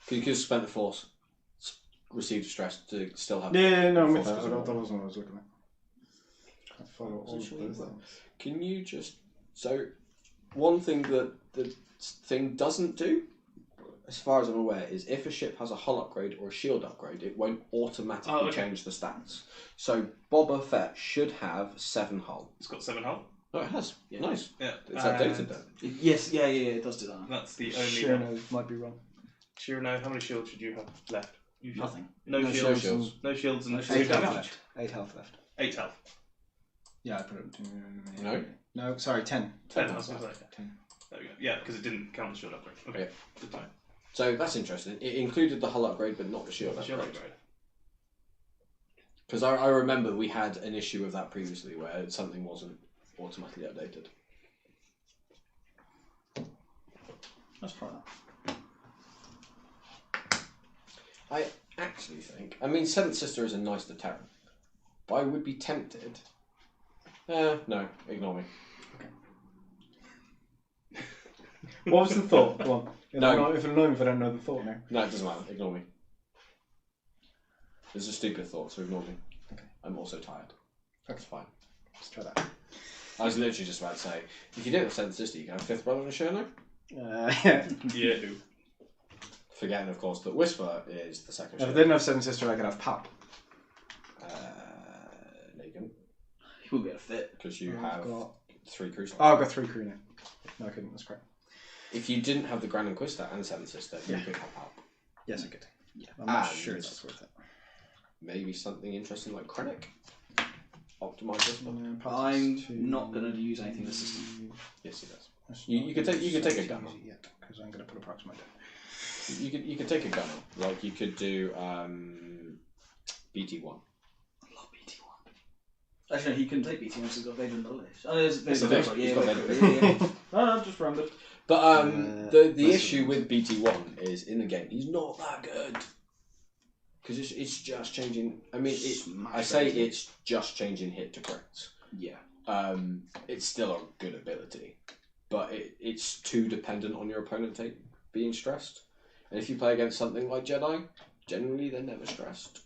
He could have spent the force, received stress to still have. Yeah, no, Force that as well. wasn't what I was looking at. I follow all of those. Can you just one thing that the thing doesn't do, as far as I'm aware, is if a ship has a hull upgrade or a shield upgrade, it won't automatically change the stats. So Boba Fett should have 7 hull. It's got 7 health. Oh, it has. Yeah. Nice. Yeah. It's updated then. Yes, yeah, it does do that. That's the only Sure, one. no, might be wrong. Shirano, how many shields should you have left? You should- Nothing. No, No shields. shields. No shields and No 2 shields. 8 health damage. left. 8 health left. 8 health. Yeah, I put it. No? No, sorry, 10. 10 health. I was like, 10. there we go. Yeah, because it didn't count the shield upgrade. Okay. Yeah. Good time. So that's interesting. It included the hull upgrade, but not the shield The shield upgrade. upgrade. Because I remember we had an issue with that previously where something wasn't automatically updated. Let's try that. I actually think, Seventh Sister is a nice deterrent, but I would be tempted. No, ignore me. What was the thought? Go on. No. If I don't know the thought now. No, it doesn't matter. Ignore me. There's a stupid thought, so ignore me. Okay. I'm also tired. That's fine. Let's try that. I was literally just about to say, if you didn't have seventh sister, you can have fifth brother and Sherno. Yeah. Yeah, who? Forgetting, of course, that Whisper is the second If I Sherno. didn't have seven sister, I could have Pap. Negan, He won't be able to fit. because you I've have got- 3 crew slots. Oh, I've got 3 crew now. No, I couldn't. That's correct. If you didn't have the Grand Inquisitor and seventh sister, you Yeah. could have help. Yes, I could. Yeah. I'm not And- sure that's worth it. Maybe something interesting like Krennic. Optimize Whisper. I'm not going to use anything this system. Yes, he does. You could take a gunner. Because I'm going to put approximate. You could take a gunner. Like you could do BT1. I love BT1. Actually, no, he couldn't take BT1 because he's got Vader in the list. Oh, there's Yes, Vader. he does. He's got Vader. Yeah. Oh, just rounded. But the issue with BT1 is in the game he's not that good because it's just changing. I mean, it's just changing hit to crits. Yeah. It's still a good ability, but it's too dependent on your opponent being stressed. And if you play against something like Jedi, generally they're never stressed.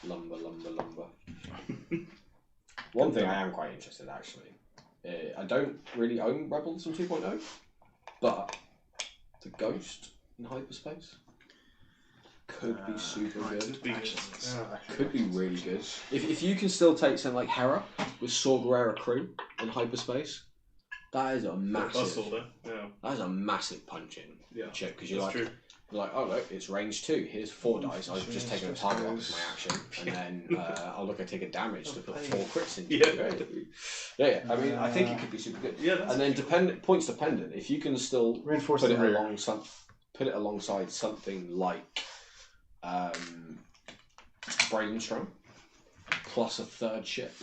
Lumber. One thing I am quite interested in, actually, I don't really own Rebels in 2.0, but the Ghost in hyperspace could be super good. Could be really good. If you can still take something like Hera with Saw Gerrera crew in hyperspace, that is a massive. That is a massive punch-in chip because you're like, oh look, it's range 2. Here's 4 dice. I've just taken a target off as my action, and then I'll look at take a damage to put 4 crits in. Yeah. I mean, I think it could be super good. Yeah, that's and then points dependent. If you can still Reinforce put the it rear. alongside something like Brainstorm plus a 3rd ship,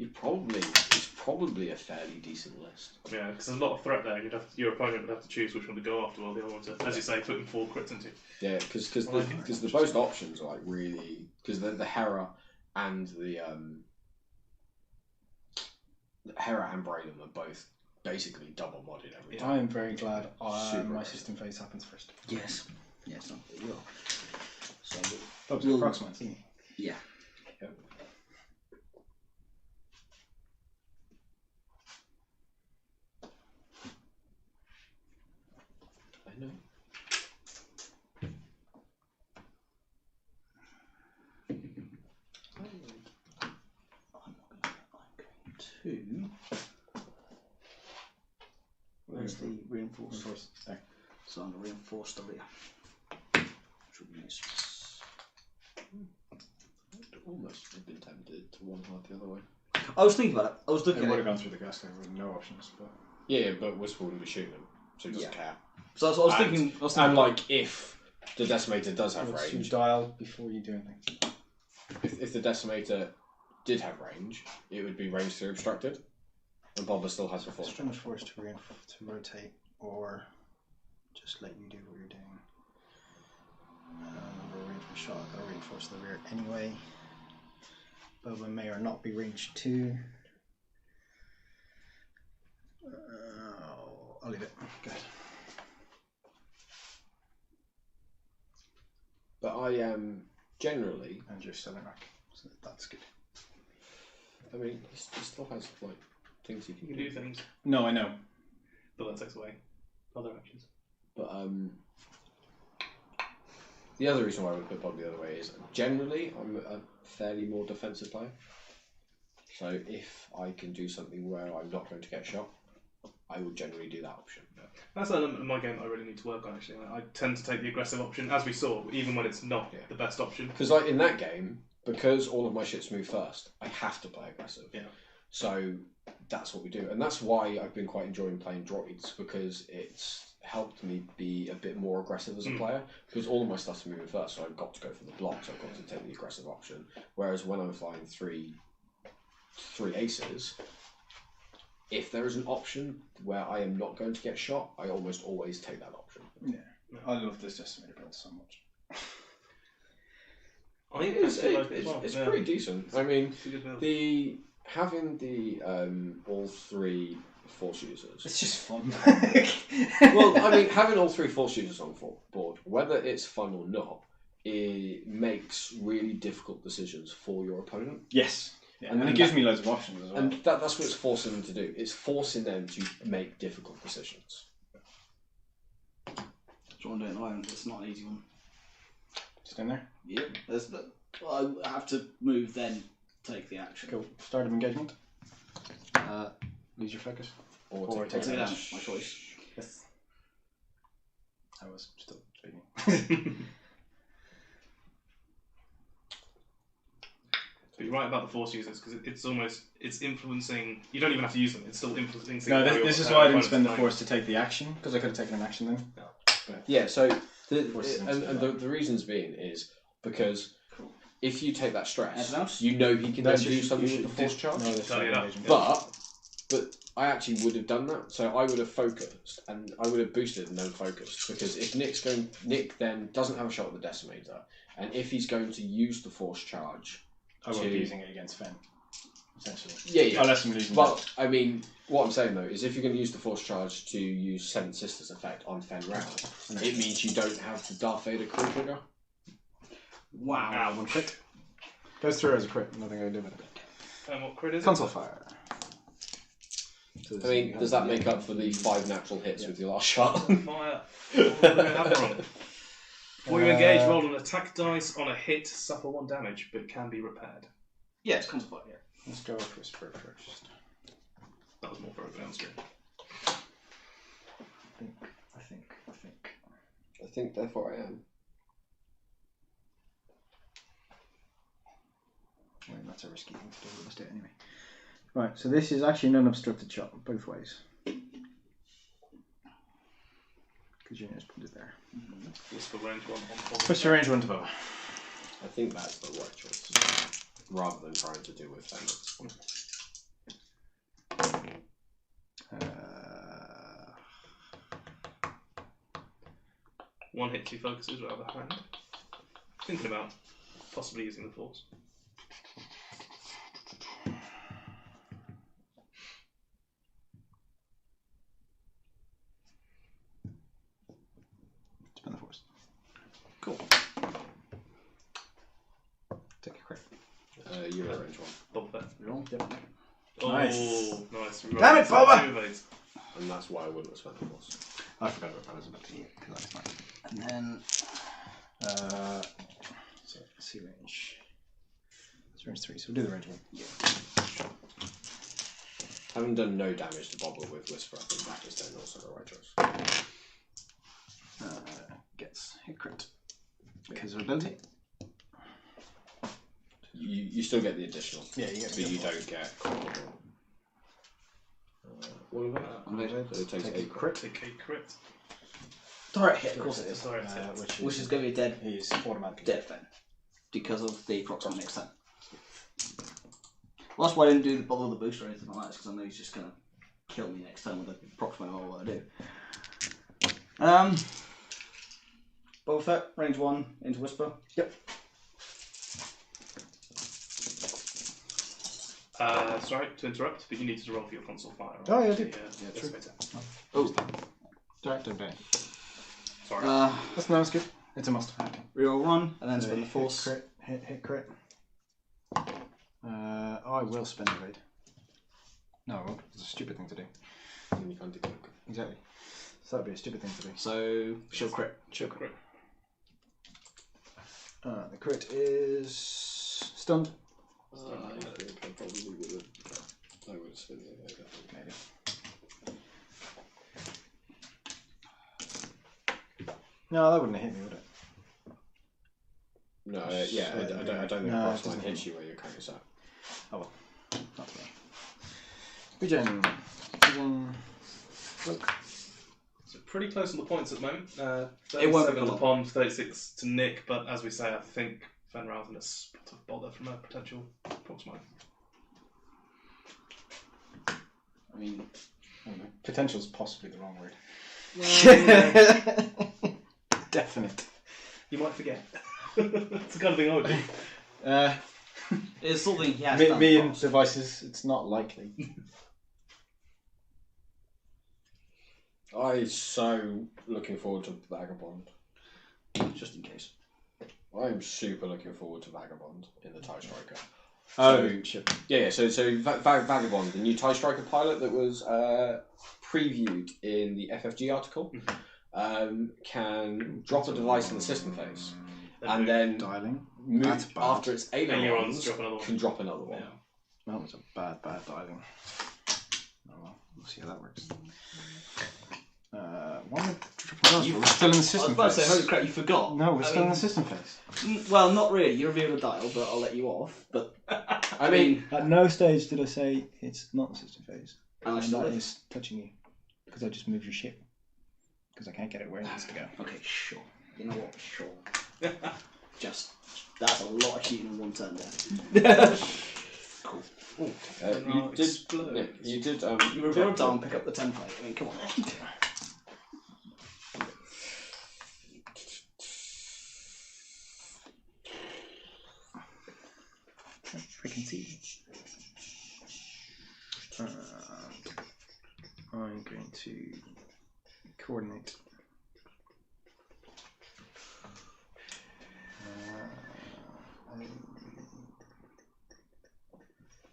it's probably a fairly decent list. Yeah, because there's a lot of threat there. Your opponent would have to choose which one to go after, while the other one to, as you say, putting 4 crits into. Yeah, because the most options are like really because the Hera and the Hera and Braylon are both basically double modded every time. I am very glad Super my rare. system phase happens first. Yes. Yes, no, there you are. So, That's We'll- approximate, isn't it? yeah. I know. I'm going to. Where's the reinforced? There. So I'm going to reinforce the rear. Which would be nice. Almost have been tempted to one heart the other way. I was thinking about it. I was It looking would at have it. gone through the gas there with no options, but Yeah, but Whisper wouldn't be shooting him, so he doesn't Yeah. care. So I was And- thinking. And like, if the Decimator does have what's your range, dial before you do anything? if the Decimator did have range, it would be range 3 obstructed, and Boba still has a 4. It's too much force to rotate, or just let you do what you're doing. Number range for shot. I've got to reinforce the rear anyway. Boba may or not be range 2. I'll leave it. Good. But I am generally, And you're still in rack, so that's good. I mean, he still has like things he You can can do. do things, No, I know. but that takes away other actions. But the other reason why I would put Bob the other way is generally I'm a fairly more defensive player. So if I can do something where I'm not going to get shot, I would generally do that option. That's an element of my game that I really need to work on. Actually, I tend to take the aggressive option, as we saw, even when it's not the best option. Because like in that game, because all of my ships move first, I have to play aggressive. Yeah. So that's what we do, and that's why I've been quite enjoying playing droids, because it's helped me be a bit more aggressive as a player. Because all of my stuff's moving first, so I've got to go for the block, so I've got to take the aggressive option. Whereas when I'm flying three aces, if there is an option where I am not going to get shot, I almost always take that option. Yeah. I love this decimator build so much. It's pretty decent. I mean, It's a good build. having the all 3 force users. It's just fun. Well, I mean, having all 3 force users on board, whether it's fun or not, it makes really difficult decisions for your opponent. Yes. Yeah, And and it that- gives me loads of options as well. And that's what it's forcing them to do. It's forcing them to make difficult decisions. Do you want to do it at the moment? It's not an easy one. Just in there. Yep. Well, I have to move, then take the action. Cool. Start of engagement. Lose your focus. Or take Take it. that, my choice. Yes. I was still speaking. But you're right about the force users because it's influencing. You don't even have to use them. It's still influencing. No, how your this is why I didn't opponent's spend the playing. force to take the action, because I could have taken an action then. Yeah, so Force them and to the reasons being is because if you take that stress, Anything else? you know he can then That's do just- something you with the force should- charge. No, that's Tell not you that. engagement. But I actually would have done that. So I would have focused and I would have boosted and then focused, because if Nick then doesn't have a shot at the decimator, and if he's going to use the force charge, I won't to- be using it against Fen, essentially. yeah. Unless I'm losing. But I mean, what I'm saying though is, if you're going to use the force charge to use Seven Sisters effect on Fen round, it means you don't have the Darth Vader crit trigger. Wow. One crit. Goes through as a crit. Nothing I can do with it. And what crit is Console fire. So I mean, does that make up for the 5 natural hits with your last shot? it? Fire. What do we have wrong? Before you engage, roll an attack dice on a hit, suffer 1 damage, but it can be repaired. Yeah, it's console fire. Yeah. Let's go with Whisper first. That was more further downstream. I think. I think therefore I am. Well, that's a risky thing to do, but let's do it anyway. Right, so this is actually an unobstructed shot, both ways. Because units put it there. Whisper range 1 on Whisper range 1 to bow. I think that's the right choice, rather than trying to deal with Fen. One hit, 2 focuses rather than hand. Thinking about possibly using the force. Spend the force. Cool. Take a crit. You're at range 1. Bob Fett. Roll. Oh, Nice. nice. Damn it, Boba! 2 evades. And that's why I wouldn't have spent the force. I forgot about that as about to because that's mine. And then So C range. It's range 3, so we'll do the range 1. Having done no damage to Bobble with Whisper, I think that is then also the right choice. Gets hit crit. Because of ability. You still get the additional. Yeah, you get But you don't get critical. What about that? So it takes Take 8 a crit. Take 8 crit. direct hit, of course it is. Sorry, hit. Which is going to be a dead He's automatically dead then, because of the proximate next time. Well, that's why I didn't do the bother the boost or anything like that, because I know he's just going to kill me next time with the proximate or what I do. Boba Fett, range 1 into Whisper. Yep. Sorry to interrupt, but you needed to roll for your console fire. Right? Oh, yeah, I do. Yeah, true. Oh, Direct and bang. Sorry. That's good. It's a must. reroll 1, and then spend the Hit force. crit. Hit crit. I will spend the raid. No, I won't. It's a stupid thing to do. And you can't do that. Exactly. So that'd be a stupid thing to do. So, shield crit. Shield crit. The crit is stunned. I think I probably would have. I would have spent it. Maybe. No, that wouldn't have hit me, would it? No, yeah, I don't think No, cross it doesn't line hits hit you where you're currently sat. Oh well. Not to me. Regen. Look. So pretty close on the points at the moment. It won't 37 be to long. Pond, 36 to Nick, but as we say, I think Fenrir's in a spot of bother from a potential proximate. I mean, Potential's possibly the wrong word. Definite. You might forget. It's the kind of thing I would do. it's something he has Me done and before. devices, it's not likely. I'm so looking forward to Vagabond. Just in case. I'm super looking forward to Vagabond in the TIE Striker. Sure. Yeah. So Vagabond, the new TIE Striker pilot that was previewed in the FFG article, can drop a device in the system phase, and then Dialing. move That's bad. after its Ailerons ailerons drop another one. can drop another one. Yeah. That was a bad dialing. Oh well, we'll see how that works. We're still in the I was system about to say, phase. holy crap, you forgot. No, we're still in the system phase. Well, not really. You revealed a dial, but I'll let you off. But I mean, At no stage did I say it's not the system phase. And I And still that live. is touching you. Because I just moved your ship. Because I can't get it where it needs to go. Okay, sure. You know what? Sure. Just that's a lot of cheating in one turn there. Cool. you did. Nick, you did. You reveal a dial and pick up the template. I mean, come on. Freaking see. I'm going to coordinate.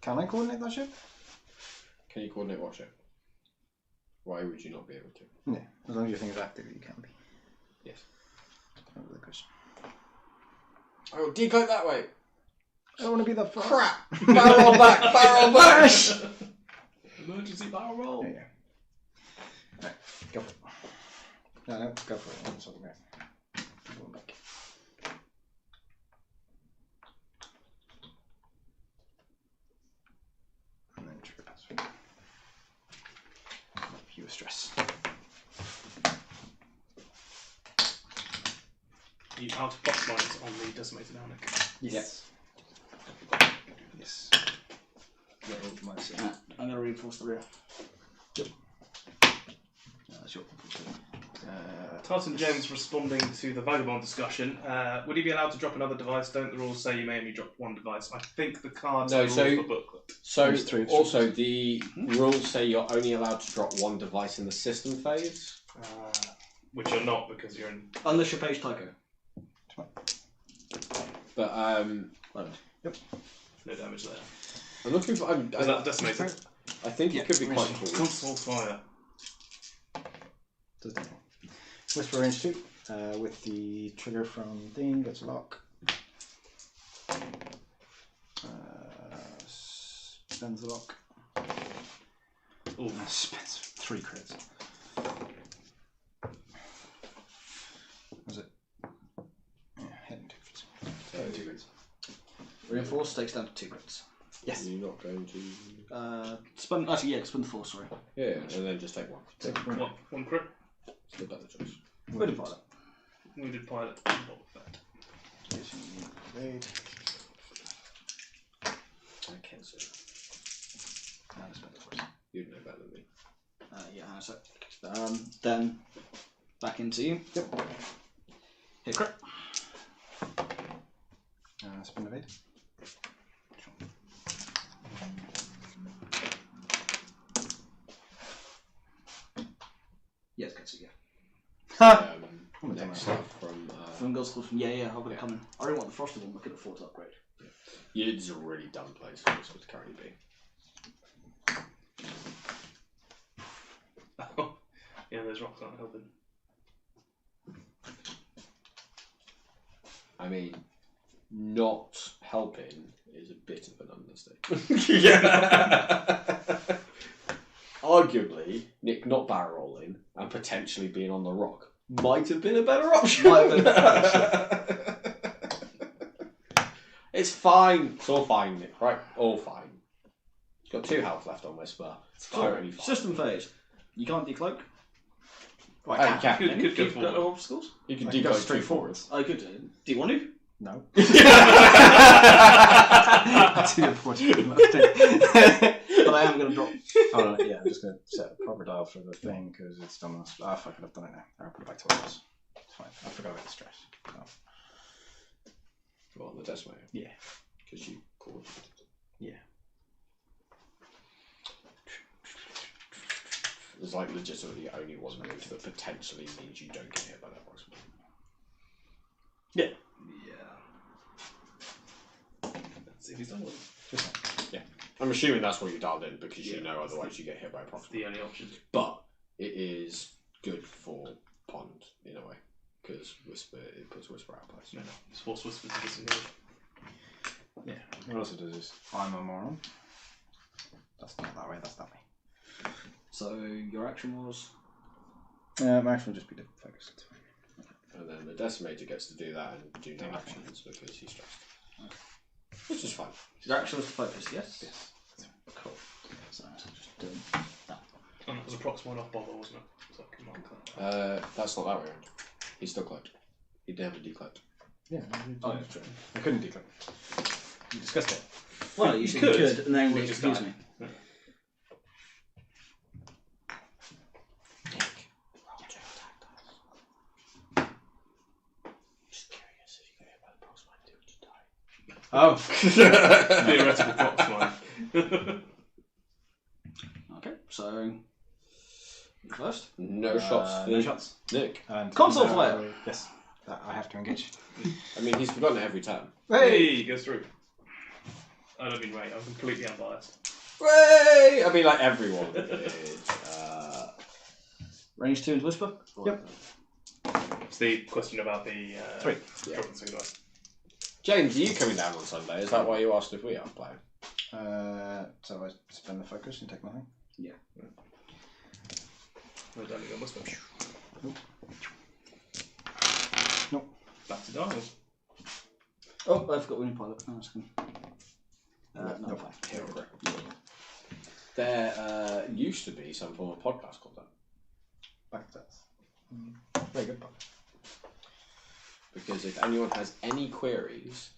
Can I coordinate that ship? Can you coordinate what ship? Why would you not be able to? Yeah, as long as your thing is active, you can be. Yes. That's the question. Oh, decode that way. I don't want to be that far. Crap! Barrel back! Barrel back! Emergency barrel roll. There you go. Right, go for it. No, go for it. That's all right. Going back. And then trigger password. Fewer stress. You out of box lines on the decimated Alnic. Yes. Yes. I'm going to reinforce the rear. That's your Tartan James responding to the Vagabond discussion. Would he be allowed to drop another device? Don't the rules say you may only drop one device? I think the cards No, are so- rules for booklet. So, There's three also, the rules say you're only allowed to drop one device in the system phase. Which you're not because you're in. Unless you're Page Tycho. But, No damage there. I'm looking for. Is that decimated? I think it could be quite cool. Console fire. Does that Whisper range 2 with the trigger from thing gets a lock. Spends the lock. Ooh. Spends 3 crits. Was it? Yeah, hitting 2 crits. 2 crits. Reinforce takes down to 2 crits. Yes. You're not going to. Spend the force, sorry. Yeah, and then just take one. What? One crit? Still better choice. Wounded pilot. Wounded pilot. Boba Fett. Yes, you need evade. I can't say. And spend the force. You'd know better than me. Yeah, hang on a sec. Then back into you. Yep. Hit crit. Spend evade. Yes, gets it, yeah. Next stuff from. From Girls Club, yeah, I've got it coming. I don't want the Frosted one, I couldn't afford to upgrade. It's a really dumb place for this to currently be. Oh, yeah, those rocks aren't helping. I mean, not helping is a bit of an understatement. Yeah. Arguably, Nick not barrel rolling and potentially being on the rock might have been a better option. Might have been a better It's fine. It's all fine, Nick, right? All fine. Got 2 health left on Whisper. It's totally fine. System phase. You can't decloak. Oh, you can. Could go You've got forward. no obstacles. You can I can decode go straight forwards. I could do. Do you want to? No. But Too unfortunate. But I am going to drop. Hold on, yeah, I'm just going to set a proper dial for the thing because it's done on the fuck it, I've done it now. I'll put it back to where it was. It's fine. I forgot about the stress. Oh. Well, on the decimator. Yeah. Because you called it. Yeah. There's like legitimately only one move that potentially means you don't get hit by that box. Yeah. Let's see if he's done one. Yeah. I'm assuming that's what you dialed in because you know otherwise you get hit by a proximate. The only option. But it is good for Pond in a way because it puts Whisper out of place. No, it's force Whisper to disengage. Yeah. What else it does is I'm a moron. That's not that way. That's that way. So your action was. My action will just be to focus. It's fine. And then the Decimator gets to do that and do no actions because he's stressed. Which is fine. Your action was to focus, yes? Yes. Cool. So just doing that. And that was a proximate off bother, wasn't it? So I can mark that. That's not that way around. He's still cloaked. He never decloaked. Yeah. Oh, that's true. I couldn't declare. You discussed it. Well, you said you could, and then We it just confused died. me. Just curious if you get hit by the proximate, do you die? Oh. Theoretical proximate. Okay, so. You first. No shots for No shots. Nick. And Console flare. Yes. That I have to engage. I mean, he's forgotten it every turn. Hey, goes through. I don't mean right, I'm completely unbiased. Way! I mean, like everyone did. Range 2 into Whisper? Yep. It's the question about the 3. dropping single dice. James, are you coming down on Sunday? Is that why you asked if we are playing? So I spend the focus and take nothing. No, don't go Whisper. Nope. Back to dial. Oh, I forgot Winning Pilot. No, that's good. No, fine. There used to be some form of podcast called that. Back to that. Very good. Because if anyone has any queries,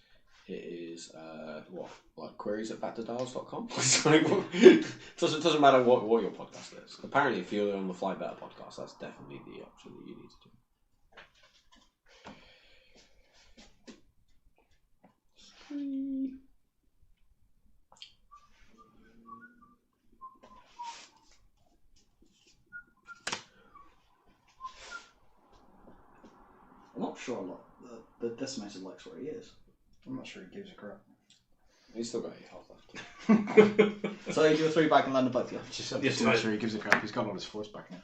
it is like queries at backtodials.com. doesn't matter what your podcast is. Apparently, if you're on the Fly Better podcast, that's definitely the option that you need to do. I'm not sure a lot. The Decimator likes where he is. I'm not sure he gives a crap. He's still got 8 health left. So you do a 3 back and land a both, yeah? I'm Yes, not mate. sure he gives a crap. He's got all his force back now.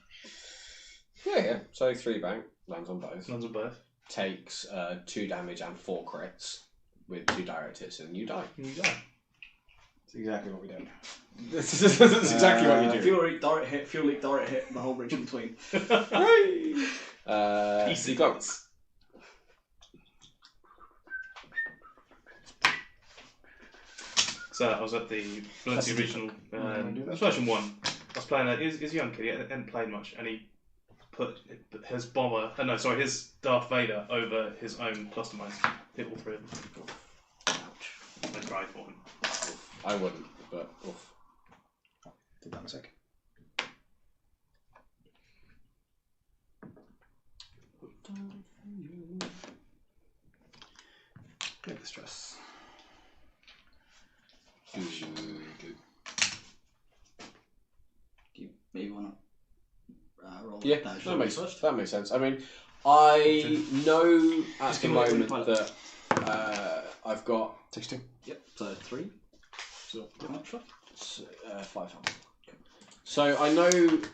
Yeah. So 3 bank, lands on both. Lands on both. Takes 2 damage and 4 crits with 2 direct hits, and you die. You die. That's exactly what we did. That's exactly what you do. Fuel leak, direct hit, fuel leak, direct hit, the whole bridge in between. Easy cloaks. So I was at the Valencia Regional version 1. I was playing he's a young kid, he hadn't played much, and he put his bomber, his Darth Vader over his own cluster mines. Hit all 3 of them. I cried for him. I wouldn't, but oof. Did that in a sec. Get the stress. Do you maybe want to roll Yeah, damage that makes first? sense. I mean, I know at Just the give me a moment pilot. that I've got 16. Yep, so 3. So how much? 5 health. So I know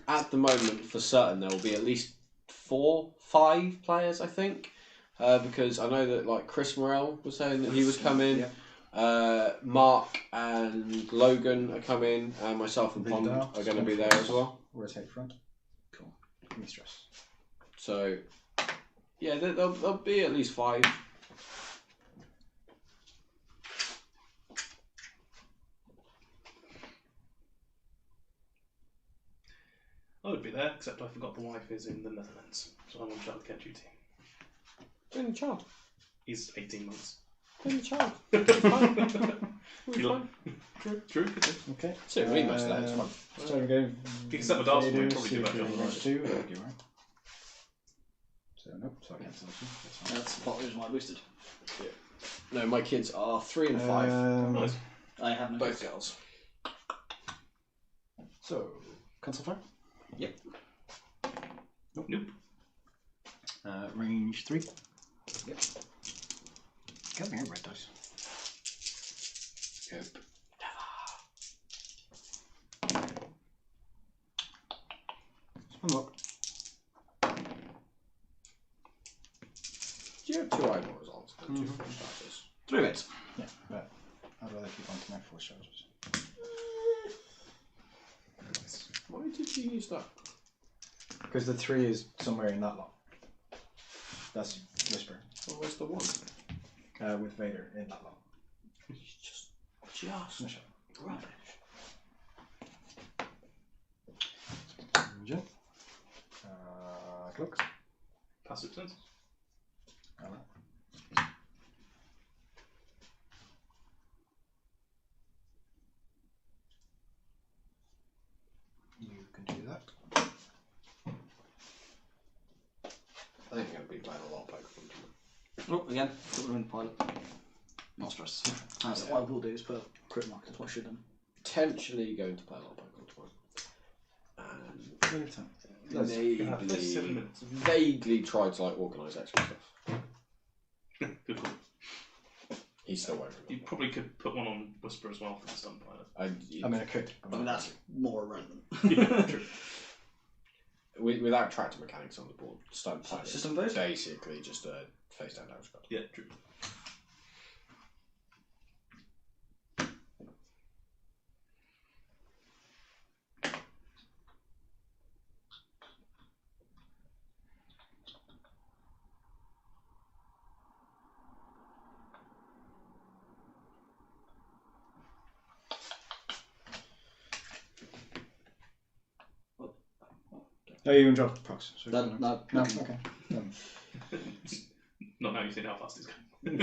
at the moment for certain there will be at least 4, 5 players, I think, because I know that like Chris Morrell was saying that he was coming. Yeah. Mark and Logan are coming, and myself and Big Pond Dal. are going to be there as well. Rotate front. Cool. Give me stress. So, yeah, there'll be at least 5. I would be there, except I forgot the wife is in the Netherlands, so I'm on childcare duty. Bring the child. He's 18 months. Bring the child. True. Okay. So read most of that. It's fun. Starting game. If you can set my dials, we'll probably do that job. Range 2. That'll be right. So nope. So I cancel this one. That's fine. That's part of the reason why I boosted. No, my kids are 3 and 5. Nice. I have no Both girls. So, console fire. Yep. Nope. Range 3. Yep. Come here, red dice. Yep. Unlock. Do you have 2 eyeball results? And 2 French dices? 3 bits. Yeah, but I'd rather keep on to my 4 charges. Why did you use that? Because the 3 is somewhere in that lot. That's Whisper. Well, where's the 1? With Vader in that lot. Just No shot. rubbish. Engine. Cloaks. Passive sense. You can do that. I think I'm going to be playing a lot of Pokemon tonight. Oh, again, put them in the pilot. Not stressed. What I will do is put crit mark. That's what I should have done. Potentially going to play a lot of Pokemon tomorrow. And vaguely tried to like organise extra stuff. Good call. He's still waiting. You probably could put one on Whisper as well for the stun pilot. I mean, I could. I mean, that's more irrelevant. Yeah, true. Without tractor mechanics on the board, stun pilot System based? basically just a face down damage card. Yeah, true. Oh, you can drop procs. So No. No, okay. Not now you've seen how fast he's going.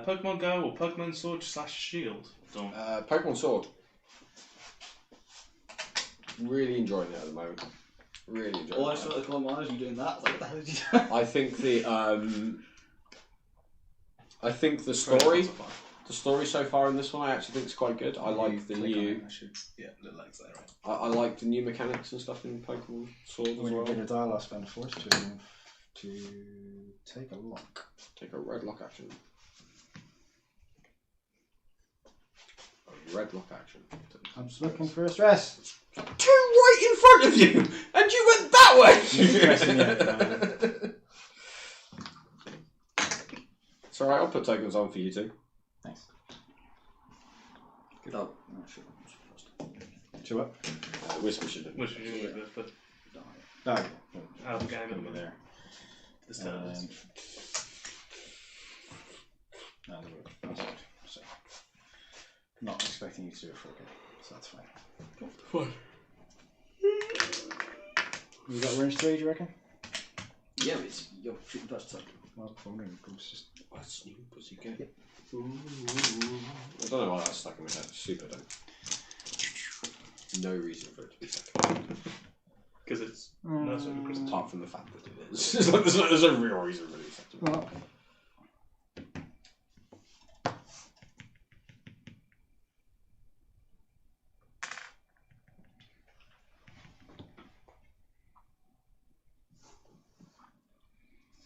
Pokemon Go or Pokemon Sword / Shield? Dawn. Pokemon Sword. Really enjoying it at the moment. Really enjoying Oh, I it. saw the comment. You doing that? What the hell did you do? I think the story so far in this one I actually think is quite good. I like the new Yeah, little legs there, right? I like the new mechanics and stuff in Pokemon Sword as When you well. get a dial, I'll spend a force to take a look. Take a red lock action. A red lock action. I'm just looking for a stress. 2 right in front of you, and you went that way. Stressing me out, man. It's alright. I'll put tokens on for you too. Thanks. Good. Oh, no, sure. Two up. Whisper should have. Which is the Oh, yeah. out of the game at the Over minute. there. This turn. And the rook. That's good. So, not expecting you to do a 4K, so that's fine. Fine. You got range 3, do you reckon? Yeah, it's you're shooting first. So. Well, I'm wondering, it's just What's new pussycat? Ooh. I don't know why that's stuck in my head. Super don't. No reason for it to be stuck in my head. Because it's Nursery Christmas. Apart from the fact that it is. There's a real reason for it to be stuck in my head.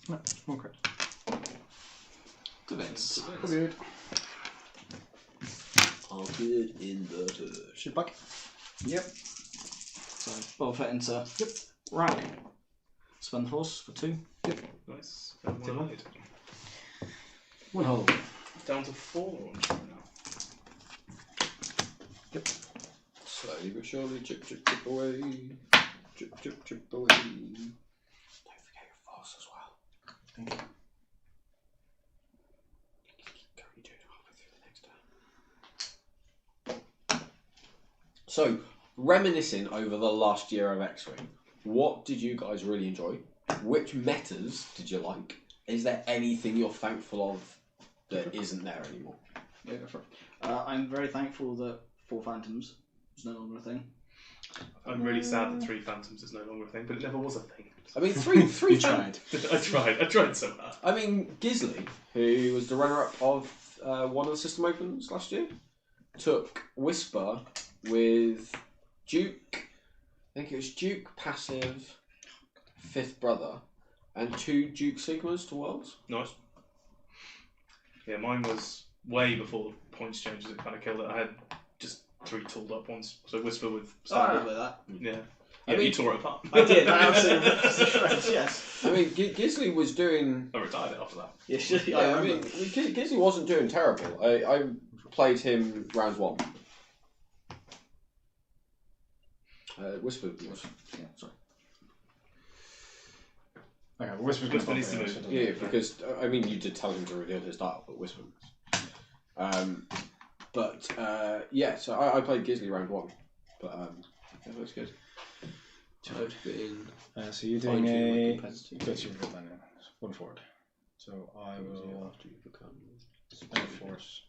well. No, one crit. Two bits. Good. I'll good in the hood. Shoot back. Yep. So Boba Fett into Rally. Spend the horse for 2. Nice. And one light. One hole. Down to 4 on stream now. Slowly but surely, chip, chip, chip away. Chip, chip, chip away. Don't forget your force as well. Thank you. Go you do it halfway through the next turn. So, reminiscing over the last year of X-Wing, what did you guys really enjoy? Which metas did you like? Is there anything you're thankful of that isn't there anymore? Yeah, go for it. I'm very thankful that 4 Phantoms is no longer a thing. I'm really sad that 3 Phantoms is no longer a thing, but it never was a thing. I mean, three You tried. I tried so hard. I mean, Gisley, who was the runner-up of one of the system opens last year, took Whisper with Duke. I think it was Duke passive, Fifth Brother, and 2 Duke Sigmas to Worlds. Nice. Yeah, mine was way before the points changes. It kind of killed it. I had just 3 tooled up ones. So Whisper with Oh, I standard. remember that. Yeah. I Yeah, mean- you tore it apart. I did. I absolutely ripped the shreds. Yes. I mean, Gisley was doing. I retired it after that. Yes. Yeah, I mean, Gisley wasn't doing terrible. I played him round 1. Whisper was. Yeah, sorry. Okay, well, Whisper's Whisper gonna needs to pop move. in, so it Yeah, doesn't matter. because I mean, you did tell him to reveal his dial, but Whisper. Yeah, so I played Gisley round 1, but yeah, that's good. I've been So you're doing fine-tuning my a competitive go to game. your line now. 1 forward. So I will After you become spend a force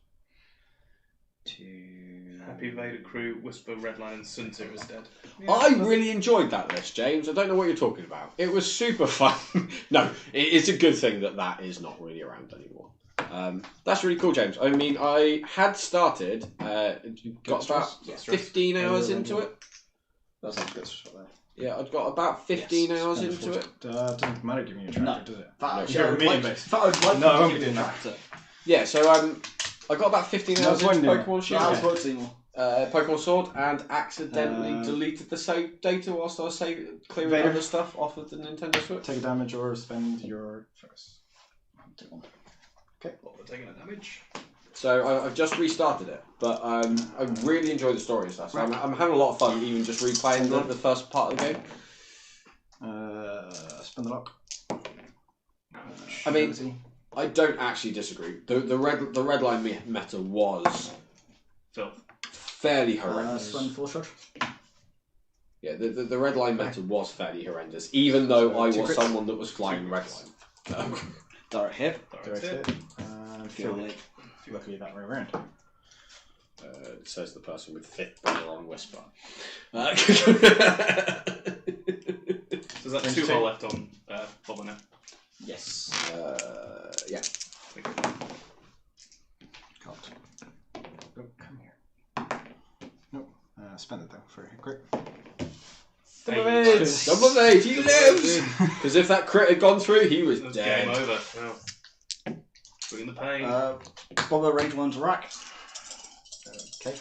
to. Happy Vader Crew, Whisper, Redline, and Sun Tzu is dead. I really enjoyed that list, James. I don't know what you're talking about. It was super fun. No, it's a good thing that is not really around anymore. That's really cool, James. I mean, I had started, got about Yes, 15 hours into it. That's not good shot there. Yeah, I'd got about 15 hours Spend a into force. it. Doesn't matter giving you a tractor, No. does it? That, You're I'd medium like, base. that I'd like No, I to won't give be you doing a that. tractor. Yeah, so I got about 15 No, hours it's into one doing Pokemon it. Shield. How's work anymore? Pokemon Sword, and accidentally deleted the save data whilst I was clearing Vader. other stuff off of the Nintendo Switch. Take a damage or spend your first. What, we're taking a damage? So I've just restarted it, but I really enjoy the story and stuff. So I'm having a lot of fun even just replaying the first part of the game. Spend the lock. I mean, I don't actually disagree. The red line meta was Filth. fairly horrendous. Spend 4 shot. Yeah, the red line meta was fairly horrendous, even though I Two was crits. someone that was flying red line. Direct hit. Direct hit. Feel it. Luckily that way around. Says the person with 5th Brother on Whisper. So is that Range 2 two. hole left on Boba now? Yes. Yeah. Can't. Oh, come here. Nope. Spend it though for a crit. Double of 8, he lives! Because if that crit had gone through, he was That's dead. game over. Wow. Bringing the pain. Bobber range 1 to rack. Okay.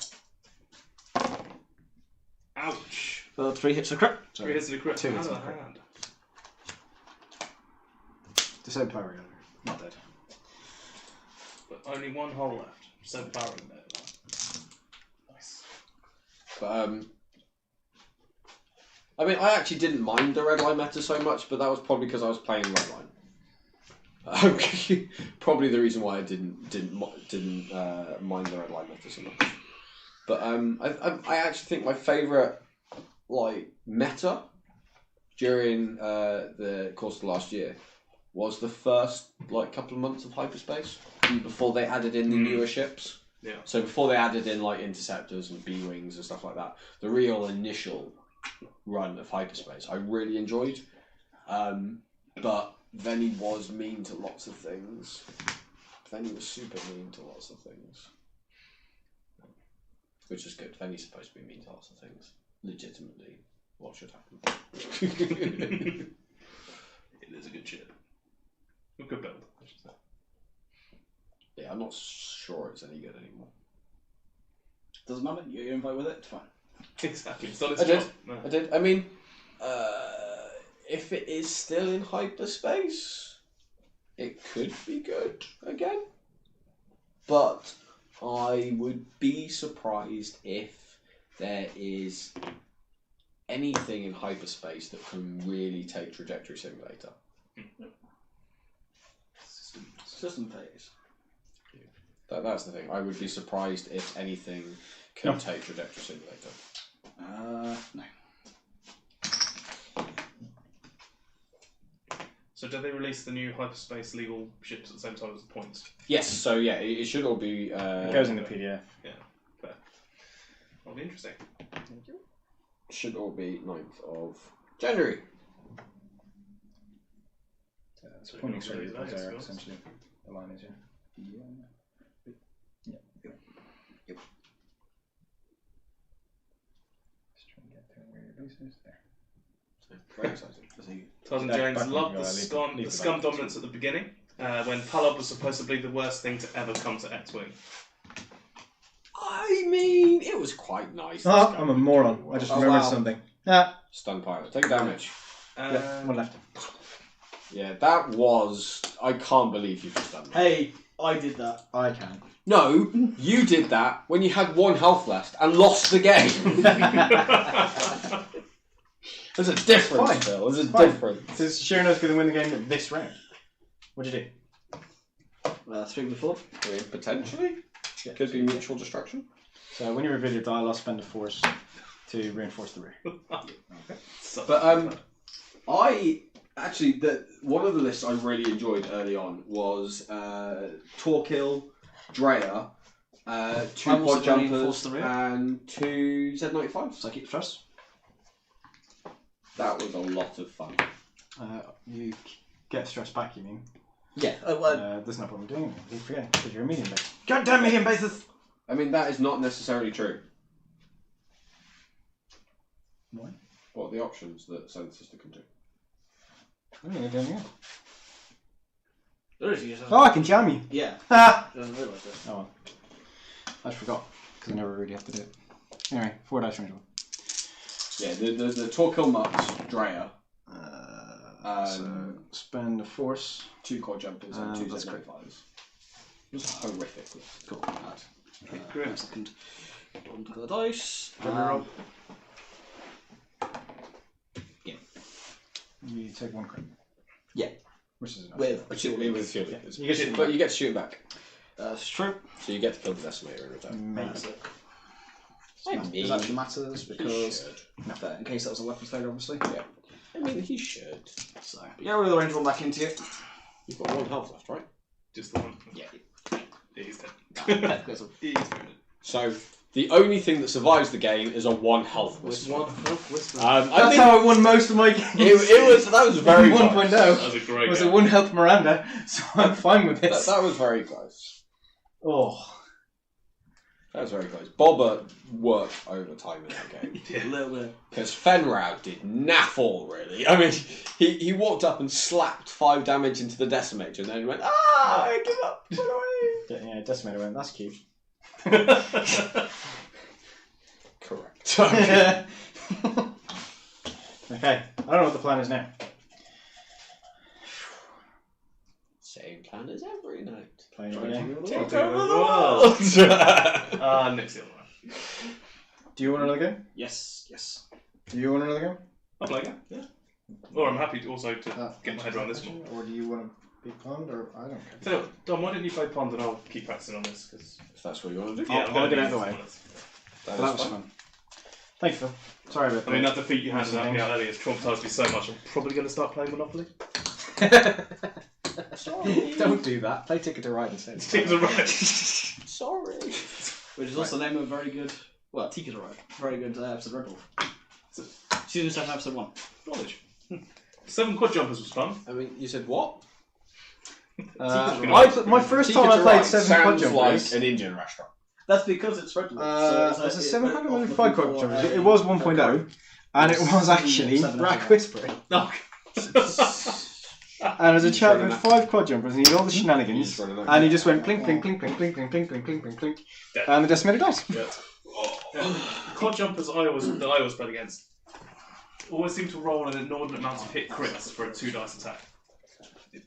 Ouch. 3 hits a crit. 3 hits and a crit. 2 hits Out and of a crit. hand. The same power together. Not dead. But only 1 hole left. 7 power in there. Nice. But, I mean, I actually didn't mind the red line meta so much, but that was probably because I was playing red line. Probably the reason why I didn't mind the red line meta so much. But I actually think my favourite meta during the course of the last year was the first couple of months of hyperspace before they added in the newer ships. Yeah. So before they added in interceptors and B-wings and stuff like that, the real initial run of hyperspace I really enjoyed. But Venny was mean to lots of things. Venny was super mean to lots of things. Which is good. Venny's supposed to be mean to lots of things. Legitimately, what should happen? It is a good ship. A good build, I should say. Yeah, I'm not sure it's any good anymore. Doesn't matter. You're invite with it. Fine. Exactly. It's done its I did. job. No. I did. I mean, if it is still in hyperspace, it could be good again. But I would be surprised if there is anything in hyperspace that can really take Trajectory Simulator. System phase. That's the thing. I would be surprised if anything can take Trajectory Simulator. No. So did they release the new hyperspace legal ships at the same time as the points? Yes, so yeah, it should all be... It goes in the PDF. Yeah. Fair. That'll be interesting. should all be 9th of January. So pointing straight really at nice, there, yes. essentially. The line is, yeah. Very exciting. Tarzan Back- James back on loved you, the leave the scum back. dominance at the beginning, when Palop was supposedly the worst thing to ever come to X-Wing. I mean, it was quite nice. Oh, This guy I'm a did moron. really well. I just Oh, remembered wow. something. Ah, Stun pilot. Take damage. yeah, one left. Yeah, that was. I can't believe you just done that. Hey, I did that. I can. No, you did that when you had 1 health left and lost the game. There's a difference, Fine. Phil. There's a Fine. difference. So Sheerness going to win the game this round. What'd you do? 3 before. I mean, potentially. Could be mutual destruction. So when you reveal your die, I'll spend a force to reinforce the rear. But I actually one of the lists I really enjoyed early on was Torquil, Drea, 2 I quad also reinforced jumpers, the rear. and 2 Z95s. So I keep the thrust. That was a lot of fun. You get stress back, you mean? Yeah. There's no problem doing it. You forget, because you're a medium base. Goddamn medium bases! I mean, that is not necessarily true. Why? What are the options that Sun Sister can do? I don't know what you're doing here. There is, you just Oh, I can jam you! Yeah. Ha! Doesn't realise it. Oh well. I forgot, because I never really have to do it. Anyway, 4 dice range. Yeah, the Torquil Mux, Drea, So, spend a force. 2 quad jumpers, and 2 that's Z95s. It was a horrific list. Cool. Right. 1 second. Don't look at the dice. You take 1 crit. Yeah. Which is enough. With Shielding with shielding. You get shielding But back. you get to shoot it back. That's true. So you get to kill the Decimator in return. That's it. I Does mean, actually matters he because should. in case that was a weapons failure, obviously. Yeah. I mean, he should. So but yeah, we'll the range one back into it. You've got 1 health left, right? Just the one. Yeah. He's dead. Technically, it's a He's dead. So the only thing that survives the game is a 1 health whisper. whisper. I That's think how I won most of my games. that was very 1.0. close. That was a great was game. a 1 health Miranda, so I'm fine with this. That was very close. Oh. That was very close. Bobber worked overtime in that game. A little bit. Because Fenrau did naff all, really. I mean, he walked up and slapped 5 damage into the Decimator and then he went, I give up, run away. Yeah, Decimator went, that's cute. Correct. Okay, I don't know what the plan is now. Same plan as every night. Playing Trying again. to Take take over over the the world. world. Nick's the other one. Do you want another game? Yes. Yes. Do you want another game? I'll play again, yeah. Or I'm happy to also to get my head around this one. Or do you want to be pond, or I don't care. So, Dom, why don't you play Pond and I'll keep practicing on this? Cause, If that's what you want to do. yeah, I'll get out of the way. That That is was fine. fun. Thanks, Phil. Sorry about I mean, that defeat you handed out me out earlier has traumatised me so much, I'm probably going to start playing Monopoly. Sorry. Don't do that. Play Ticket to Ride instead. Seems alright. Sorry. Which is also the name of a very good. Well, Tika's alright. Very good episode of Red Wolf. Season 7, episode 1. Knowledge. 7 quad jumpers was fun. I mean, you said what? My first time I played 7 quad sounds jumpers. like an Indian restaurant. That's because it's Red Wolf. It's a 700 and 5 quad jumpers. It was 1.0, and it was actually Rack Whisper. And as a chap with 5 quad jumpers, and he did all the shenanigans, and he just went plink, plink, plink, plink, plink, plink, plink, plink, plink, plink, plink, and the Decimator dies. Yeah. Quad jumpers that I always played against always seem to roll an inordinate amount of hit crits for a 2 dice attack.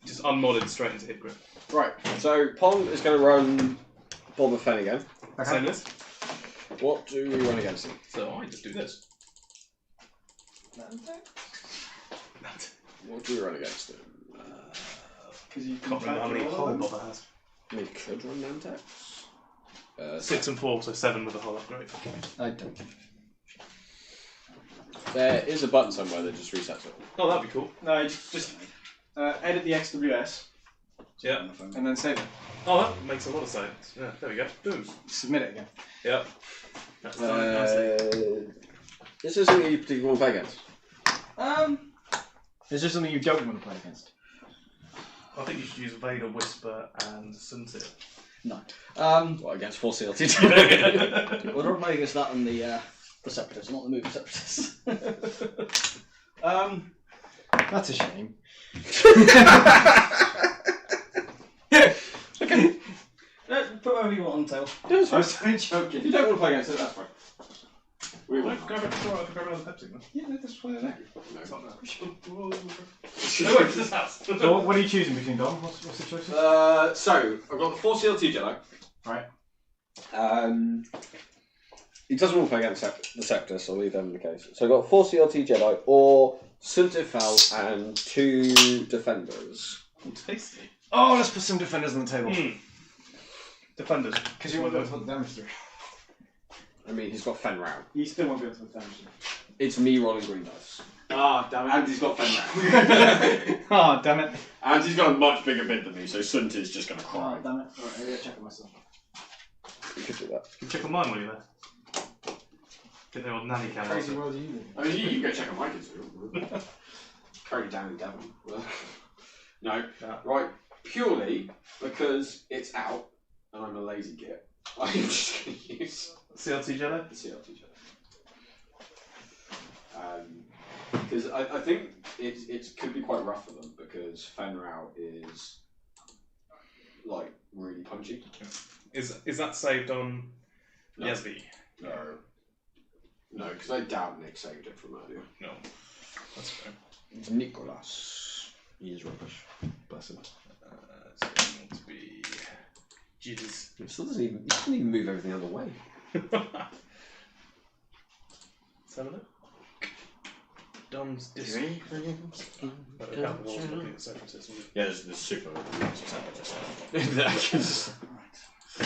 Just unmodded straight into hit crit. Right, so Pong is going to run Boba Fett again. Same list. What do we run against him? So I just do this. What do we run against him? Because you Can't remember how many whole hull Bobber has. We could run Nantex. 6 and 4, so 7 with a hull upgrade. I don't. There is a button somewhere that just resets it. Oh, that'd be cool. No, just edit the XWS Yeah. and then save it. Oh, that makes a lot of sense. Yeah, there we go. Boom. Submit it again. Yep. That's done nicely. Is there something you particularly want to play against? Is there something you don't want to play against? I think you should use Vader, Whisper, and Sunset. No. What, against Force CLT? Well, not playing against that and the the Separatists, not the movie Separatists. That's a shame. Okay. Put whatever you want on the table. I was only joking. If you don't want to play against it, that's fine. We will. Grab another Pepsi, man. Yeah, let's play that. No, No. this house. So what are you choosing between, Dom? What's the choices? So I've got the 4 CLT Jedi. Right. He doesn't want to play against the Separatists, so I'll leave them in the case. So I've got 4 CLT Jedi or Suntifal and 2 Defenders. Tasty. Oh, let's put some defenders on the table. Defenders. Because you won't be able to put the damage through. I mean, he's got Fen Rao. You still won't be able to put damage through. It's me rolling green dice. Ah, damn And he's got Fen Rao. Ah, damn it. And he's got a much bigger bid than me, so Sunt is just going to cry. Oh, damn it. Alright, I gotta check it myself. You could do that. You check on mine while you're there. Get the old nanny cam. Crazy world are you living I mean, you can go check on my kids. Currently down in Devon. No, right. Purely because it's out and I'm a lazy git. I'm just going to use CLT Jedi? the CLT Jedi. Because I think it could be quite rough for them because Fen Rao is like really punchy. Is that saved on No. Yasby? No, because I doubt Nick saved it from earlier. No. That's fair. Nicholas. He is rubbish. Bless him. It's going to be Jesus. He doesn't even move everything out of the way. Let's have a look. Dom's looking at Separatists. Yeah, there's super.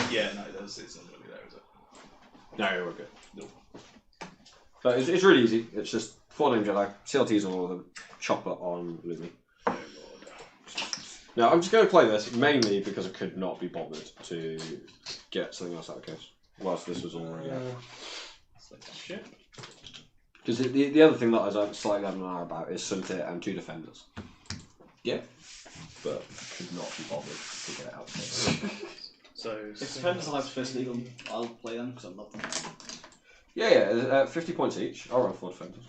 Yeah, no, it's not going to be there, is it? No, we're good. No. So it's really easy. It's just 4 name Jedi, CLTs on all of them, Chopper on Lumi. Oh, Lord. Now, I'm just going to play this mainly because I could not be bothered to get something else out of case, whilst this was already out. Shit. Because the other thing that I was slightly having an eye about is Suntit and 2 Defenders. Yeah. But could not be bothered to get it out of case. So, If Defenders are first legal, I'll play them because I love them. Yeah, 50 points each. I'll run 4 Defenders.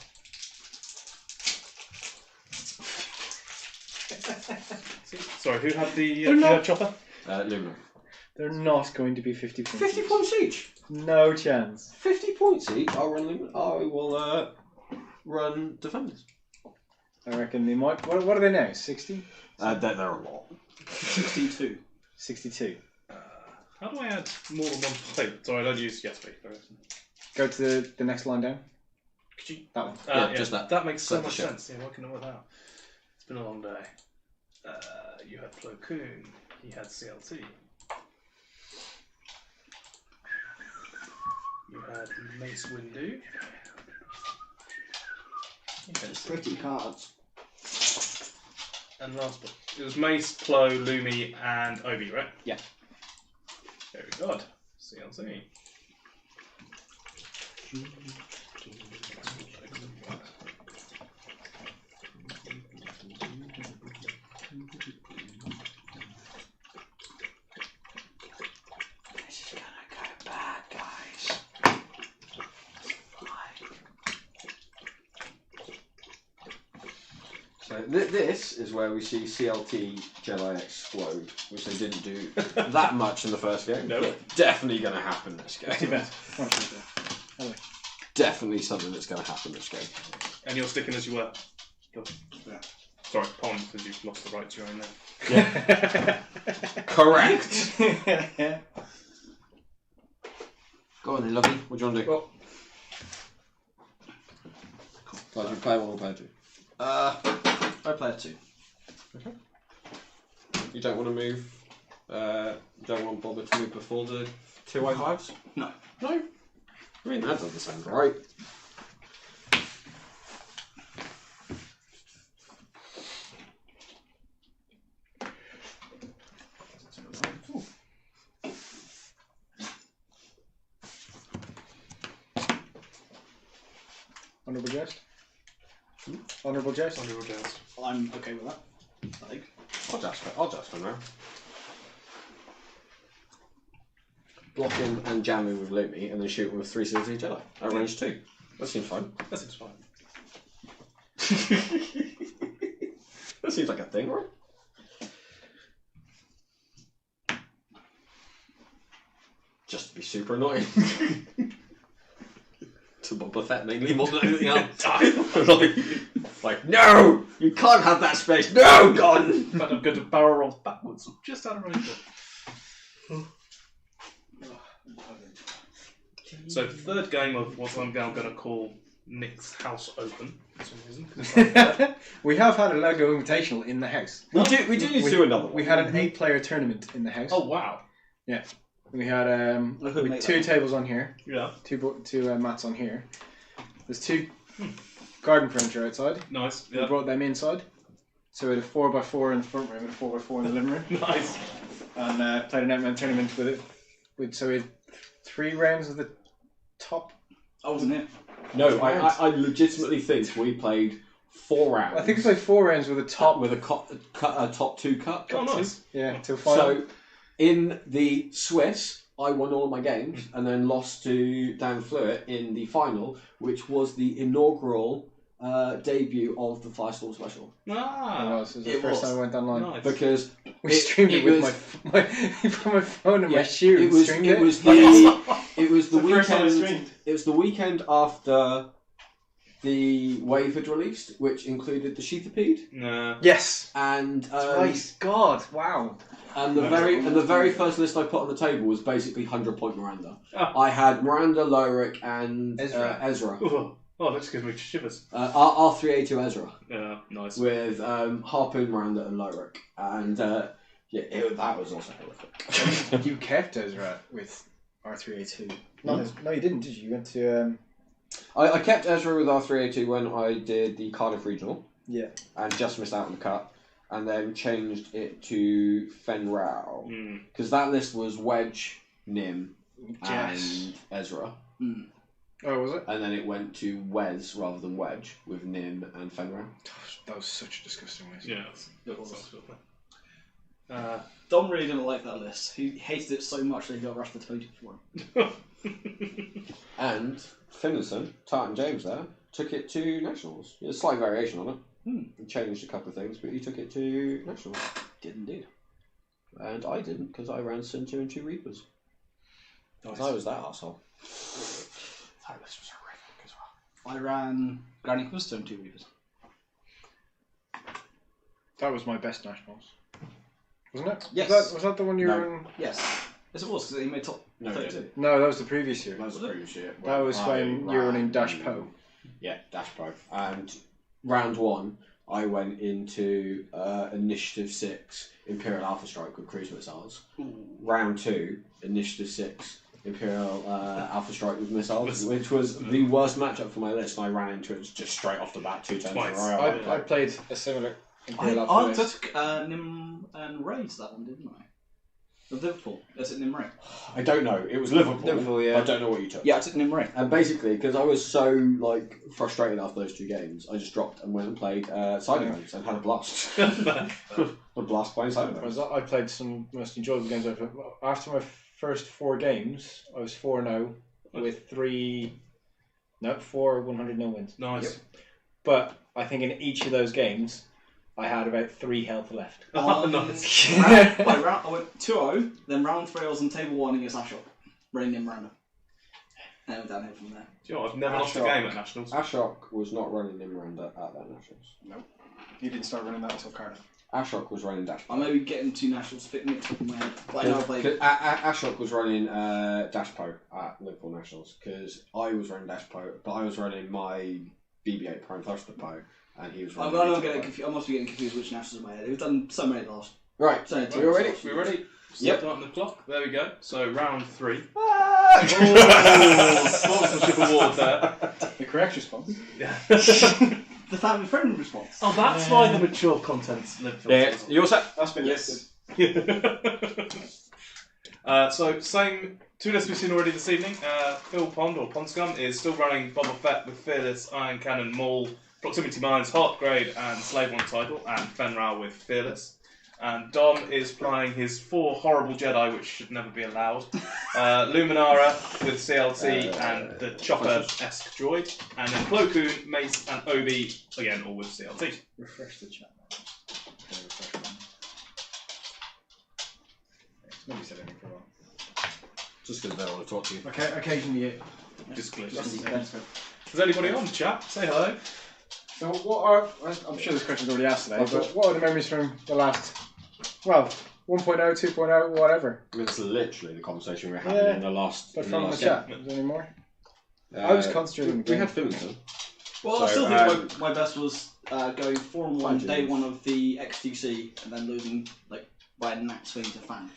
sorry, who had the chopper? Lumi. They're not going to be 50 points. 50 points each? No chance. 50 points each. I'll run Lumi. I will run Defenders. I reckon they might. What are they now? 60? They're a lot. 62. 62. How do I add more than one plate? Sorry, I don't use Yasby. Go to the next line down. Could you? That one. Yeah, just that. That makes so Set the much ship. sense. Yeah, what can I work out? It's been a long day. You had Plo Koon. He had CLT. You had Mace Windu. Pretty cards. And last but it was Mace, Plo, Lumi, and Obi, right? Yeah. Very good. CLT. This is gonna go bad, guys. So this is where we see CLT Jedi explode, which they didn't do that much in the first game. Nope. But definitely going to happen this game. Too bad. One, two, three. Definitely something that's going to happen this game. And you're sticking as you were. Go. Yeah. Sorry, Pond, because you've lost the right to your own name. Correct. Go on then, lovely. What do you want to do? Well, Do you play 1 or play 2? I play a 2. You don't want to move. Don't want Bobber to move before the 2 I5s? No. No. I mean, that doesn't sound right. Honourable jest? Honourable jest? Honourable Jazz. I'm okay with that, I think. I'll just for now. Block him and jam him with Lumi, and then shoot him with 3 CLT Jedi at range 2. That seems fine. That seems fine. That seems like a thing, right? Just to be super annoying. To Boba Fett mainly more than anything else. like, no! You can't have that space! No, gone! But I'm going to barrel roll backwards, just out of range. So, third game of what I'm now going to call Nick's House Open, for some reason. 'cause it's unfair. We have had a Lego Invitational in the house. We do need to do another one. We had an 8-player tournament in the house. Oh, wow. We had Look who with made 2 that. tables on here, Yeah, two mats on here. There's 2 garden furniture outside. nice. We Yeah, brought them inside. So we had a 4x4 in the front room and a 4x4 in the living room. nice. And played an 8-man tournament with it. So we had 3 rounds of the top. I wasn't here. No, I legitimately think we played 4 rounds. I think we played 4 rounds with the top. with a top 2 cut. Oh, nice. Yeah, till final. So, in the Swiss, I won all of my games and then lost to Dan Flewitt in the final, which was the inaugural debut of the Firestorm Special. It Ah, was the It first was. time I went online. nice. Because We streamed it with my my phone and my shoe. it and was streamed it was the it was the First time I weekend. streamed. It was the weekend after the wave had released, which included the Sheathipede Nah. Yes. and Twice. God. Wow. and the very first list I put on the table was basically 100-point Miranda. Oh. I had Miranda, Lorik, and Ezra. Ezra. Oh, that just gives me shivers. R3A2 Ezra Yeah, nice. with Harpoon, Miranda, and Lorik, and that was also horrific. You kept Ezra with R3A2. No, you didn't, did you? You went to I kept Ezra with R3A2 when I did the Cardiff Regional. Yeah. And just missed out on the cut. And then changed it to Fen Rao. Mm. Because that list was Wedge, Nim, Yes. and Ezra. Oh, was it? And then it went to Wes rather than Wedge with Nim and Fen Rao. That was such a disgusting list. Yeah, It was. Uh, Dom really didn't like that list. He hated it so much that he got Rashford voted for him. And Finlayson, Tartan James there, took it to Nationals. There's a slight variation on it. He changed a couple of things, but he took it to Nationals. Did indeed. And I didn't, because I ran Sin 2 and 2 Reapers. Because I was that arsehole. That list was horrific as well. I ran Granny Quisto and 2 Reapers. That was my best nationals. Wasn't it? Yes. Was that the one you No. were in? Yes. Yes, it was, because he made top No, 32. No, that was the previous year. That was the previous year. That was when you were running Dash Po. Yeah, Dash Pro. And round 1, I went into Initiative 6, Imperial Alpha Strike with cruise missiles. Round 2, Initiative 6, Imperial Alpha Strike with missiles, which was the worst matchup for my list. And I ran into it just straight off the bat 2 turns in a Twice. row. I played a similar I Imperial Alpha list. took Nim and Ray to that one, didn't I? Of Liverpool. Is it Nim Ray? I don't know. It was Liverpool. Liverpool, yeah. I don't know what you took. Yeah, I took Nim Ray. And basically, because I was so frustrated after those 2 games, I just dropped and went and played Cyberdomes and had a blast. A blast playing Cyberdomes. I played some most enjoyable games. After my first 4 games, I was 4-0 with 4 100 wins. nice. But I think in each of those games, I had about 3 health left. Oh, nice. I went 2-0, then round 3 I was on table 1 against Ashok, running Nim Miranda. And I went downhill from there. Do you know what? I've never lost a Ashok. game at Nationals. Ashok was not running in Miranda at that Nationals. You didn't start running that until Cardiff. Ashok was running Dash I may be getting 2 nationals a bit mixed up in my head, but I know I played. Ashok was running Dash Po at Liverpool Nationals because I was running Dash Po, but I was running my BB-8 Prime Thruster Po, and he was running. I must be getting confused which nationals in my head. We've done so many last. Right, So we all ready? We ready? Yep. Starting the clock. There we go. So round 3. Oh, Sponsorship award there. The correct response. Yeah. The family friendly response. Oh, that's why the mature content's lived. Yeah, you all set? That's been Yes. So, same 2 lists we've seen already this evening. Phil Pond, or Pondscum, is still running Boba Fett with Fearless, Iron Cannon, Maul, Proximity Mines, Heart Grade, and Slave One title, and Fenrir with Fearless. And Dom is flying his 4 horrible Jedi, which should never be allowed. Luminara with CLT and the Chopper-esque droid. And then Plo Koon, Mace, and Obi, again, all with CLT. Refresh the chat. Okay, refresh one. Nobody said anything for a while. Just because they don't want to talk to you. Okay, occasionally it. Just glitched. Just Is anybody on chat? Say hello. So what are, I'm sure this question's already asked today, but what are the memories from the last, well, 1.0, 2.0, whatever? It's literally the conversation we were having in the last. But in from the last chat, is there any more? game. I was concentrating on the We game. had Fillington. Well, So, I still think my best was going 4-1 day Legends. 1 of the XTC and then losing like by a nat swing to Fan.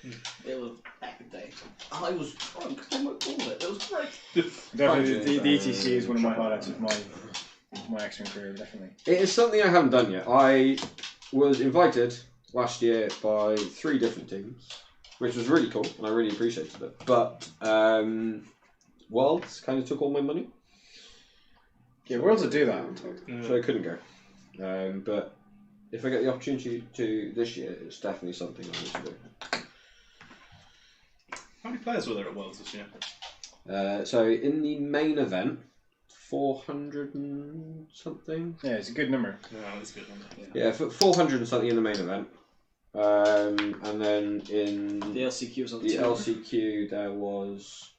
It was an epic day. I was drunk. I wrote all of it. It was great. Definitely, the ETC is one of my highlights of my X-Wing career, definitely. It is something I haven't done yet. I was invited last year by 3 different teams, which was really cool, and I really appreciated it. But Worlds kind of took all my money, Yeah, Worlds will do that. so I couldn't go. But if I get the opportunity to this year, it's definitely something I want to do. How many players were there at Worlds this year? So in the main event, 400 and something. Yeah, it's a good number. No, that's a good one. Yeah, 400 and something in the main event. And then in The LCQ was on the 2. LCQ there was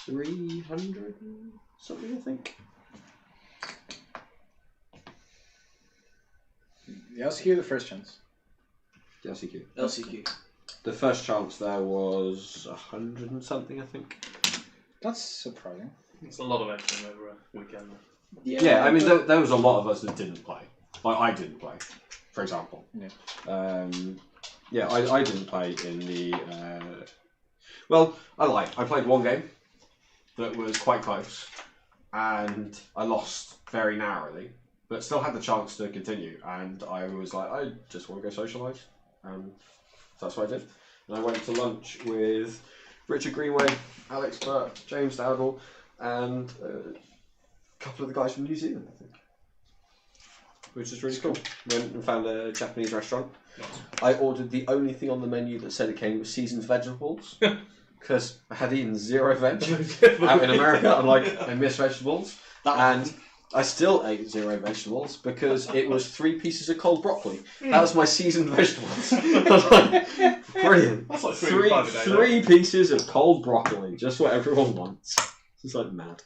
300 and something, I think. The LCQ, the first chance. The LCQ. LCQ. The first chance there was 100 and something, I think. That's surprising. It's a lot of action over a weekend. Yeah, I mean, there was a lot of us that didn't play. Like, I didn't play, for example. Yeah. I didn't play in the... Well, I played one game that was quite close, and I lost very narrowly, but still had the chance to continue, and I was like, I just want to go socialise, and that's what I did. And I went to lunch with Richard Greenway, Alex Burt, James Dowdle, and a couple of the guys from New Zealand, I think. Which is really cool. Went and found a Japanese restaurant. I ordered the only thing on the menu that said it came with seasoned vegetables. Because I had eaten 0 veg out in America. I'm like, I miss vegetables. And I still ate 0 vegetables because it was 3 pieces of cold broccoli. That was my seasoned vegetables. I was like, brilliant. That's like 3 a day, Three pieces of cold broccoli, just what everyone wants. It's like mad.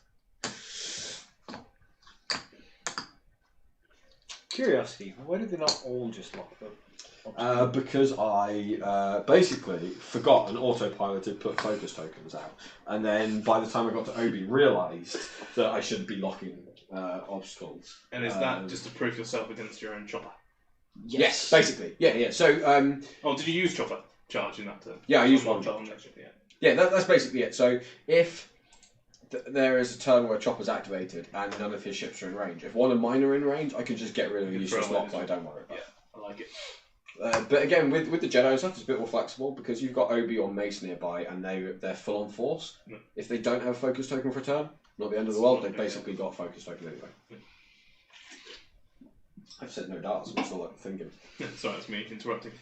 Curiosity, why did they not all just lock up? Because I basically forgot and autopiloted put focus tokens out, and then by the time I got to Obi, realised that I shouldn't be locking obstacles. And is that just to proof yourself against your own chopper? Yes, basically. Yeah. So Oh, did you use chopper charge in that turn? Yeah, I used On one. chopper, yeah. yeah, that's basically it. So if there is a turn where Chopper's activated and none of his ships are in range, if one of mine are in range, I can just get rid of the You can useless throw them lock that I don't worry about. Yeah, I like it. But again, with the Jedi stuff, it's a bit more flexible because you've got Obi or Mace nearby, and they're full on force. Yeah. If they don't have a focus token for a turn, not the end of the world. They've basically got a focus token anyway. Yeah. I've said no darts. I'm still thinking. Sorry, that's me interrupting.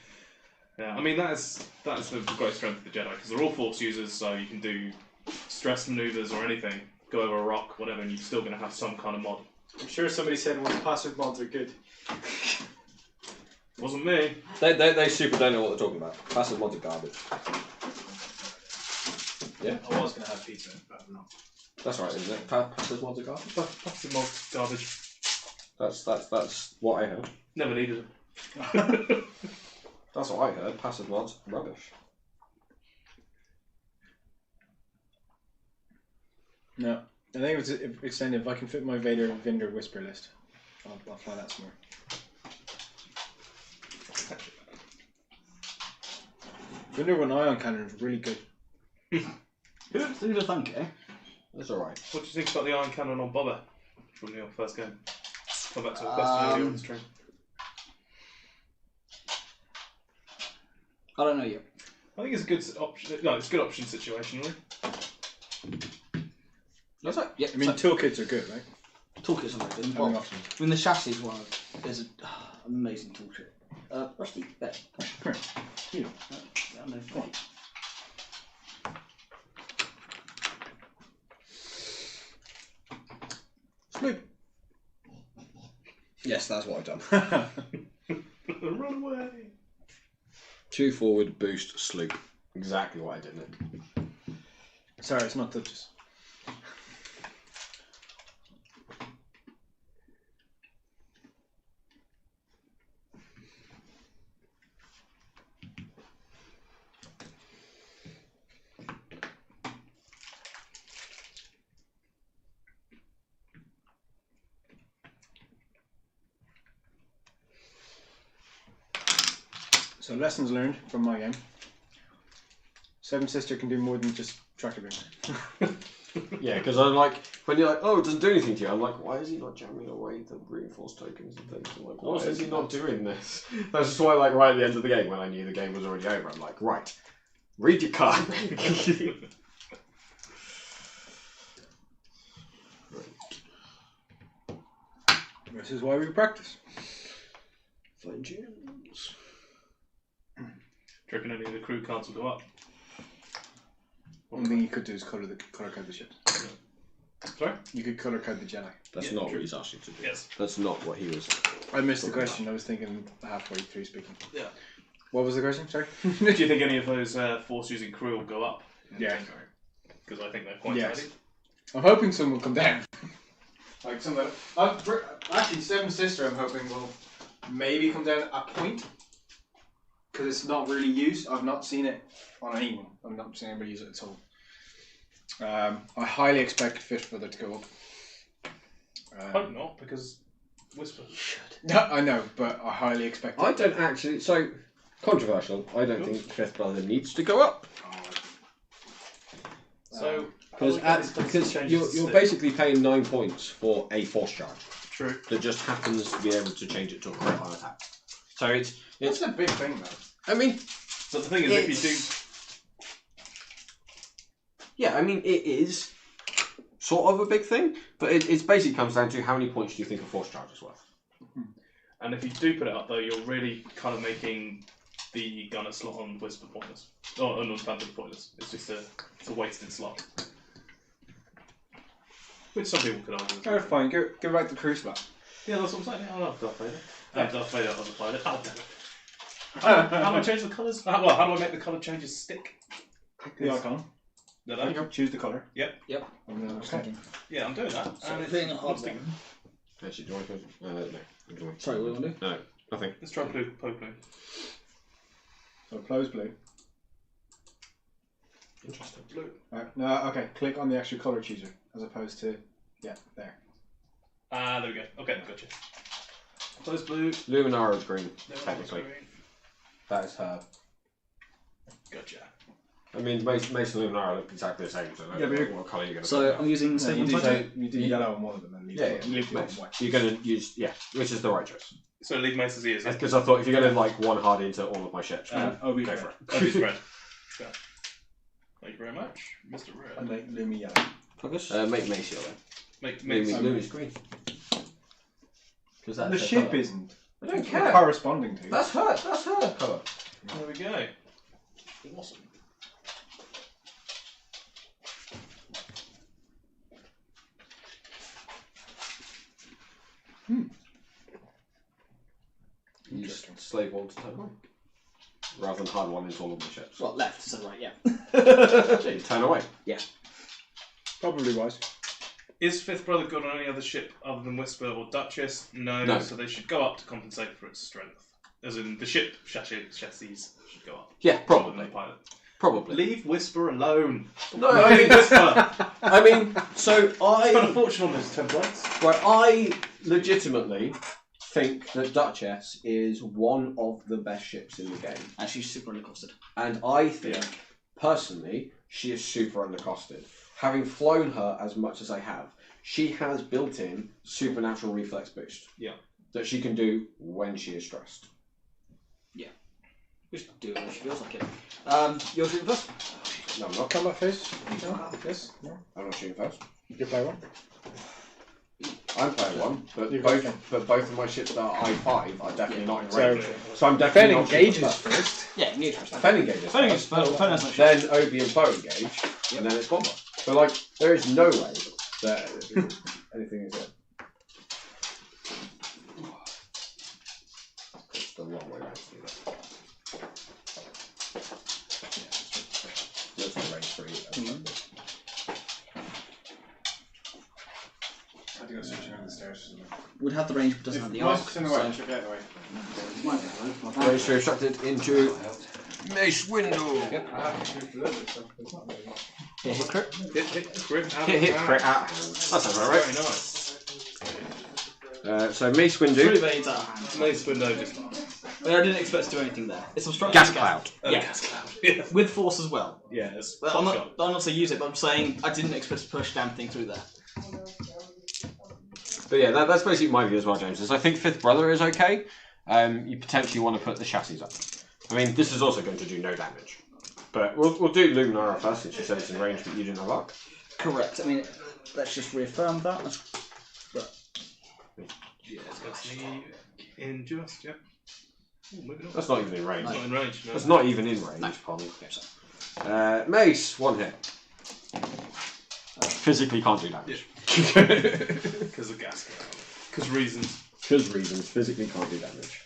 Yeah, I mean that is the great strength of the Jedi because they're all force users, so you can do stress maneuvers or anything, go over a rock, whatever, and you're still going to have some kind of mod. I'm sure somebody said well, passive mods are good. Wasn't me. They super don't know what they're talking about. Passive mods are garbage. Yeah, I was going to have pizza, but I'm not. that's right, isn't it? Passive mods are garbage. Passive mod garbage. That's what I heard. Never needed it. That's what I heard. Passive mods rubbish. No. I think it's extended. If I can fit my Vader Vinder Whisper list, I'll fly that somewhere. Vinder with an ion cannon is really good. Who'd have thunk, eh? That's alright. What do you think about the iron cannon on Boba from your first game? Come back to a question earlier on the stream. I don't know yet. I think it's a good option. No, it's a good option situationally. That's right. Yeah, I mean, toolkits are good, right? toolkits are amazing. Having Well, options. I mean, the chassis is an amazing toolkit. Rusty, there. Come here. You. No, come on. Sleep. Yes, that's what I've done. Run away. 2 forward, boost, sloop. Exactly what I did. Nick. Sorry, it's not Duchess. So lessons learned from my game. Seven Sister can do more than just tractor beam. Yeah, because I'm like, when you're like, oh, it doesn't do anything to you, I'm like, why is he not jamming away the reinforced tokens and things? I'm like, why is he not doing this? That's just why, like, right at the end of the game, when I knew the game was already over, I'm like, right, read your card. This is why we practice. Fine tunes. Do you reckon any of the crew cards will go up? One thing you could do is color code the ships. Sorry? You could color code the Jedi. That's Yeah, not true. what he's asked you to do. Yes. That's not what he was. I missed the question. I was thinking halfway through speaking. Yeah. What was the question? Sorry. Do you think any of those force using crew will go up? Yeah. Because I think they're quite Yes. tidy. I'm hoping some will come down. Like some that actually Seven Sister, I'm hoping will maybe come down a point because it's not really used. I've not seen it on anyone. I've not seen anybody use it at all. I highly expect Fifth Brother to go up. Hope not, because Whisper. No, I know, but I highly expect it. I don't actually. So controversial. I don't think Fifth Brother needs to go up So because you're basically paying 9 points for a force charge true. that just happens to be able to change it to a crit on attack. So it's It's a big thing, though. I mean, So the thing is, if you do, yeah, I mean it is sort of a big thing, but it basically comes down to how many points do you think a force charge is worth. and if you do put it up though, you're really kind of making the gunner slot on Whisper pointless, or on Phantom pointless. It's just a wasted slot, which some people could argue. Oh, fine. Give back the crew slot. Yeah, that's what I'm saying. Yeah, I love Darth Vader. Darth Vader, I love Vader. How do I change the colours? How do I make the colour changes stick? The icon. No, There you go. Choose the colour. Yep. And then Okay. Yeah, I'm doing that. And it's Being a hard stick. one. Actually, do you want to? No. I'm doing- Sorry, what do you want to do? No, nothing. Let's try blue, poke blue. So close blue. Interesting. Blue. Right. No, okay. Click on the extra colour chooser as opposed to there. Ah, there we go. Okay, gotcha. Close blue. Luminara's green, No, technically. green. That is her. Gotcha. I mean, most and Luminara look exactly the same, so I Yeah, don't but know what colour you're going to So I'm using No, same you one do, budget. you do yellow on one of them and leave, Yeah, leave the other Mace. white. You're going to use, which is the right choice. So leave Mace's ears. That's because I thought if you're going to like one hard into all of my ships, Obi go red. for it. Obi's red. Okay. Thank you very much, Mr. And Red. make Lumi yellow. Focus. Make Mace yellow. Make Mace. Lumi's green. Because that's The her ship colour. isn't. I don't It's care. corresponding to. That's her colour. There we go. Awesome. Use slave one to turn on. Rather than hard one into all of the ships. Well, left instead of right, yeah. Yeah, you turn away. Probably wise. Is Fifth Brother good on any other ship other than Whisper or Duchess? No. No. So they should go up to compensate for its strength. As in, the ship chassis should go up. Yeah, Rather probably. than the pilot. Probably. Leave Whisper alone. No, I mean, Whisper. I mean, so Spend a I, fortune on those templates. right, I legitimately think that Duchess is one of the best ships in the game. And she's super undercosted. And I think, personally, she is super undercosted. Having flown her as much as I have, she has built-in supernatural reflex boost. Yeah. That she can do when she is stressed. Just do it when she feels like it. You're shooting first. No, I'm not. Combat phase? No? Yes? No? I'm not shooting first. You play one? I'm playing one, but You've got both of my ships that are I5 are definitely not in So- range. So I'm Fen definitely not engages first. Yeah, engage first. Fen engages Fen first, engages first. Fen has no shot. then Obi and Poe engage, and then it's bomber. So like, there is no way that anything is it. It's the wrong way around to do that. That's the range 3. I had to go switching around the stairs. Would have the range, but doesn't have the arc. Most in the way. Should get in the way. Range 3 obstructed into Mace Window. I have to shoot a little bit, so it's not very much. Hit crit. Hit crit out of hand. That sounds about right. Very nice. So Mace Three Windu, evades out of hand. Mace window just. I didn't expect to do anything there. It's obstruction. Gas Cloud. Yeah. Gas cloud. Yeah. With force as well. Yeah. It's Well, I'm not saying use it, but I'm saying I didn't expect to push damn thing through there. But yeah, that's basically my view as well, James. Is I think Fifth Brother is okay. You potentially want to put the chassis up. I mean, this is also going to do no damage. But we'll do Luminara first, since you said it's in range, but you didn't have arc. Correct. I mean, let's just reaffirm that. Yeah, it's got the in just, yeah. Ooh, moving on. That's not even in range. It's not in range, no. That's not even in range. No. Pardon. Mace, 1 hit. Physically can't do damage. Because of gas cloud. Because reasons. Because reasons, physically can't do damage.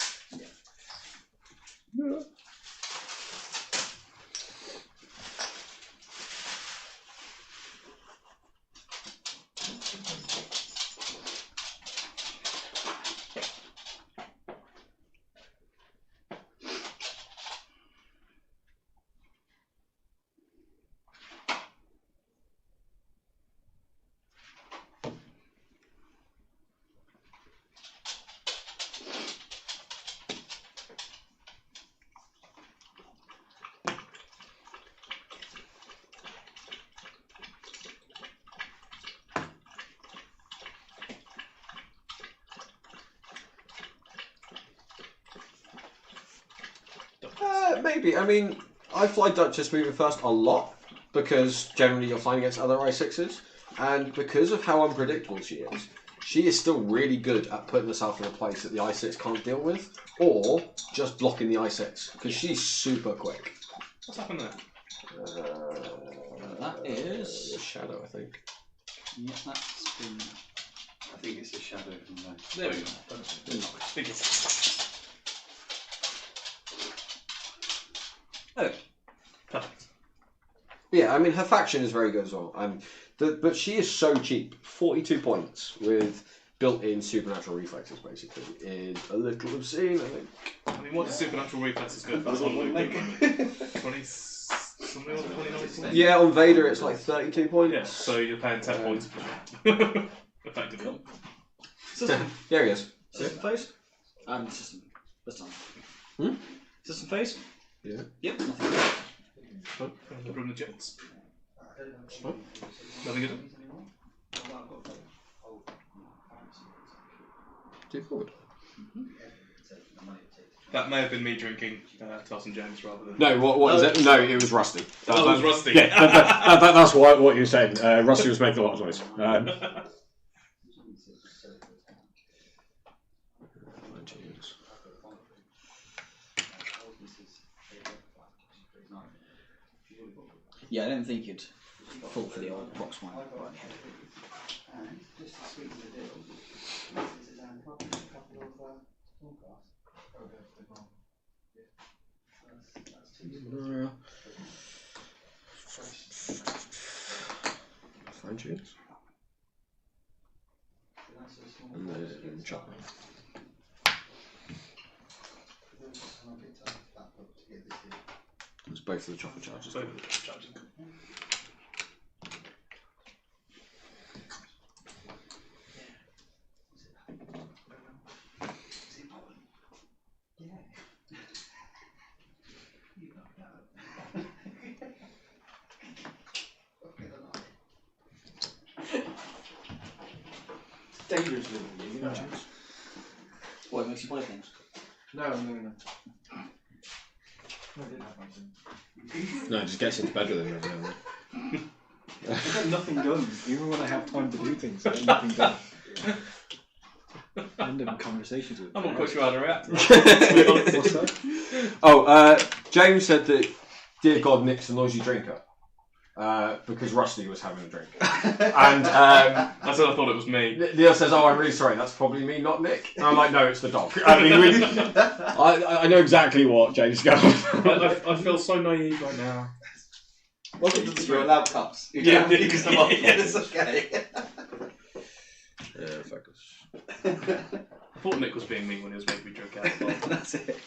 Maybe. I mean, I fly Duchess moving first a lot because generally you're flying against other I6s, and because of how unpredictable she is still really good at putting herself in a place that the I6 can't deal with, or just blocking the I6 because she's super quick. What's happened there? That is Shadow, I think. Yeah, that's been. I think it's a shadow from there. There we go. I think it's. Oh, Perfect. Yeah, I mean her faction is very good as well. But she is so cheap. 42 points with built-in supernatural reflexes, basically, is a little obscene, I think. I mean, what does supernatural reflexes go for? That's on Luke at the moment. 20 something or 29 points? Yeah, on Vader it's like 32 points. Yeah, so you're paying 10 points for effectively. system. There he is. System phase? System. This time. Hmm? System phase? Yeah. Yep, nothing. From the jets. Nothing good. Do forward. That may have been me drinking Toss and James rather than. No, what is it? No, it was Rusty. That was Rusty. Yeah, that's what you're saying. Rusty was making a lot of noise. Yeah, I don't think you'd fall for the old box one right ahead. Fine tunes. And then chopper. It's both of the chopper charges. So, charging. Dangerous little game, you know. What, it makes you play things? No. I didn't have one. No, it just gets into bed with him every now and then. I've got nothing done. Even when I have time to do things, I get nothing done. Random conversations with I'm not quite sure how to react to What's that. that? Oh, James said that, dear God, Nick's a noisy drinker. Because Rusty was having a drink. And I said I thought it was me. Neil says, oh, I'm really sorry, that's probably me, not Nick. And I'm like, no, it's the dog. I mean, I know exactly what James is going on. I feel so naive right now. Welcome to the stream. Allowed cups. You Yeah. can use them up. Yeah. It's okay. Focus. I thought Nick was being mean when he was making me drink alcohol. That's it.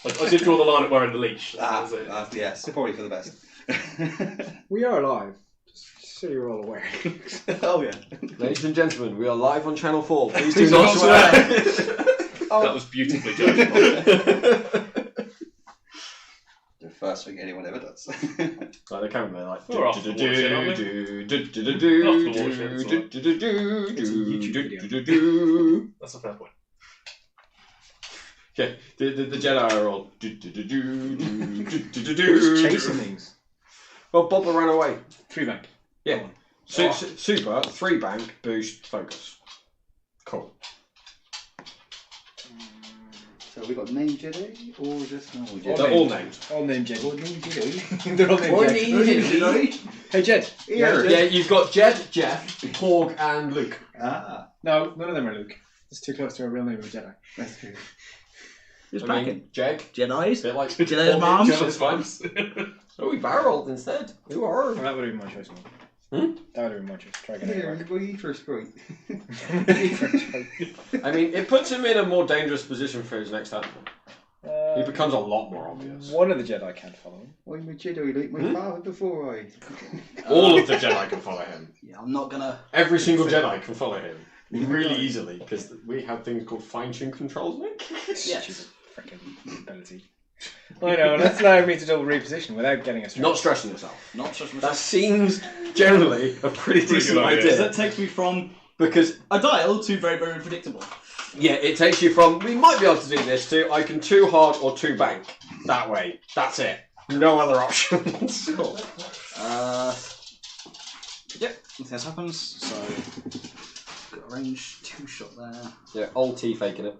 I did draw the line at wearing the leash. That was it. Yes, probably for the best. We are live. Just so you're all aware. Oh yeah. Ladies and gentlemen, we are live on Channel 4. Please do not swear. That was beautifully judged. The first thing anyone ever does. Like the cameraman, like. We're off the watershed, aren't we? That's a fair point. Yeah, the Jedi are all. Who's chasing things? Well, Boba ran away. 3 bank. Yeah. Super, 3 bank, boost, focus. Cool. So we got name Jedi or just normal Jedi? They're all named. All named Jed. Or name Jedi. They're all named Or Jed. name Jedi. Hey Jed. Yeah, you've got Jed, Jeff, Porg, and Luke. Ah, No, none of them are Luke. It's too close to a real name of a Jedi. that's true. Who's I backing? mean, Jeg. Jedi's? Bit like Jedi's moms? It's fine. Oh, we barreled instead. Who are? Well, that would have been my choice. Hmm? That would have been my choice. Try again. Yeah, go you first, great. I mean, it puts him in a more dangerous position for his next animal. He becomes a lot more obvious. One of the Jedi can't follow him. I'm a Jedi like my father before I. All of the Jedi can follow him. Yeah, I'm not gonna. Every single Jedi can follow him. Really easily, because we have things called fine-tune controls, Nick. Yes. Freaking ability. I know, that's allowing me to double reposition without getting a strike. Not stressing yourself. Not such That seems generally a pretty decent good idea. Because idea. that takes me from Because, a dial to very, very predictable. yeah, it takes you from, we might be able to do this, to I can 2 hard or 2 bank. That way. That's it. No other options. Cool. Yep, nothing else happens, so. Got a range 2 shot there. Yeah, old T faking it.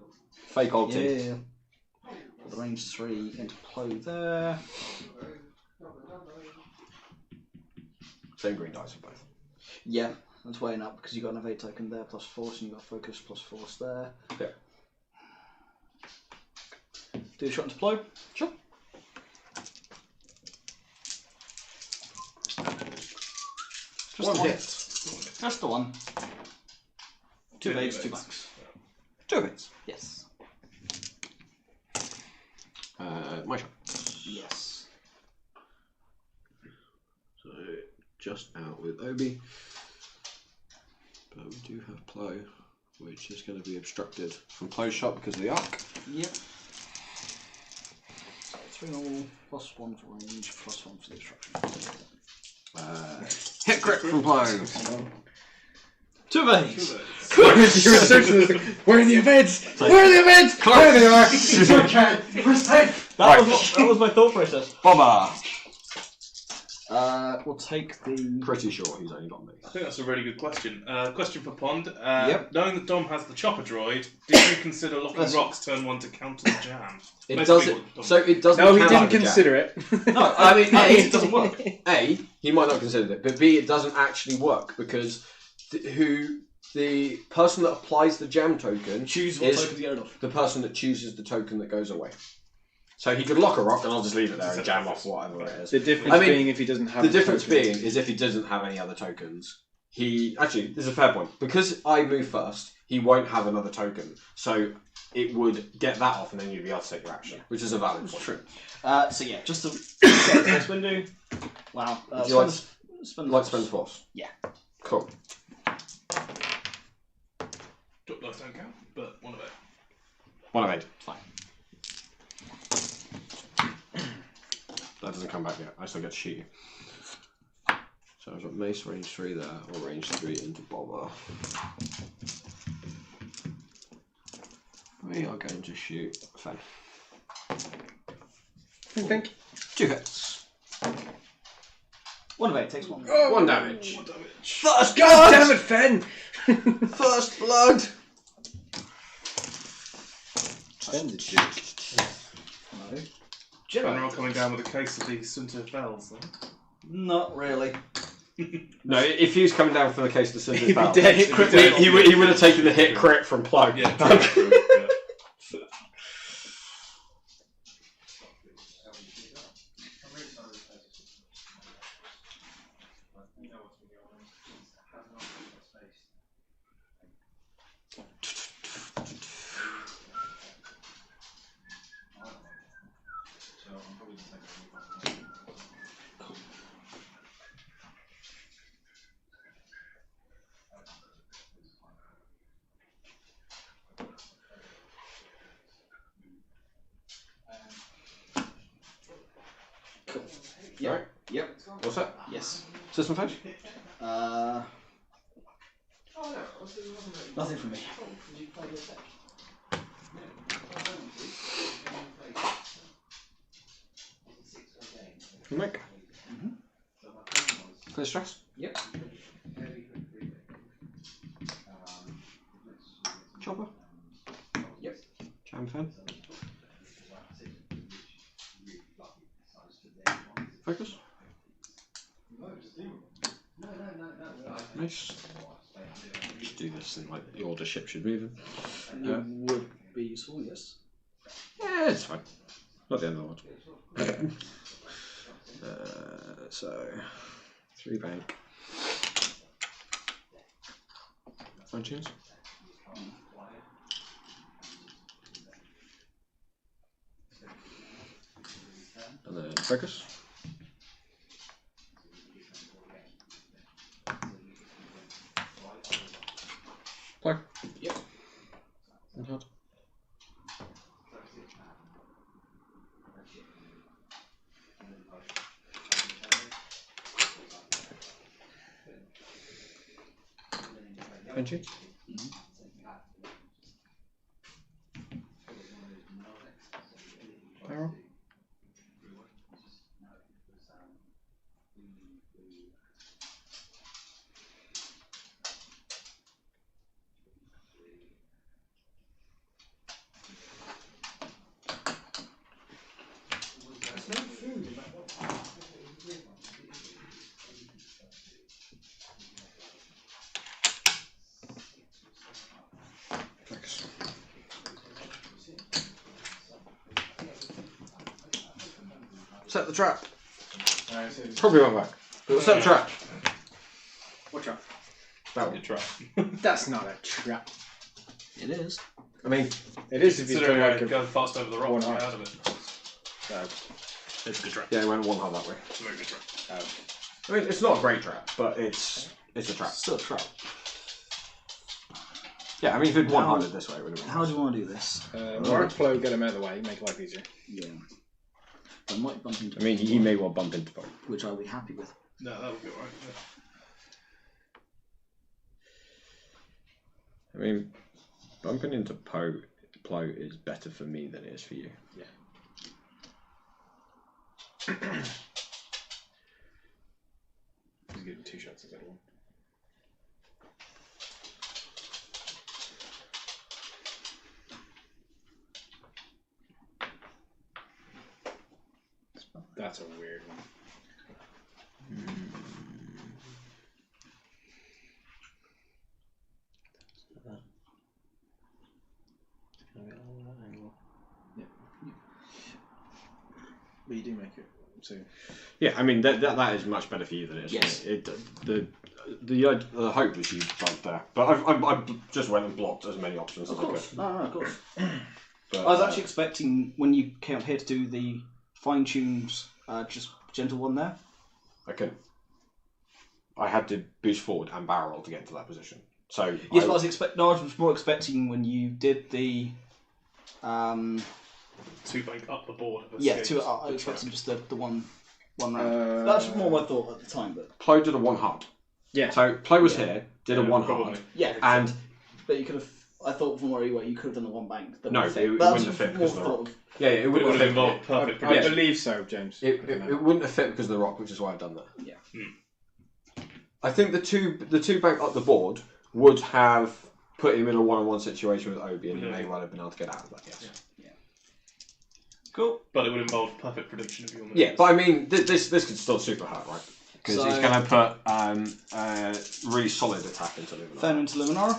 Fake old T. Yeah. Got the range 3 into play there. Same green dice for both. Yeah, that's weighing up because you got an evade token there plus force and you got focus plus force there. Yeah. Do a shot into play. Sure. Just One the one. hit. Just the one. 2 evades, 2 backs. 2 hits. Yes. My shot. Yes. So, just out with Obi. But we do have Plow, which is going to be obstructed from Plow's shot because of the arc. Yep. So 3 normal, plus 1 for range, plus 1 for the obstruction. Hit crit from Plow. 2 evades! Where are the events? Where are the events? There they are! We're safe! That was my thought process. Bomber. We'll take the. Pretty sure he's only got me. I think that's a really good question. Question for Pond. Yep. Knowing that Dom has the chopper droid, did you consider locking rocks turn 1 to counter the jam? It Basically doesn't. what Dom So it doesn't. No, he count didn't as a jab. consider it. No, I mean, it doesn't work. A, he might not consider it, but B, it doesn't actually work because the person that applies the jam token Choose what is token to get rid of. the person that chooses the token that goes away. So he could lock a rock and I'll just leave it there and jam off whatever it is. The difference I mean, being if he doesn't have The a difference token. being is if he doesn't have any other tokens, actually, this is a fair point. Because I move first, he won't have another token. So it would get that off and then you'd be able to take your action, which is a valid point. True. So yeah, just to set the next window. Wow. Would you like Spend to spend force? Yeah. Cool. Drop dice don't count, but one of it. 1 of 8. Fine. That doesn't come back yet. I still get to shoot you. So I've got mace range 3 there, or range 3 into Bobber. We are going to shoot Fen. Think. 2 hits. 1 evade takes 1. 1 damage. One damage. First God blood! damn it, Fen! First blood! Extended Duke. No. General coming down with a case of the Sunta Bells. Then. Not really. No, if he was coming down from the case of the He'd be Sunday dead. he would have taken the hit crit from Plug. Yeah, true, yeah. Yep. Right. Yep. What's that? Yes. System phase? Nothing from me. Mick? Clear stress? Yep. Chopper? Yep. Jam fan? Focus? Nice. Just do this in like the order ship should move in. It would be useful, yes. Yeah, it's fine. Not the end of the world. So, 3 bank. Fine tunes. And then focus. Plug. Yep. And hard. Benji? Barrel? Focus. Set the trap. Probably won't work. But set the trap. What trap? That one. Good try. That's not a trap. It is. I mean, It is if you Considering don't I like a... go fast over the rock one to get heart. out of it. No. It's a good trap. yeah, it went one hard that way. It's a very good trap. I mean, it's not a great trap, but it's a trap. Still a trap. Yeah, I mean, if it'd one How- handed this way, it would have been. How do you want to do this? Mark Flow, get him out of the way, make life easier. Yeah. I might bump into I mean, he may well bump into both. which I'll be happy with. No, that would be alright. I mean, bumping into Plo is better for me than it is for you. He's getting 2 shots instead of 1. That's a weird one. But you do make it, so... Yeah, I mean, that is much better for you than it is Yes. for me. The hope was you bumped there. But I just went and blocked as many options Of as I course. could. No, of course. But, I was actually expecting when you came up here to do the fine tunes, just gentle one there. I couldn't. I had to boost forward and barrel to get into that position. So Yes, but I was more expecting when you did the. 2 bank up the board. Of Yeah, escapes. I was expecting just the one round. That's more my thought at the time, but Plo did a 1 hard. Yeah. So Plo was here, did a Yeah, 1 probably. hard, yeah. and But you could have. I thought from where you were, you could have done the one bank. No, it That wouldn't was have fit more because of the thought rock. of- yeah, it It would wouldn't have have fit. involved perfect I prediction. believe so, James. It I don't know. wouldn't have fit because of the rock, which is why I've done that. Yeah. I think the two bank up the board would have put him in a one-on-one situation with Obi, and he may well have been able to get out of that. Yes. Yeah. Cool. But it would involve perfect prediction of your moves. Yeah, but I mean, this could still super hurt, right? Because he's going to put really solid attack into Luminar. Fen into Luminar.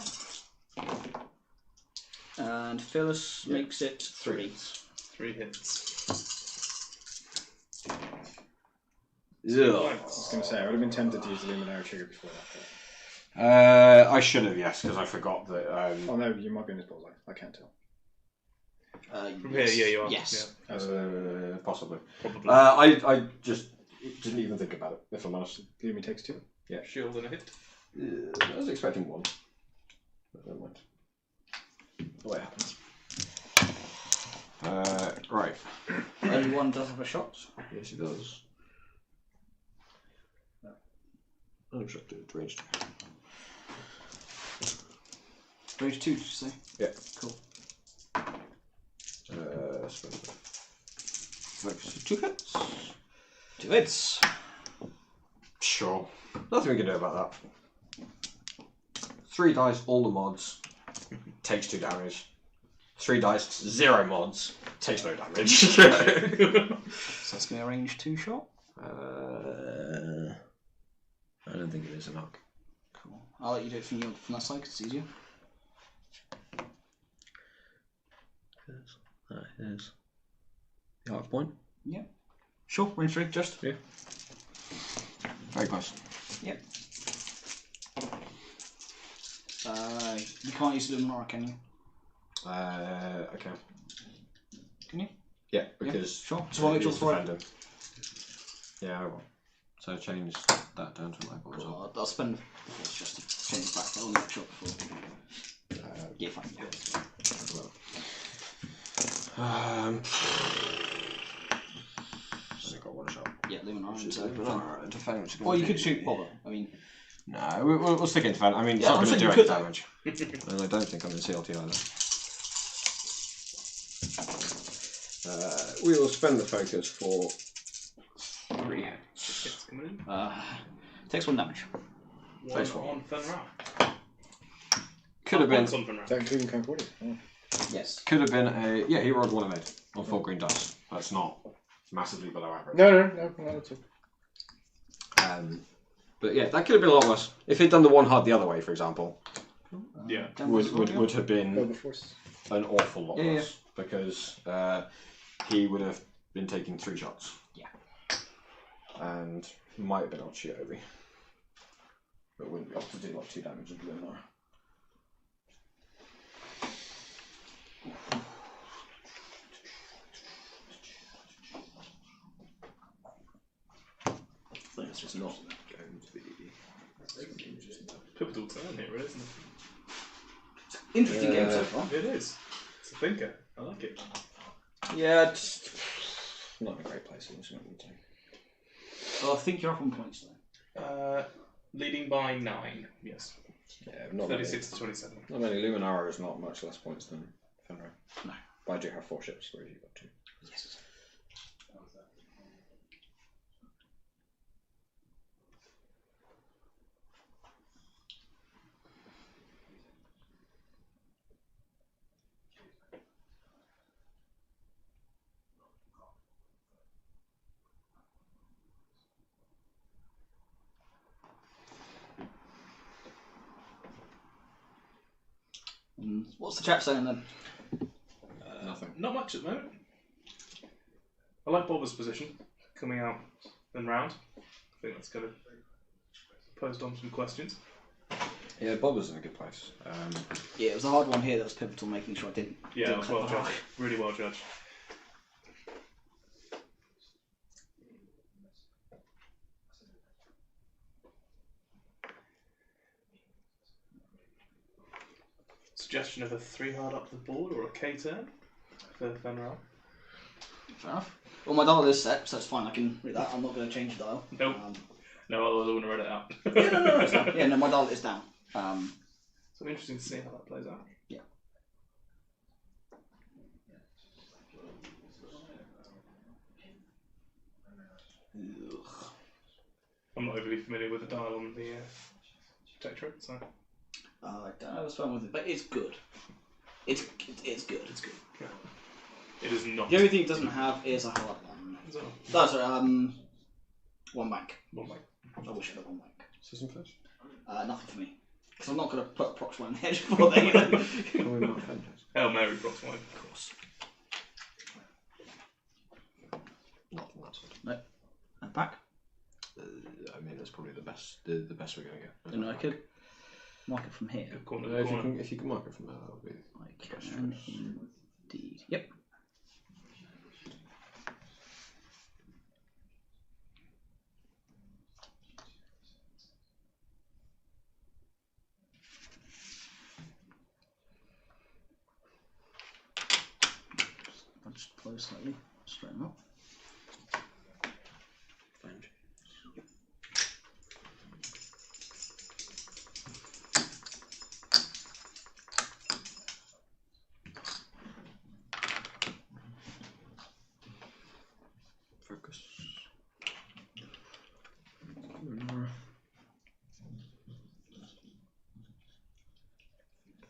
And Phyllis makes it 3. 3 hits. I was going to say, I would have been tempted to use the Luminary trigger before that. I should have, yes, because I forgot that. Oh no, you might be in his bullseye. I can't tell. From here, yeah, you are. Yes. Yeah. Possibly. Probably. I just didn't even think about it, if I'm honest. Lumi takes 2. Shield and a hit. I was expecting 1. But never mind. The way it happens. Right. Only one does have a shot. Yes, he does. Unobstructed, range 2. Range 2, did you say? Yeah. Cool. Focus 2 hits. 2 hits. Sure. Nothing we can do about that. 3 dice, all the mods. Takes 2 damage. 3 dice, 0 mods. Takes no damage. So that's going to be a range 2 shot. I don't think it is an arc. Cool. I'll let you do it from that side because it's easier. That is the arc point. Yeah. Sure, range 3, just. Yeah. Very close. Yep. You can't use Luminara, can you? Okay. Can you? Yeah, because sure. So I'll make sure it's it's right. defender. Yeah, I will. So change that down to my board. Cool. I'll spend the force just to change it back. I'll make sure before. Yeah, fine. Yeah. Only got 1 shot. Yeah, Luminara. Defend. Or you could shoot Bobber. I mean. No, we'll stick in defend. I mean, it's Yeah, not I'm going to do saying any you could, damage. And I don't think I'm in CLT either. We will spend the focus for 3 hits. Hits coming in. Takes 1 damage. Face One one. on Fenrir. Could have been. On Fenrir. Is that including Count 40? Oh. Yes. Could have been a. Yeah, he rolled 1 of 8 on 4 green dice. That's not massively below average. No, that's all. But yeah, that could have been a lot worse. If he'd done the 1 hard the other way, for example, Yeah. would have been Oh, the force. an awful lot Yeah, worse because he would have been taking 3 shots. Yeah. And might have been able to shoot Obi. But wouldn't be able to do like 2 damage with Luminar. I think it's just not. Going to be Pivotal turn here, really, isn't it? Interesting game so far. It is. It's a thinker. I like it. Yeah, just not in a great place. Oh, I think you're up on points though. Leading by 9. Yes. Yeah, not 36 to 27. Not many. Luminara is not much less points than Fenrir. No. But I do have 4 ships, whereas you've got 2. Yes. What's the chat saying then? Nothing. Not much at the moment. I like Bobber's position coming out and round. I think that's going to pose on some questions. Yeah, Bob was in a good place. Yeah, it was a hard one here that was pivotal, making sure I didn't. Yeah, didn't it was cut well the judged. rock. Really well judged. Suggestion of a 3 hard up the board or a K turn for Fenrir. Fair enough. Well, my dial is set, so it's fine. I can read that. I'm not going to change the dial. Nope. No, I want to read it out. Yeah, no, it's down. Yeah, no, my dial is down. So interesting to see how that plays out. Yeah. I'm not overly familiar with the dial on the Protectorate, so. I don't know what's fun with it, but it's good. It's good. It's good. Yeah. It is not. The only thing it doesn't have is a hard one. So, No, sorry, one bank. one mic. I wish I had one bank. System first. Nothing for me. Because I'm not going to put Prox one in the edge before they Hail Mary, Prox Mike. Of course. Not from that side. No. And back. I mean, that's probably the best we're going to get. Then I could mark it from here. Good corner, If good corner. you can mark it from there, that'll be. I can indeed. Yep. I'll just close slightly, straighten up. Flange. Focus.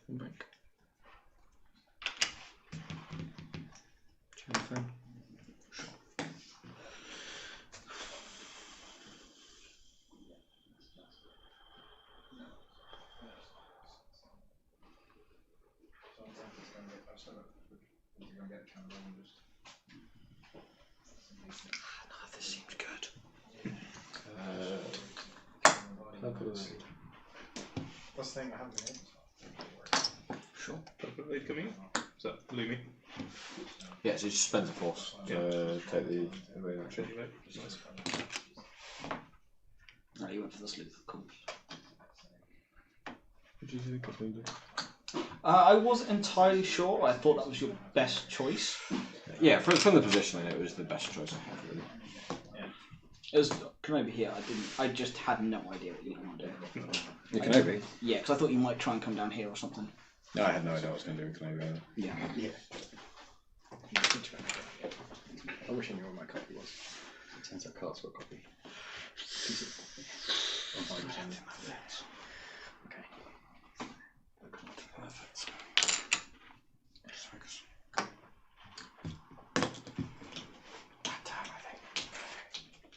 Back. Channel fan. This seems good. What's the thing I haven't been able Sure. Purple blade coming. Is that Lumi? Yeah, so it just spends a force to take the evade action. Nice. No, you went for the sleuth. Cool. What do you think of Lumi? I wasn't entirely sure. I thought that was your best choice. Yeah, from the positioning, it was the best choice I had, really. It was Kenobi here. I just had no idea what you were going to do. You Kenobi? Yeah, because I thought you might try and come down here or something. No, I had no idea what I was going to do with Kenobi either. Yeah. I wish I knew what my copy was. It turns out cards got a copy. Okay. Perfect.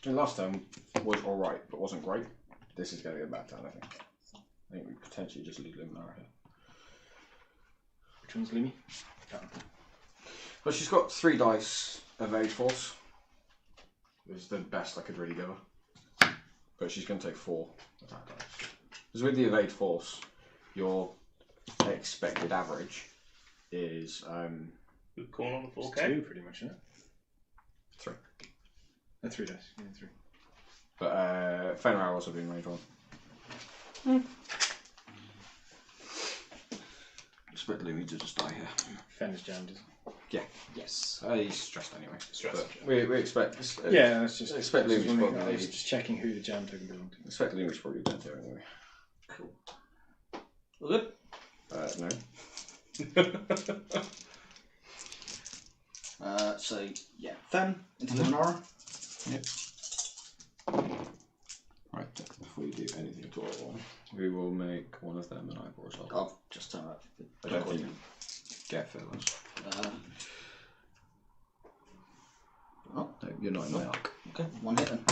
The last time was alright, but wasn't great. This is going to go back down, I think. I think we potentially just leave Luminara here. Which one's Lumi? Well, she's got 3 dice evade force. This is the best I could really give her. But she's going to take 4 attack dice. Because with the evade force, your expected average is Good corner on the 4K. 2 pretty much, isn't it? 3. 3 dice. Yeah, 3. But Fenrir also been range 1. Expect Lumi to just die here. Fen is jammed, isn't Yeah. Yes. He's stressed anyway. Stressed. But we expect. it? Yeah, that's just. Expect Lumi's I probably. was just checking who the jam token belonged to. Expect Lumi's probably dead here anyway. Cool. All good? No. So, yeah. Fen into the Luminara. Yep. Right, before you do anything at all, we will make one of them an eyeball as well. I'll just turn that. I don't think get fearless. Oh, No, you're not in my arc. okay. One hit then.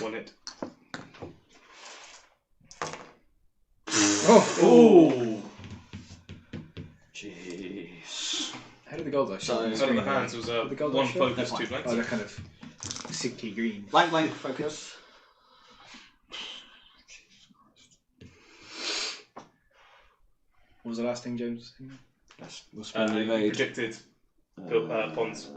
One hit. Oh! Jeez. How did the gold dice So- show? Out of the hands was The gold one dice show? focus, That's 2 fine. blanks. Oh, they're kind of sicky green. Blank, focus. What was the last thing James was saying? Yes, we'll spend the You evade. predicted Pond's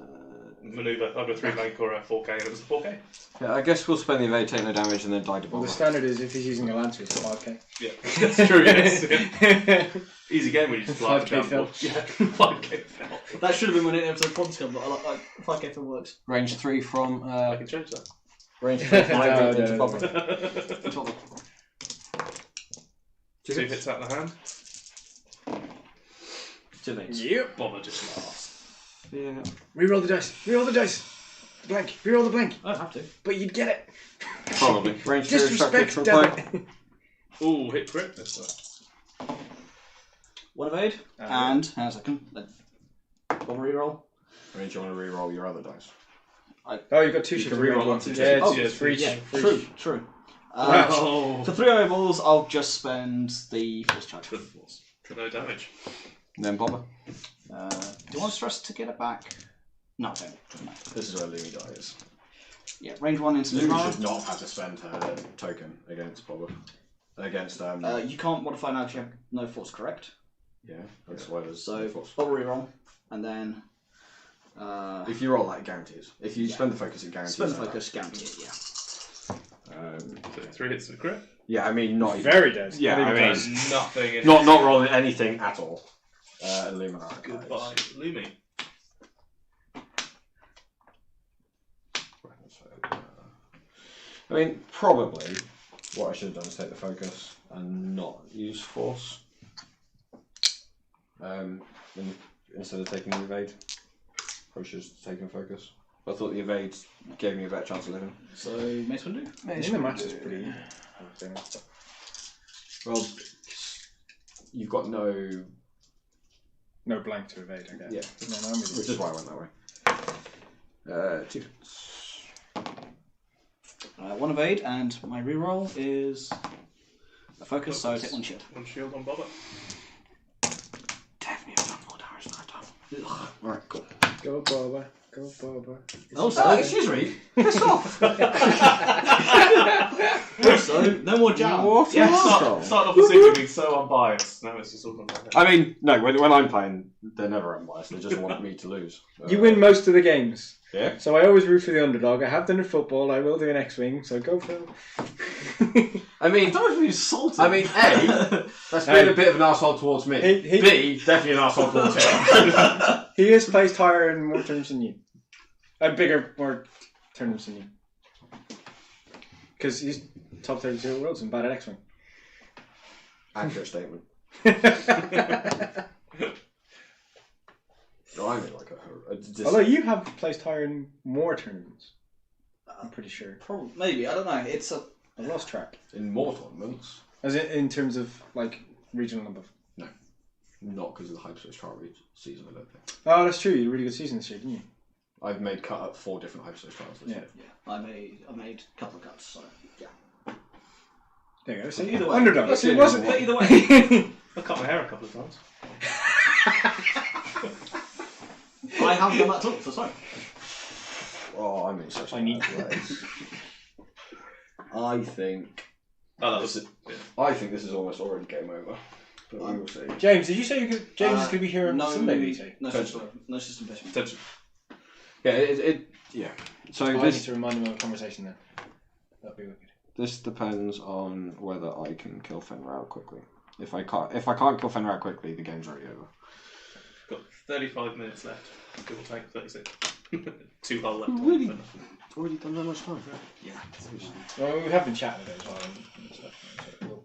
maneuver either a 3 blank or a 4K, and it was a 4K. Yeah, I guess we'll spend the evade, take no damage, and then die to Well, the bomb. standard is if he's using a lancer, it's 5k. Yeah, that's true. Yes. Yeah. Easy game when you just fly 5k down. Yeah, 5K fell. That should have been when it episode Pond's come, but I like 5k for works. Range 3 from. I can change that. Range 3 from No, Ivy no, into no, Bobber. 2 hits out of the hand. 2 hits. Yep. Bomber just laughs. Yeah. Reroll the dice. Reroll the dice. Blank. Reroll the blank. I don't have to. But you'd get it. Probably. Range 3 Disrespect, from damn play. it. Ooh, hit crit this one. 1 evade, and hang on a second. One reroll. I mean, do you want to re-roll your other dice? Oh, you've got 2 You shifts. can reroll up to Yeah, two. it's for each. Yeah, for true, each. true. Oh. For 3 eyeballs, I'll just spend the force charge. For force. For no damage. And then Bobber. Do you want stress to get it back? No, I don't. No. This is where Lumi dies. Yeah, range 1 instant Lumi power. should not have to spend her token against Bobber. Against You can't modify now if you have no force, correct? yeah, that's why there's So, force. bubble reroll, and then If you roll that, it guarantees. If you spend the focus, it guarantees. spin that. focus, guarantee it, yeah. So 3 hits and a crit. Yeah, I mean not even. Very dead. Yeah, Not I even mean close. Nothing. In not rolling anything at all. Illuminati. Goodbye, Lumi. I mean, probably what I should have done is take the focus and not use force. Instead of taking the evade, probably should have taken focus. I thought the evade gave me a better chance of living. So, Mace Windu? I think the match is pretty. Well, you've got no, No blank to evade, I guess. yeah, No, I'm with you. which is why I went that way. 2 hits. 1 evade, and my reroll is a focus, so I take 1 shield. 1 shield on Bobber. Damn, you've done more damage than I've done. Alright, cool. Go Boba. Go Boba. Also, excuse me. Piss off. also, no more jam. What? Yeah, start off the city being so unbiased. Now it's just all about that. I mean, no. When I'm playing, they're never unbiased. They just want me to lose. You win most of the games. Yeah. So I always root for the underdog. I have done in football. I will do in X-Wing. So go Phil. I mean, I don't know if you're salty. I mean, A, that's been a bit of an arsehole towards me. B, definitely an arsehole towards him. He has placed higher in more tournaments than you. Bigger, more tournaments than you. Because he's top 32 worlds and bad at X-Wing. Accurate statement. No, I mean, like Although you have placed higher in more tournaments. I'm pretty sure. Probably, maybe, I don't know. It's a. I've lost track. in more tournaments, As in terms of, like, regional and above. not because of the Hyperspace Trial season, I don't think. Oh, that's true. You had a really good season this year, didn't you? I've made cut up 4 different Hyperspace Trials this year. Yeah, I made a couple of cuts, so yeah. There you go. So Either way. underdog. That's It it, wasn't. But either way, I cut my hair a couple of times. I haven't done that at all, so sorry. Oh, I'm in such a I need bad place. I think Oh, that was it. I think this is almost already game over. But we will see. James, did you say you could, James is going to be here on no, Sunday, did you say? No system, no system placement. Attention. Yeah, yeah. So I need this to remind him of a conversation then. That'd be wicked. this depends on whether I can kill Fenrir quickly. If I can't kill Fenrir quickly, the game's already over. Got 35 minutes left. Give or take 36. 2 whole left. Really? Already done that much time. Yeah. Well, we have been chatting about it as well. And stuff, so we'll-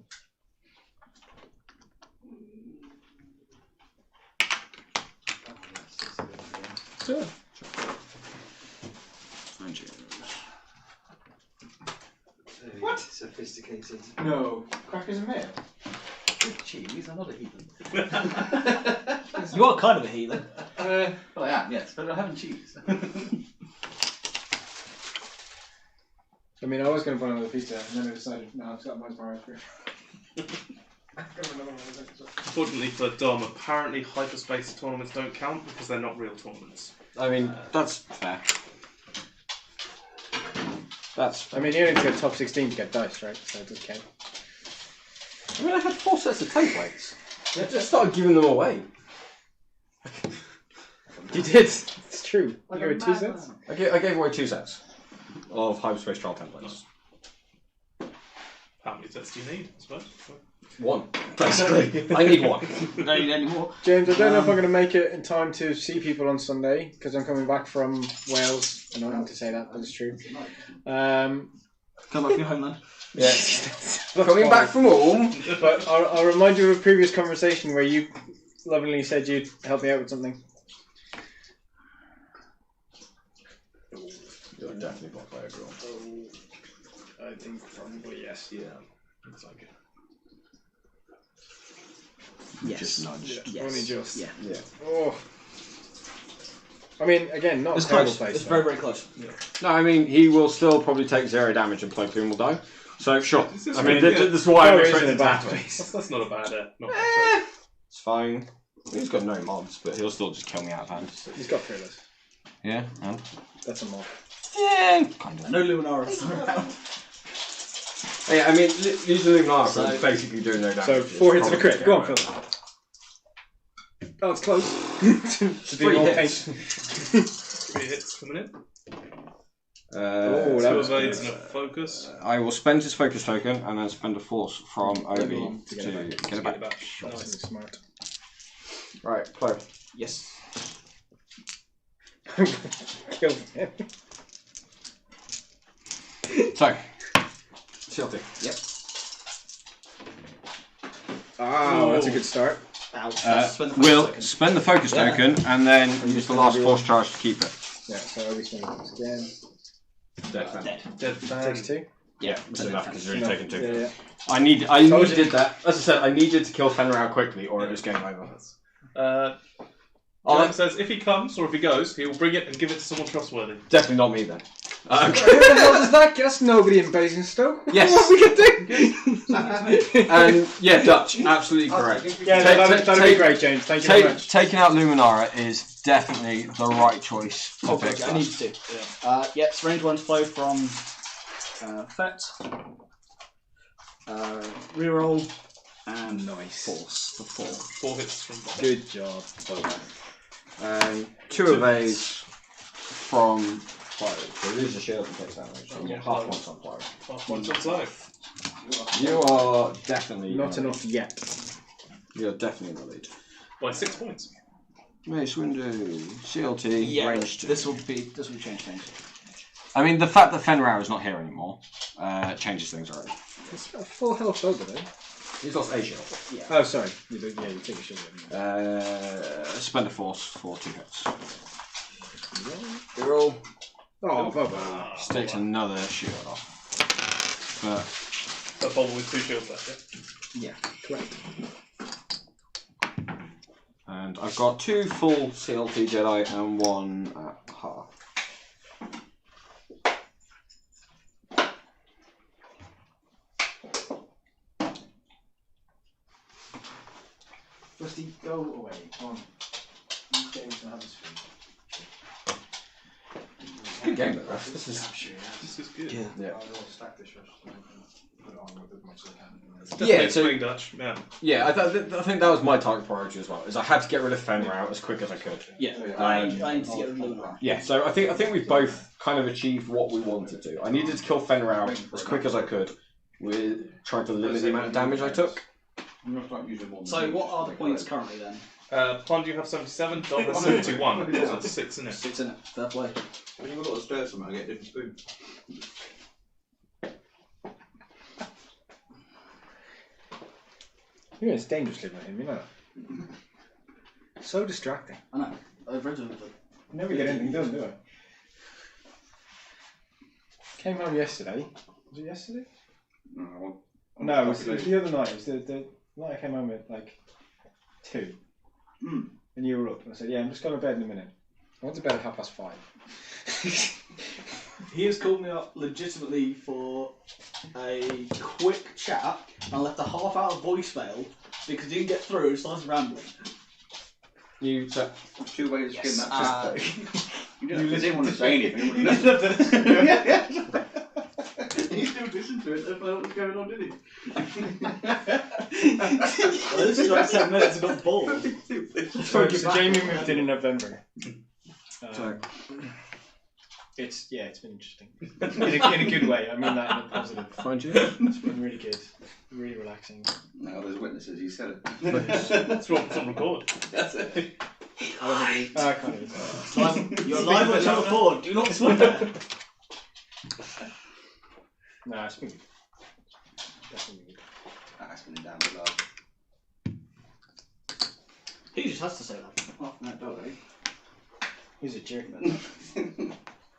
Sure. What? Sophisticated. No. Crackers and mayo. Cheese, I'm not a heathen. You are kind of a heathen. Well, I am, yes, but I haven't cheese. I mean, I was going to put another pizza, and then I decided, no, I've got my ice cream. Fortunately for Dom, apparently hyperspace tournaments don't count because they're not real tournaments. I mean, that's fair. That's. I mean, you only need to go top 16 to get dice, right? So it doesn't count. I mean, I had 4 sets of templates. I just started giving them away. You did. It's true. You go with 2 sets? I gave away 2 sets of Hyperspace Trial templates. How many sets do you need, I suppose? 1, basically. I need 1. Don't need any more. James, I don't know if I'm going to make it in time to see people on Sunday, because I'm coming back from Wales. I don't have to say that, but it's true. Come back to your homeland. Yeah. Coming back from home. But I'll remind you of a previous conversation where you lovingly said you'd help me out with something. You're definitely blocked by a girl. I think probably yes. Yeah, looks like it. Yes. Just nudged. Yes. Only just. Yeah. Yeah. Oh. I mean, again, not It's a terrible close. place. It's though. very, very close. No, I mean, he will still probably take 0 damage and Ploakloon will die. So, sure. This is I mean, really this good. is why I'm Probably isn't expecting a to bad happen. place. That's not a bad not bad trade. It's fine. He's got no mobs, but he'll still just kill me out of hand. He's got fearless. Yeah, and? That's a mob. Yeah, kind I of. know Luminara is around. Yeah, I mean, using Luminara So- is basically doing no damage. So It's 4 hits and a probably crit. Go on, scary. Phil. Oh, it's close. to do 3 more hits. paint. 3 hits coming in. Oh, that 2 was evades good. and a focus. I will spend his focus token and then spend a force from Obi Everyone to to get get it Get back. it back. That's Nice. smart. Right, Chloe. Yes. Kill him. So, CLT. Oh, that's a good start. Ouch. Spend the We'll first spend the focus Yeah. token and then use the last force charge to keep it. Yeah, so I'll be spending this again. second. Dead. Dead Takes 2. Yeah, it's enough because you're already taking 2. Yeah, yeah. I Told needed that. As I said, I needed to kill Fenrir quickly or it was game over. John says if he comes or if he goes, he will bring it and give it to someone trustworthy. Definitely not me then. Who the hell does that get? That's nobody in Basingstoke. Yes. What we can do? And yeah, Dutch, absolutely correct. Yeah, Take- no, that'd be take- great, James. Thank you very much. Taking out Luminara is definitely the right choice to Okay, pick. I need to. Yes, range 1 flow from Fet. Reroll and Nice. force for 4. 4 hits from Bob. Good job. 2 evades from fire. So lose the shield and takes damage. So Yeah. half once on fire. Half one shot's life. You are definitely Not enough yet. You're definitely in the lead. By 6 points. Mace Windu, CLT, Yeah, range 2. this will change things. I mean, the fact that Fenrir is not here anymore changes things already. It's got full health over there. He's lost a shield. Oh, sorry. You take a shield. Spend a force for 2 hits. Reroll. Oh, Bobo. Just takes another shield off. But That Bob with 2 shields left, Yeah. Correct. and I've got 2 full CLT Jedi and 1 at half. Rusty, go away. Come on. These games don't have a screen. Good game, though. This is. This is good. Yeah. I will stack this rush and put it on with as much as I can. Definitely Yeah, so- swing Dutch. Yeah. Yeah, I think that was my target priority as well. Is I had to get rid of Fenrir out as quick as I could. Yeah. I need to get rid of Luminara. Yeah, so I think we've both kind of achieved what we wanted to. I needed to kill Fenrir out as quick as I could. With trying to limit the amount of damage I took. So what are the points currently then? Pond, you have 77, Dom has 71. So that's 6 in it. 6 in it. Fair play. When you got upstairs somewhere, I get a different spoon. You know, it's dangerous living with him, you know. So distracting. I know. I've read it. Never get anything done, do I? Came home yesterday. Was it yesterday? No, it was the other night. It was the night I came home at like 2. And you were up. And I said, yeah, I'm just going to bed in a minute. I went to bed at 5:30. He has called me up legitimately for a quick chat and left a half-hour voicemail because he didn't get through and started rambling. You took 2 ways to skin Yes, that fish. You didn't want to say anything. You He didn't listen to it. That's what was going on, did he? Well, this is like 10 minutes and got bored. So Jamie moved in November. It's been interesting. in a good way. I mean that in a positive. Find you. It's been really good. Really relaxing. No, there's witnesses. You said it. That's what's on record. That's it. I kind of. You're live on Channel 4. Do not swear. No, it's been good. Definitely good. That's been down the line. He just has to say that. Oh, no, don't worry. He's a jerk, man.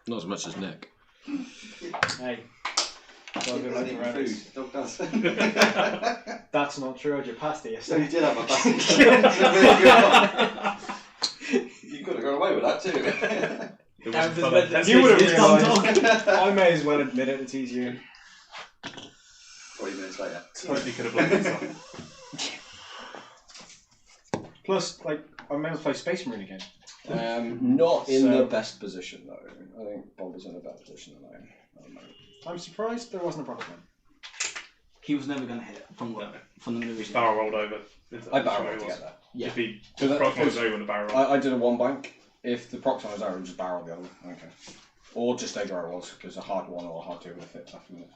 Not as much as Nick. Hey, So I feel like Doesn't around eat it. food. Dog does. That's not true. I did pasta So yesterday. you did have a pasty. You could have got away with that too. It wasn't fun and testing. You would have It's dumb realised. I may as well admit it. It's easier. 40 minutes later. Totally could have blocked myself. Plus, like, I may as well play Space Marine again. Not in So- the best position though. I think Bob is in a better position than I am. at the moment. I'm surprised there wasn't a Brockman. He was never going to hit from the movie. Barrel rolled over. I barrel rolled to get that. Yeah. If he So that- Proxima was over in the barrel roll. I did a one bank. If the Proxima was over, just barrel the other one. Okay. Or just stay where I was, because a hard one or a hard two would have fit after minutes.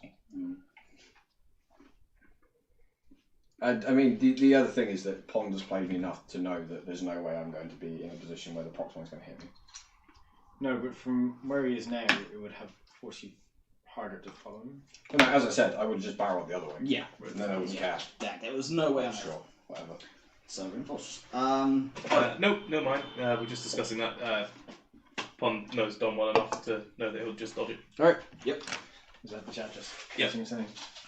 And I mean, the other thing is that Pond has played me enough to know that there's no way I'm going to be in a position where the Proxima is going to hit me. No, but from where he is now, it would have forced you harder to follow him. No, as I said, I would have just barreled the other way. Yeah. And then I wouldn't care. Yeah, there was no way I'm Sure, whatever. So reinforced. Nope, no mind. We're just discussing that. Pond knows Don well enough to know that he'll just dodge it. Alright. Is that the chat just? Yeah. That's what you're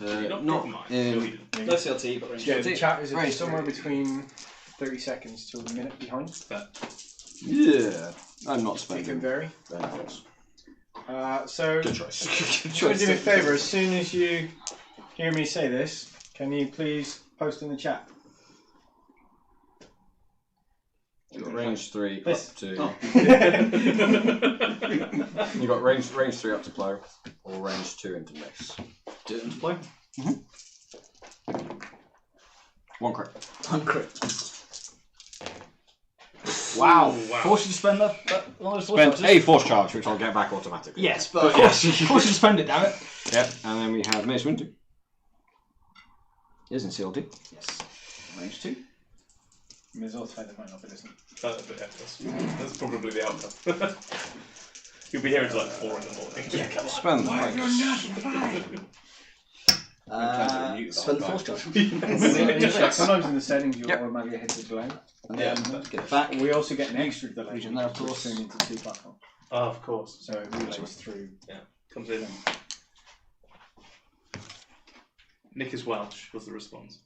saying? Not mine. No, he didn't. No CLT, but range. Yeah, the chat is Right. somewhere between 30 seconds to a minute behind. Yeah. I'm not It spending can vary. very much. So, Good choice. try to do me a favour. As soon as you hear me say this, can you please post in the chat? You've got range 3 This- up to. oh. You've got range 3 up to blow, or range 2 into miss. Do it into play. One crit. Uncrit. Wow. Wow. Force you to spend that one of those force Spend charges? a force charge, which I'll get back automatically. Yes, but force you to spend it, damn it. Yep, and then we have Mace Windu. Isn't CLT. Yes. Range 2. Ms. Ultimate, that might not be listening. That's probably the outcome. You'll be here until like 4 in the morning. Spend the Spend the force charge. Sometimes in the settings you'll Yep. automatically hit the delay. And Yeah, then Let's get it back. we also get an extra delay. Region there, of course. Turn into 2 platform. Oh, of course. So it relays through. Comes in. Nick is Welsh was the response.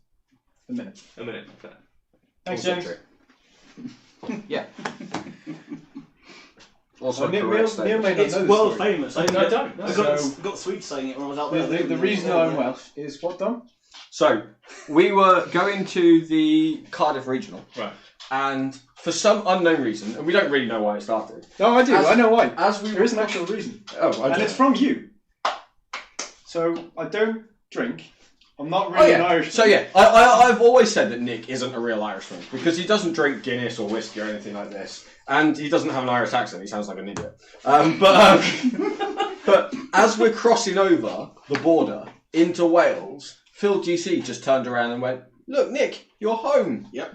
A minute. A minute. Fair. Thanks, James. Yeah. Also, Neil correct may not It's know the world story. famous. I don't. I got sweet saying it when I was out there. The reason I'm Welsh is what, Dom? So, we were going to the Cardiff Regional. Right. And for some unknown reason, and we don't really know why it started. No, I do. As- I know why. As we There is an actual reason. Oh, I And don't it's know. from you. So I don't drink. I'm not Oh really an yeah. Irishman. So yeah, I've always said that Nick isn't a real Irishman because he doesn't drink Guinness or whiskey or anything like this, and he doesn't have an Irish accent. He sounds like an idiot. But as we're crossing over the border into Wales, Phil GC just turned around and went, "Look, Nick, you're home." Yep.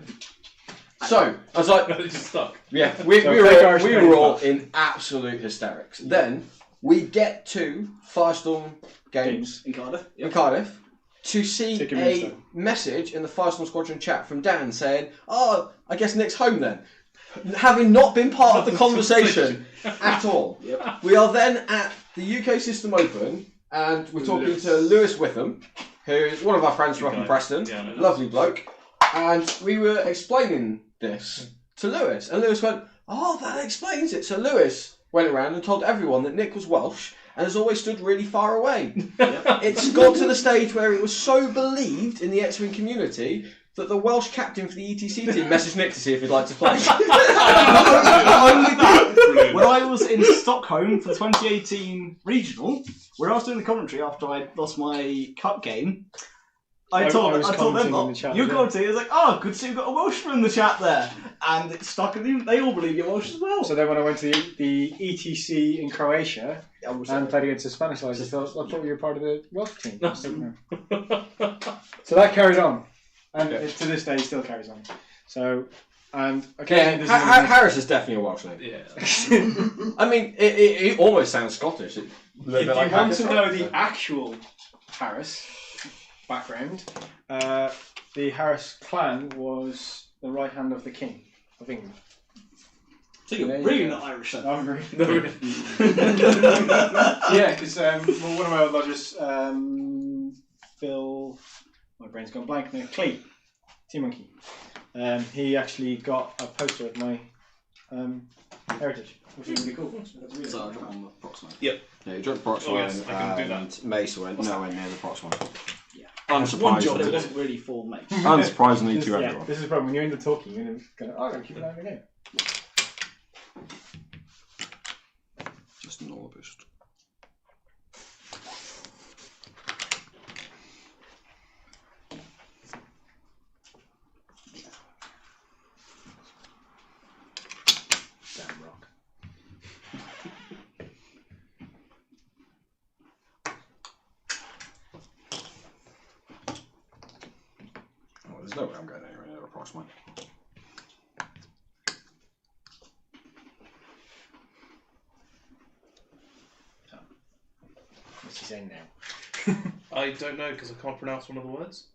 So I was like, It's just stuck. "Yeah, we So were fake all, Irish we Canadian were all class. in absolute hysterics." Then we get to Firestorm Games In Cardiff. in Cardiff to see Take your minutes, a though. message in the Firestorm Squadron chat from Dan saying, "Oh, I guess Nick's home then," having not been part of the conversation at all. Yep. We are then at the UK System Open, and we're talking Lewis. to Lewis Witham, who is one of our friends from up in guy. Preston, Yeah, I know. lovely bloke, and we were explaining this to Lewis, and Lewis went, "Oh, that explains it." So Lewis went around and told everyone that Nick was Welsh and has always stood really far away. It's got to the stage where it was so believed in the X-Wing community that the Welsh captain for the ETC team messaged Nick to see if he'd like to play. When I was in Stockholm for the 2018 regional, where I was doing the commentary after I lost my cup game, I told was them, commenting in "Oh, the chat you're as well. commenting." I was like, "Oh, good to see you've got a Welshman in the chat there," and it stuck in them. They all believe you're Welsh as well. So then when I went to the ETC in Croatia I was and played against the Spanish guys, I thought you were part of the Welsh team. So that carried on. And to this day, it still carries on. So, and Yeah, occasionally there's Harris is definitely a Welsh name. Yeah. I mean, it almost sounds Scottish. It, If you want to know the actual Harris background, the Harris clan was the right hand of the King of England. So you're really not Irish then? I'm very. No, really. Yeah, because one of my old lodgers, Phil, my brain's gone blank now. Clee, Tea Monkey. He actually got a poster of my heritage, which is really cool. That's really So I cool. drop on the proximate. Yeah, you dropped prox Oh, one, yes, I can do that. and Mace went nowhere near the prox one. Yeah. One job, but it Unsurprisingly, wasn't really for mates. unsurprisingly to Yeah, everyone. this is the problem. When you're in the talking, you're going, oh, I'm going to keep an eye on the game. Just an aura boost. Damn rock. Oh, there's no way I'm going anywhere near the prox one. What's he saying now? I don't know because I can't pronounce one of the words.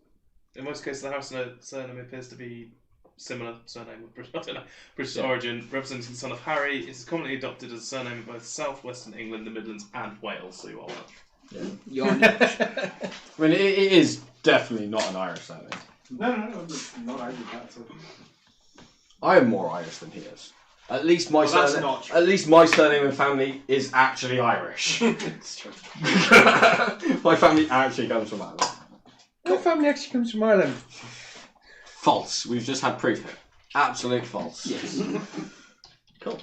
In most cases, the house surname appears to be similar surname with British, I don't know, British origin, representing the son of Harry. It is commonly adopted as a surname in both South Western England, the Midlands, and Wales. So you are Welsh. You are Irish. I mean, it is definitely not an Irish surname. No, not I did that at all. I am more Irish than he is. At least my that's surname. not true. At least my surname and family is actually Irish. It's true. My family actually comes from Ireland. My family actually comes from Ireland. False. We've just had proof here. Absolute false. Yes. Cool.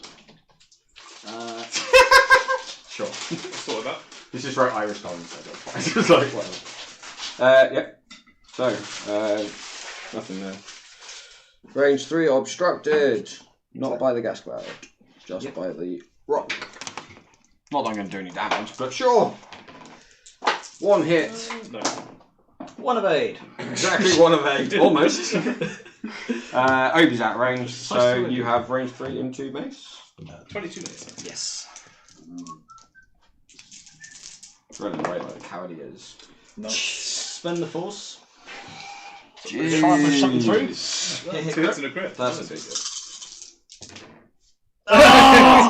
Sure. Sort of that. This is wrote Irish comments, so that's fine. It's like whatever. Yeah. So, nothing there. Range 3 obstructed. Not by the gas cloud. Just by the rock. Not that I'm going to do any damage, but sure. One hit. No. 1 of 8. Exactly 1 of 8. Almost. Obi's out range, so you have range 3 into mace. 22 minutes. Yes. Running away like a coward he is. Spend the force. Jeez. Try and push something through. 2 hits and a crit. That's a That's big deal.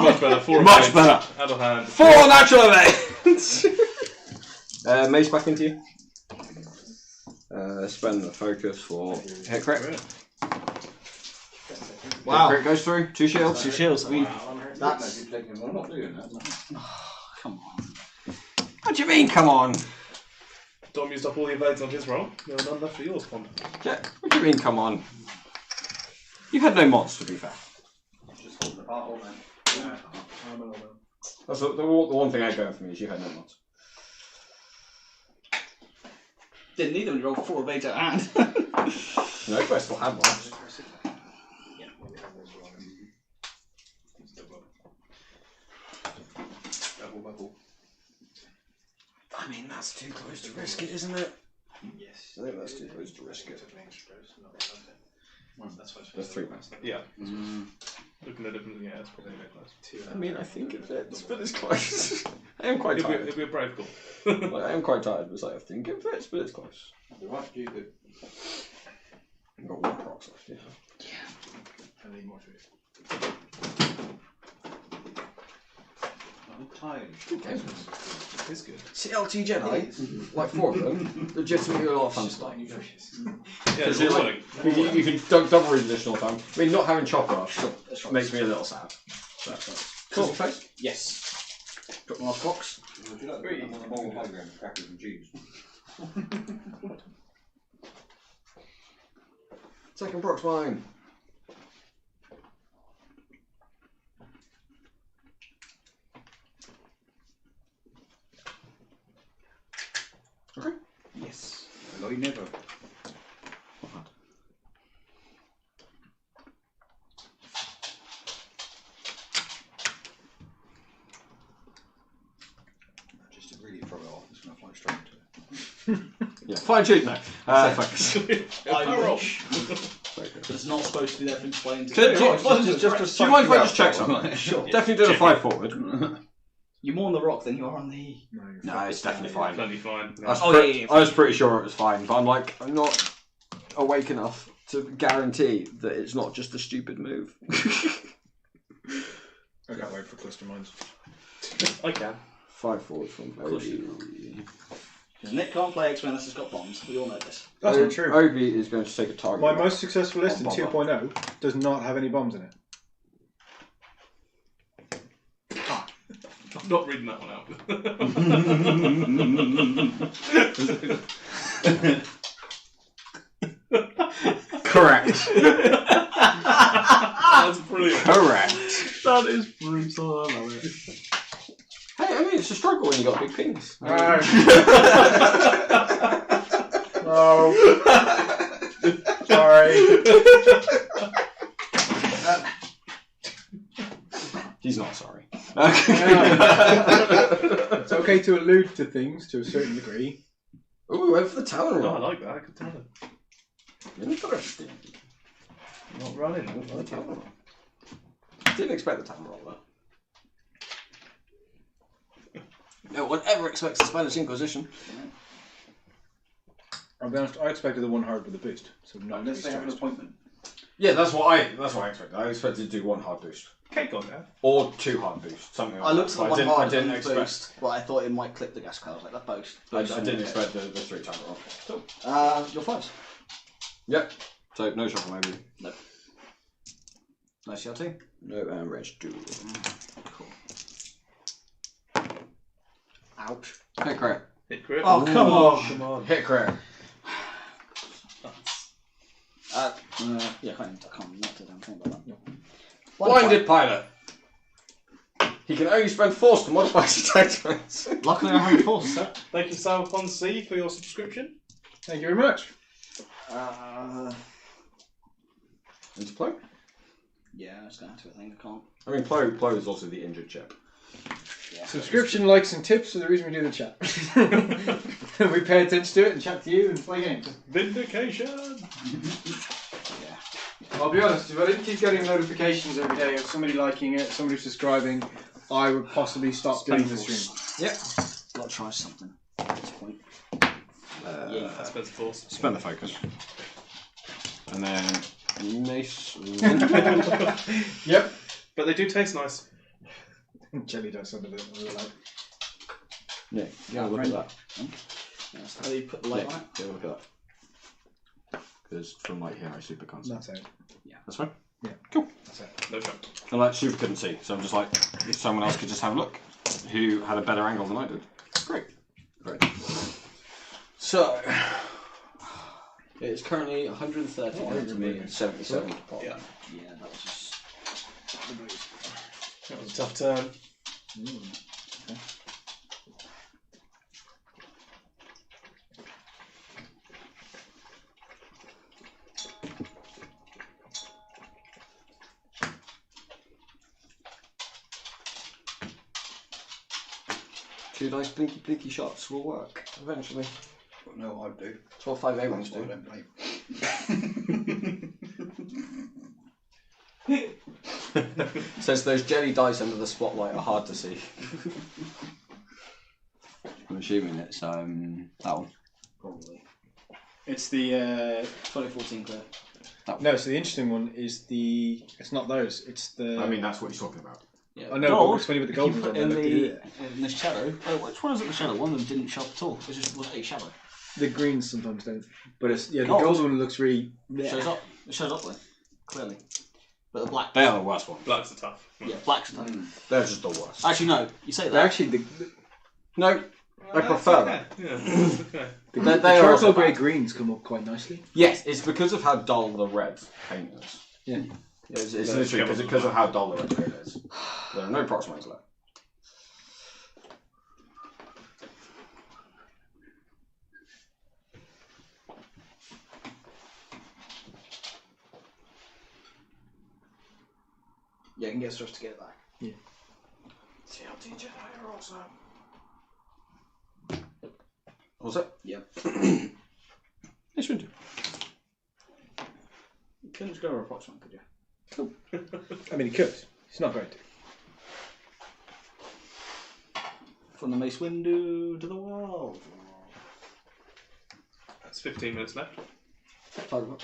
much better. 4 Much of better. Out of hand. 4 natural events! Mace back into you. Spend the focus for hit crit. Wow. Hit crit goes through. 2 shields. 2 shields. I mean, That's. I'm not doing that. come on. What do you mean, come on? Dom used up all the evades on his roll. There are none left for yours, Pond. Yeah, what do you mean, come on? You've had no mods, to be fair. Just holding apart all man. That's the one thing I go for me is you had no mods. Didn't need them to roll 4 of 8 out of hand. No, but I still had mods. Double bubble. I mean, that's too close to risk it, isn't it? Yes. I think that's too close to risk it. That's what There's 3 mods. Yeah. Looking at it, yeah, it's probably a bit close. I mean, I think it fits, but it's close. I am quite It'll be, tired. it'll be a brave call. Like, I am quite tired, but it's like, I think it fits, but it's close. You're right, you good. I've got 1 procs left, yeah. I need more food. I'm tired. It's good. CLT Jedi, like 4 of them, legitimately a lot of fun stuff. Yeah, Because it's like, you can double read additional time. I mean, not having chop rush makes me a little sad. Cool. Face? Yes. Drop my last box. Would you like to put them on a bowl of high ground, crackers and cheese? Second procs mine. Okay. Yes. No, you never. Just to really throw it off, it's going to fly straight into it. Yeah, fine tune no. Focus. Irish. Focus. It's not supposed to be there for explaining to Do you you. mind if I just check something? Sure. Definitely doing a 5 forward. You're more on the rock than you are on the... No, it's definitely fine. Plenty fine. I was pretty sure it was fine, but I'm not awake enough to guarantee that it's not just a stupid move. I can't wait for cluster mines. I can. 5 forward from Obi. Because Nick can't play X-Men unless it's got bombs. We all know this. That's not true. Obi is going to take a target. My most successful list in Bomber. 2.0 does not have any bombs in it. I'm not reading that one out. Correct. That's brilliant. Correct. That is brutal. I love it. Hey, I mean, it's a struggle when you got big pings. Oh. Sorry. He's not sorry. It's okay to allude to things to a certain degree. Ooh, we went for the talent Oh, I roll. like that. I could tell it. Interesting. Not running. The talent roll. Didn't expect the talent roll, though. No one ever expects the Spanish Inquisition. I'll be honest, I expected the one hard with a boost. So not Unless they have an appointment. Yeah, that's what I expected. I expected to do 1 hard boost. Okay, go on now. Or 2 hard boosts, something like I looked at that. the one I hard didn't and expect. boost, but I thought it might clip the gas car. I was like, that boost. I didn't expect the 3 talent roll. Cool. Your 5s. Yep. So no shuffle maybe. No. Nice CRT. No, and Reg do. Cool. Ouch. Hit crit. Hit crit. Oh, come on. Come on. Hit crit. Yeah, I can't not do damn thing about that. No. Blinded pilot. He can only spend force to modify his attack turns. Luckily, I have force. Thank you, Salapon C, for your subscription. Thank you very much. Into Plo? Yeah, I was going to. I think I can't. I mean, Plo is also the injured chip. Yeah. Subscription, likes, and tips are the reason we do the chat. We pay attention to it and chat to you and play games. Vindication! Yeah. I'll be honest, if I didn't keep getting notifications every day of somebody liking it, somebody subscribing, I would possibly stop doing the stream. Yep. Gotta try something at this point. Yeah, that's better force. Spend the focus. And then Mace. Yep. But they do taste nice. Jelly does some of it. We were like, Yeah, look at that. That's how you put the light on it. Yeah, look at that. Because from like here, I super can't see. that's it. That's fine. Yeah. Cool. That's it. No joke. And like super couldn't see, so I'm just like, if someone else could just have a look, who had a better angle than I did. Great. So it's currently 130 to me and 77 to Pop. Yeah. Yeah, that was just. That was a tough turn. Two nice blinky shots will work eventually. No, I do. 12-5 A-ones That's why I do. don't play. Says those jelly dice under the spotlight are hard to see. I'm assuming it's that one. Probably. It's the 2014 clear. no. So the interesting one is the. It's not those. It's the. I mean, that's what he's talking about. Yeah. I know, but Gold, it's funny with the if gold you ones put on in there, in the shadow. Oh, which one is it? The shadow. One of them didn't show up at all. It just was a shadow. the greens sometimes don't. But it's the Gold. gold one looks really. It shows up. It shows up there, clearly. But the black. They are the worst ones. Blacks are tough. Yeah, black's not. They're just the worst. Actually, no. You say They're that. actually the No, I prefer them. Yeah, that's okay. the They are charcoal also grey bad. greens come up quite nicely. Yes, it's because of how dull the red paint is. Yeah. It's literally because of how dull the red paint is. There are no proximines left. Yeah, you can get stuff to get it back. TLT Jedi are awesome. Was it? Yep. Yes, we do. You couldn't just go over a approximate, could you? I mean, he could. He's not going to. From the mace window to the wall. That's 15 minutes left. Target.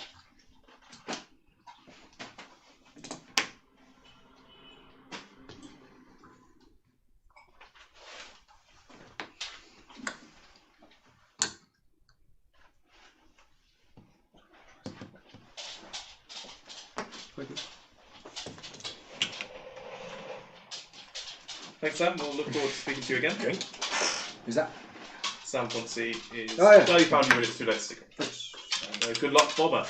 Thanks, Sam. We'll look forward to speaking to you again. Who's that? Sam Fonzie is. Oh, yeah. Glad you found you, but it's too late to stick. And good luck, Bobber.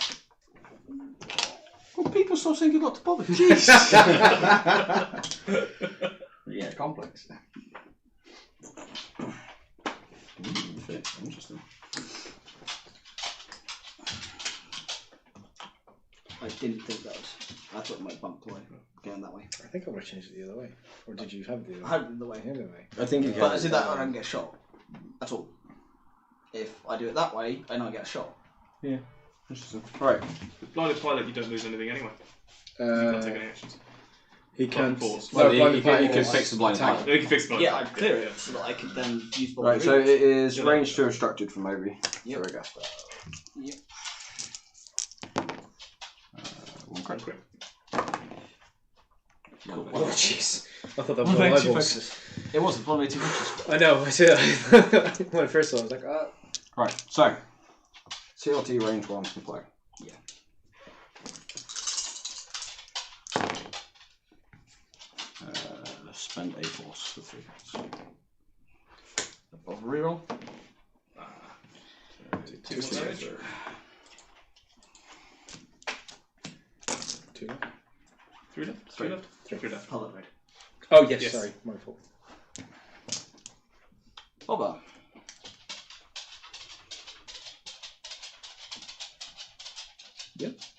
Well, people stop saying good luck to Bobby. Yeah, complex. Interesting. I didn't think that was. I thought it might bump away going that way. I think I would have changed it the other way. Or did you have it the other I way? had it the way. The other way. I think you But can. see that I don't get shot. That's all. If I do it that way, I know I get a shot. Interesting. Right. With Blinded Pilot, you don't lose anything anyway. You can't take any actions. He can't. Force. Well, Blinded you Pilot can is fix the blind attack. pilot. You can fix Blinded Yeah, Pilot. I'd clear it so that I could then use Bobby. Right, so it is Yeah. range 2 obstructed from Moby. Yep. So I guess that. Yep. One crit. Crit. Cool. Oh, jeez. I thought that was One my way too eyeballs. focused. It wasn't one way too focused. I know, I see. When I first saw it, I was like, Right, so CLT range 1 can play. Yeah. Spend a force for 3 hits. Above reroll. Two more damage. 2. 3 left. 3 left. 3 left. Pilot mode. Oh, yes, Yes. sorry, my fault. Bobber.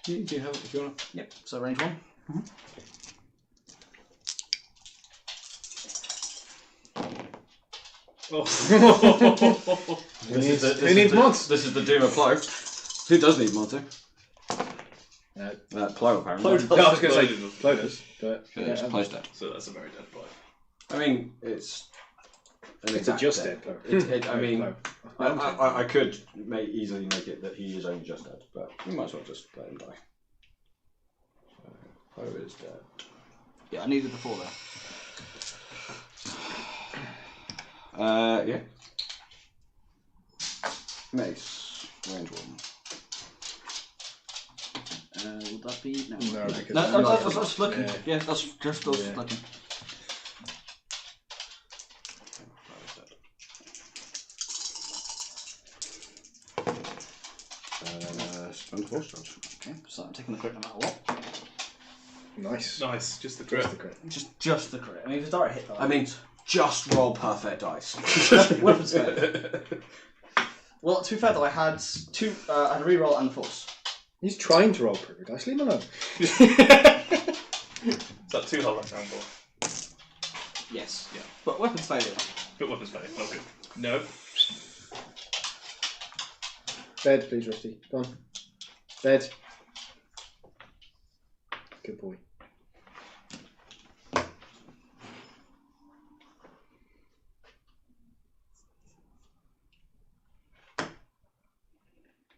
You can have it if you want. Yep. So range 1. Oh. Who needs mods? This is the Doom of Plow. Who does need mod to? Plow apparently. Plow No, I was going to say Plow Plotus, but Yeah, Plow's dead. So that's a very dead blow. I mean, it's an it's a exact just dead. dead Plow. I mean, Plow. I could easily make it that he is only just dead, but we might as well just let him die. So, Plow is dead. Yeah, I needed the 4 there. Yeah. Mace, range 1. Would that be no? No, because No, that's looking. Yeah. Yeah, that's just us Yeah. looking. Spend force charge. Okay, so I'm taking the crit no matter what. Nice. Nice, just the crit. Just the crit. Just the crit. I mean, if it's direct hit, though. I mean, just roll perfect dice. Weapons fail. Well, to be fair though, I had two. I had a reroll and force. He's trying to roll perfect dice. Leave him alone. Is that 2 hull left hand ball? Yes. Yeah. But weapons failure. But weapons failure. Oh, good. No. Bed, please, Rusty. Go on. Bed. Good boy.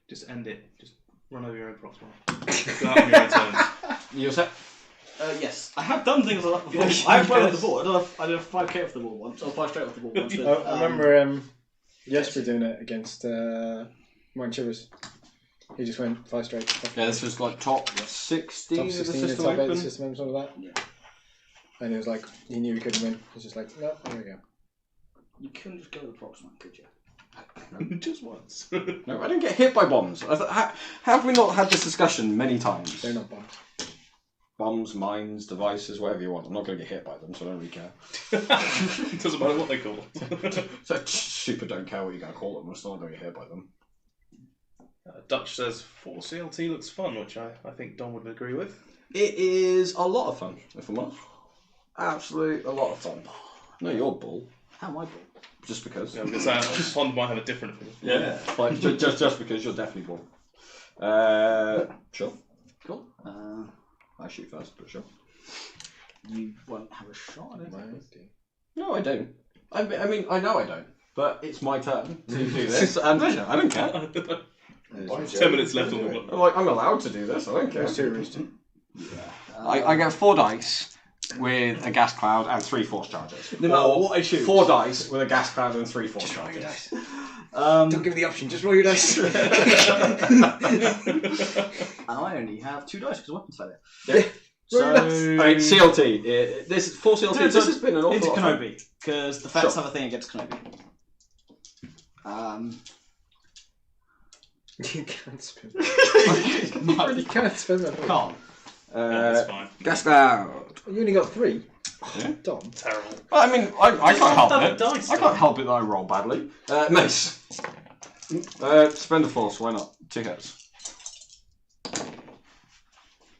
Just end it. Just run over your own props, man. Go out on your own terms. You set? Yes. I have done things like that before. I have played off the board. I did a 5k off the board once, or 5 straight off the board once. With, I remember Jesper doing it against Martin Chivers. He just went 5 straight. Yeah, this was like top 16 Top of the 16 system top 8 of the open. system and something like that. Yeah. And it was like, he knew he couldn't win. He was just like, no, there we go. You couldn't just go with the props, man, could you? Just once. No, I didn't get hit by bombs. Have we not had this discussion many times? They're not bombs. Bombs, mines, devices, whatever you want. I'm not going to get hit by them, so I don't really care. Doesn't matter what they call. So super don't care what you're going to call them. I'm still not going to get hit by them. Dutch says 4 CLT looks fun, which I think Don would agree with. It is a lot of fun, if I'm honest. Absolutely a lot of fun. No, you're bull. How am I bull? Just because. Yeah, I was going to say, Pond might have a different opinion. Yeah. Like, just because you're definitely bull. Sure. Cool. I shoot first, but sure. You won't have a shot, I don't think. No, I don't. I mean, I know I don't. But it's my turn to do this, and I don't care. 10 minutes left on the clock. I'm allowed to do this. I don't care. Yeah. I get 4 dice with a gas cloud and 3 force charges. No matter Or what I choose. 4 dice with a gas cloud and 3 force charges. Don't give me the option, just roll your dice. And I only have 2 dice because of weapons failure. Yeah. So... Alright, CLT. This for CLT. No, This has been an awful into lot. Kenobi, because the facts Sure. have a thing against Kenobi. You can't spin. No, You can't spin that. can't. That's fine. Gassed out. You only got 3. Yeah. Dom. Terrible. I mean, I can't help Double it. dice, I can't help it that I roll badly. Mace. Spend a force. Why not? 2 hits.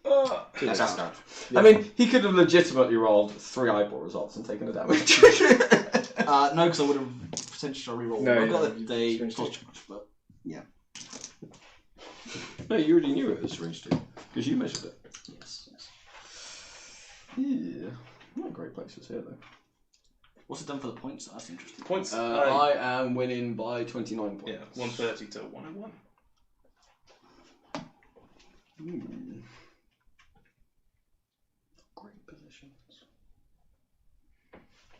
That's Gassed out. out. I mean, he could have legitimately rolled 3 eyeball results and taken the damage. No, because I would have potentially rerolled. No, I've got yeah. the Strange plus two. charge, but yeah. No, you already knew it was range 2 because you measured it. Yes. Yeah. Not great places here though. What's it done for the points? That's interesting. Points. I am winning by 29 points. Yeah, 130 to 101. Great positions.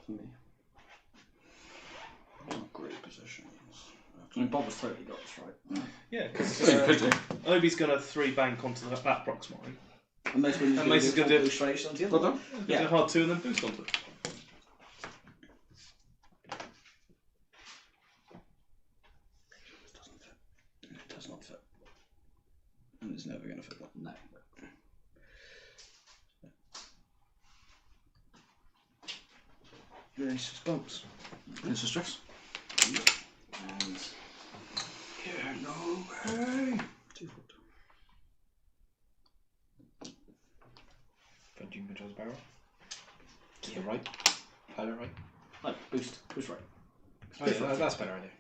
For me. Not great positions. I mean, Bob was totally got this right. Yeah, because Could do. Obi's going to 3 bank onto that Proxmine. And Mace is And Mace is gonna do- boost straight on the other Well one. done. Yeah. Hard 2 and then boost onto it. It does not fit. And it's never going to fit that. No. It's just bumps. It's a stress. And Yeah, no way. 2 foot. Punching controls barrel. To the right. Pilot right. no, boost right. Oh, yeah, that's better idea.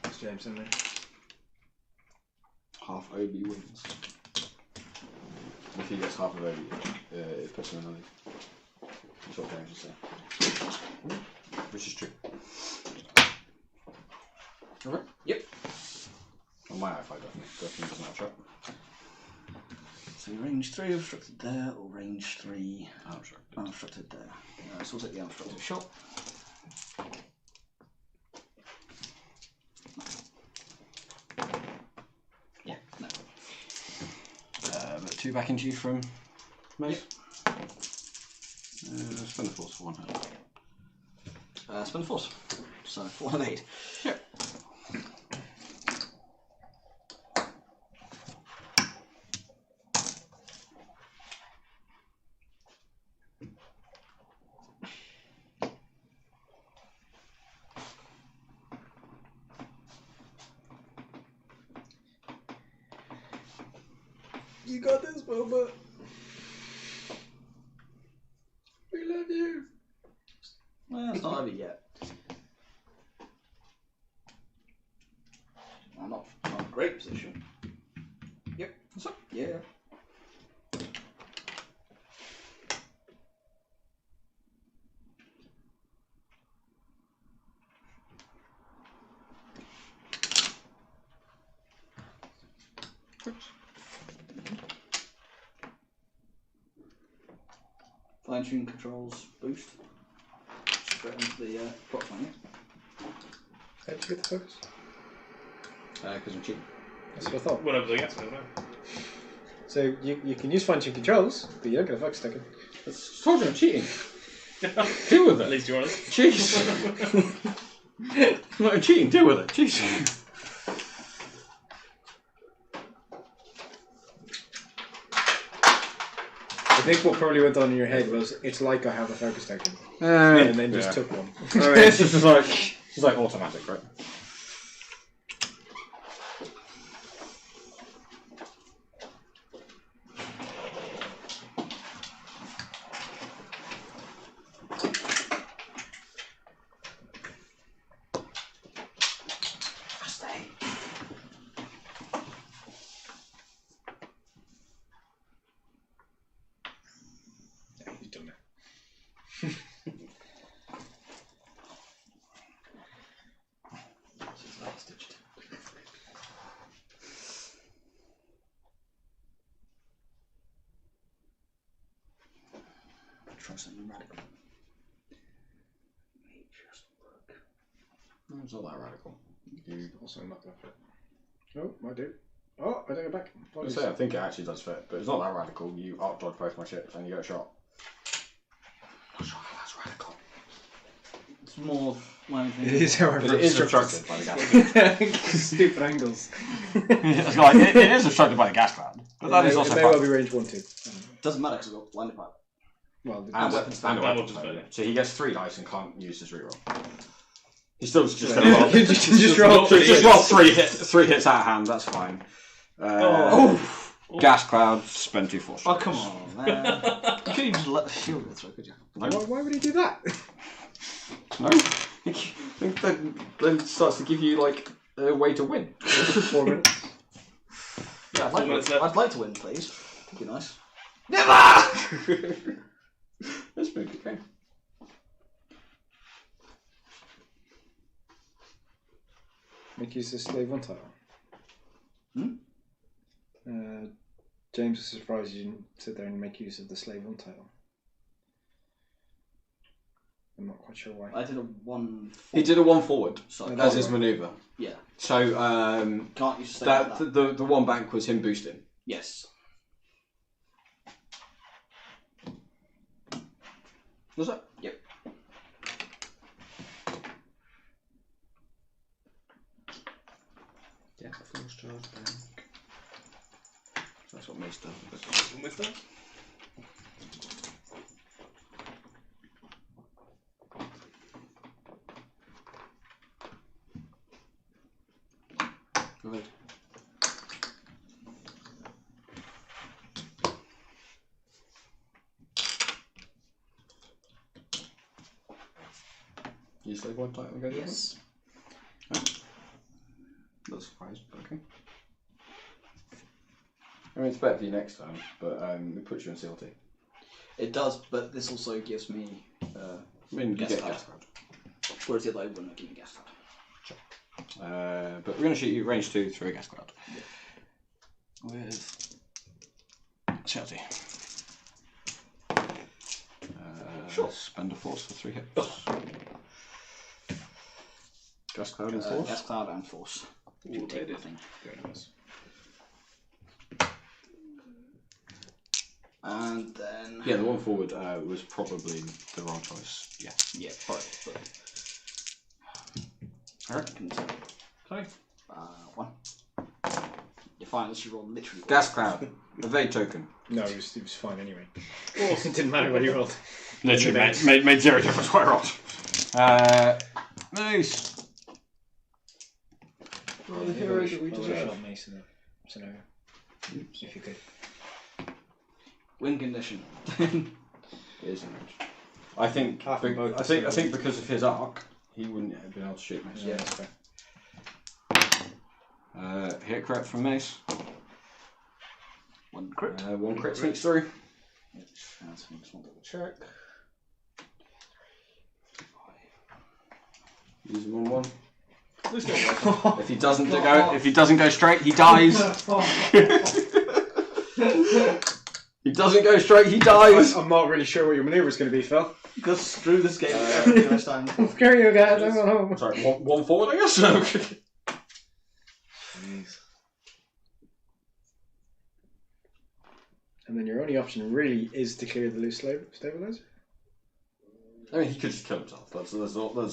It's James in there. Half Obi wins. If he gets half of Obi, it puts him in the lead. That's what James is saying. Which is true. Alright? Yep. On my i5 definitely doesn't have a shot. So range 3 obstructed there, or range 3 Unobstructed. unobstructed there. So we'll take the unobstructed shot. Yeah, no. But 2 back into you from Mace. Spend the force for 1 hand. Spend the force. So 4 and 8. Yep. You got this, Boba. We love you. Well, it's not over yet. I'm not in a great position. Yep, what's up? Yeah. Fine tune controls boost. Straight into the box line, yeah. How did you get the focus? Because I'm cheating. That's what I thought. Whatever the guess, I don't know. So you can use fine tune controls, but you don't get a focus token. It's told you I'm cheating. Deal with At it. least you're honest. Jeez. No, I'm cheating. Deal with it. Jeez. I think what probably went on in your head was, it's like I have a focus token, and then just took one. It's just like automatic, right? Yeah, he's done it. try something radical. Let me just look. No, it's not that radical. You Also not going to fit. Oh, I do. Oh, I take it back. I say I think it actually does fit, but it's not that radical. You arc dodge both my ships and you get a shot. I'm not sure how that's radical. It's more my own thing. It is, however, But it is obstructed by the gas cloud. Stupid angles. It's like, it is obstructed by the gas cloud, but that is also It may fun. well be range 1-2. Doesn't matter because I've got blinded pipe. Well, And weapons and a failure. weapons failure. So he gets 3 dice and can't use his reroll. He's still just going to roll. just roll Just roll 3 hits out of hand. That's fine. Gas cloud, spend 2 force. Oh, come on, man. You couldn't just let the shield go through, could you? Why would he do that? No. I think that then starts to give you like a way to win. 4 minutes. Yeah, I'd 4 minutes left. like to win, please. That'd be nice. Never. Let's move the game. Make use of the slave 1 title. James was surprised you didn't sit there and make use of the slave 1 title. I'm not quite sure why. I did a 1. He did a 1 forward So as his manoeuvre. yeah. So Can't you stay that like that? the 1 bank was him boosting. Yes. Was it? Yep. Yeah, force charge bank. That's what Mace does. With that? Good. You say 1 title again? Yes. Not surprised, but okay. I mean, it's better for you next time, but it puts you in CLT. It does, but this also gives me. I mean, you Gas get cloud. gas cloud. Whereas the other one wouldn't give me gas cloud. But we're going to shoot you range 2 through a gas cloud. With CLT. Sure. Spend a force for 3 hits. Gas cloud and force. Gas cloud and force. You take nothing. Very nice. And then. Yeah, the 1 forward was probably the wrong choice. Yeah. Yeah, probably. But Alright. Okay. 1. You're fine, this should roll literally. Gas cloud. Evade token. No, it was fine anyway. It didn't matter what he rolled. Literally made 0 difference what I rolled. Nice. Well, the hero that we deserve. Shot Mace in that scenario. If you could. Win condition. It is an edge. I think because of his arc, he wouldn't have been able to shoot Mace. Yeah, that's fair. Hit crit from Mace. 1 crit. 1 crit sneaks through. That's just one double check. Use him on 1. If he doesn't go straight, he dies. He doesn't go straight, he dies. I'm not really sure what your manoeuvre is going to be, Phil. Because screw this game next time. Screw you guys, I'm going home. Sorry, 1 forward, I guess. And then your only option really is to clear the loose stabilizer? I mean, he could just kill himself. That's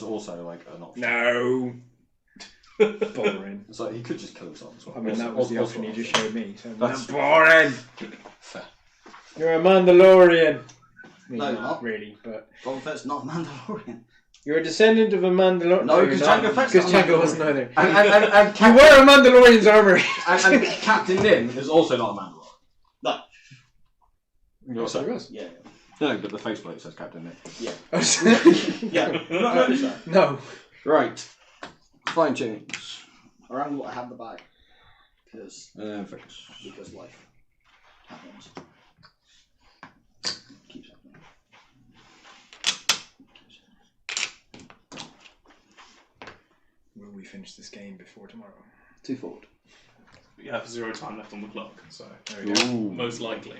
also like an option. No. Boring. It's like he could just kill himself as well. I mean, that was the option you just showed me. So That's boring. Fair. You're a Mandalorian. I mean, No, you're not not. really, but Boba Fett's not a Mandalorian. you're a descendant of a Mandalorian. No, you're because not, Jango Fett's because not a Jango wasn't either. And You wear a Mandalorian's armor. and Captain Nim is also not a Mandalorian. No. You're So he saying? was. Yeah. No, but the faceplate says Captain Nim. Yeah. yeah. No. No. Right. Fine tunes. Around what I have in the bag. Because Fix. life happens. Keeps happening. Will we finish this game before tomorrow? 2 forward. We have 0 time left on the clock, so There we go. Ooh. most likely.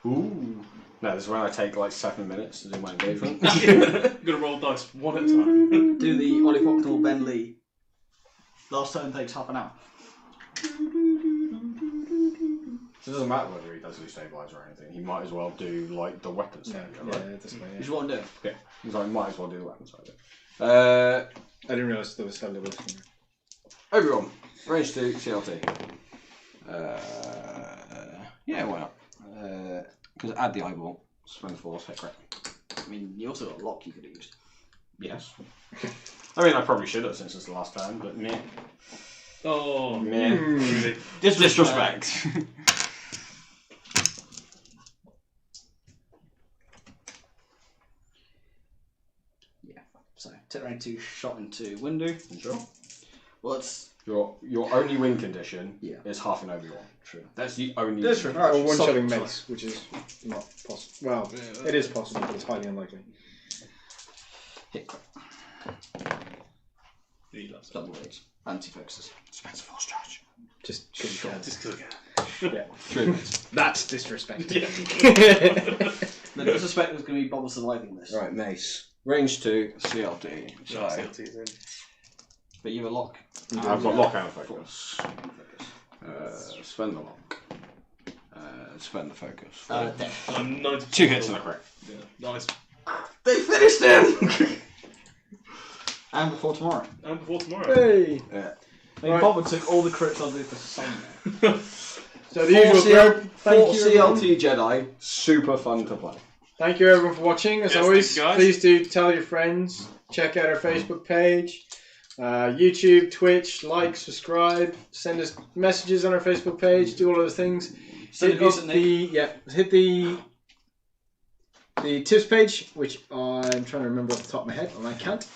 Ooh. No, this is when I take like 7 minutes to do my engagement. I'm gonna roll dice one at a time. Do the Ollie Proctor or Ben Lee. Last turn takes half an hour. It doesn't matter whether he does do stabilize or anything. He might as well do like the weapon side. Yeah, Right? it doesn't matter. Which one do? Yeah. He's like, might as well do the weapon side. I didn't realise there was so little. Everyone, range 2, CLT. Yeah, why not? Because add the eyeball, spend force, hit crit. I mean, you also got a lock you could have used. Yes. I mean, I probably should have since it's the last turn, but meh. Oh, Meh. really? Disrespect. Yeah. So, take range 2, shot into window. Sure. Well, it's Your only win condition Yeah. is half an over one. True. That's the only. That's true. Or one Solid shotting choice. mace, which is not possible. Well, it is possible, but it's highly unlikely. hit crit. He loves it. Double rates. Anti-focuses. Spends force charge. Just because you can. Just 'cause Yeah. 3 minutes. That's disrespect. Yeah. The disrespect was going to be Bob surviving this. Right, mace. Range 2, CLT. So, CLT's in. But you have a lock. I've got lock and focus. Focus. Spend the lock. Spend the focus. Dead. I'm 90. 2 hits and a crit. Yeah, nice. They finished him! And before tomorrow. And before tomorrow. Hey! Yeah. I mean, Right. Bob took all the crits I'll do for Sunday. So the usual group. Thank you, everyone. CLT Jedi. Super fun to play. Thank you everyone for watching. As Yes, always, thank you, guys. please do tell your friends. Check out our Facebook page, YouTube, Twitch, like, subscribe, send us messages on our Facebook page, do all those things. Send Hit abuse up at Nick. hit the tips page, which I'm trying to remember off the top of my head, and I can't.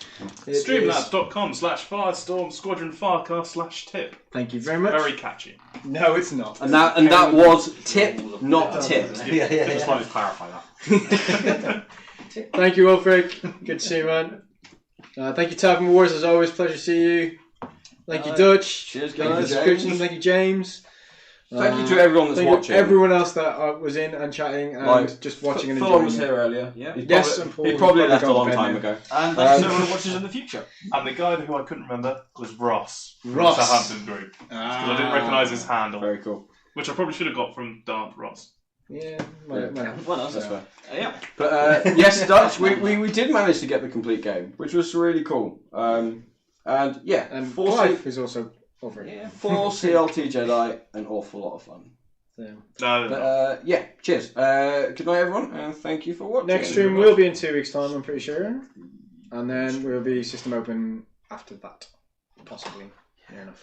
It is- Streamlabs.com/Firestorm Squadron Firecast/tip. Thank you very much. Very catchy. No, it's not. And that was tip, not tip. Yeah. Just wanted to clarify that. Thank you, Wolfric. Good to see you, man. Thank you, Tavern Wars, as always. Pleasure to see you. Thank you, Dutch. Cheers, Thank you for the guys. subscription. Thank you, James. Thank you to everyone that's Thank you watching. everyone else that was in and chatting and Like, just watching and Phil enjoying was it. here earlier. Yeah. He Yes, probably, and Paul he was probably probably left a gone long to bed time now. ago. And thank you to everyone who watches in the future. And the guy who I couldn't remember was Ross. From Ross. Southampton Group. Because I didn't recognise his handle. Very cool. Which I probably should have got from Dant Ross. Yeah, might have. Well, that's That's fair. yeah. But yes, Dutch, we did manage to get the complete game, which was really cool. And yeah, And four Clive is also over. Yeah. 4 CLT Jedi, an awful lot of fun. So. No, But yeah, cheers. Good night, everyone, and thank you for watching. Next stream will be in 2 weeks' time, I'm pretty sure. And then we'll be System Open after that. Possibly. Near enough.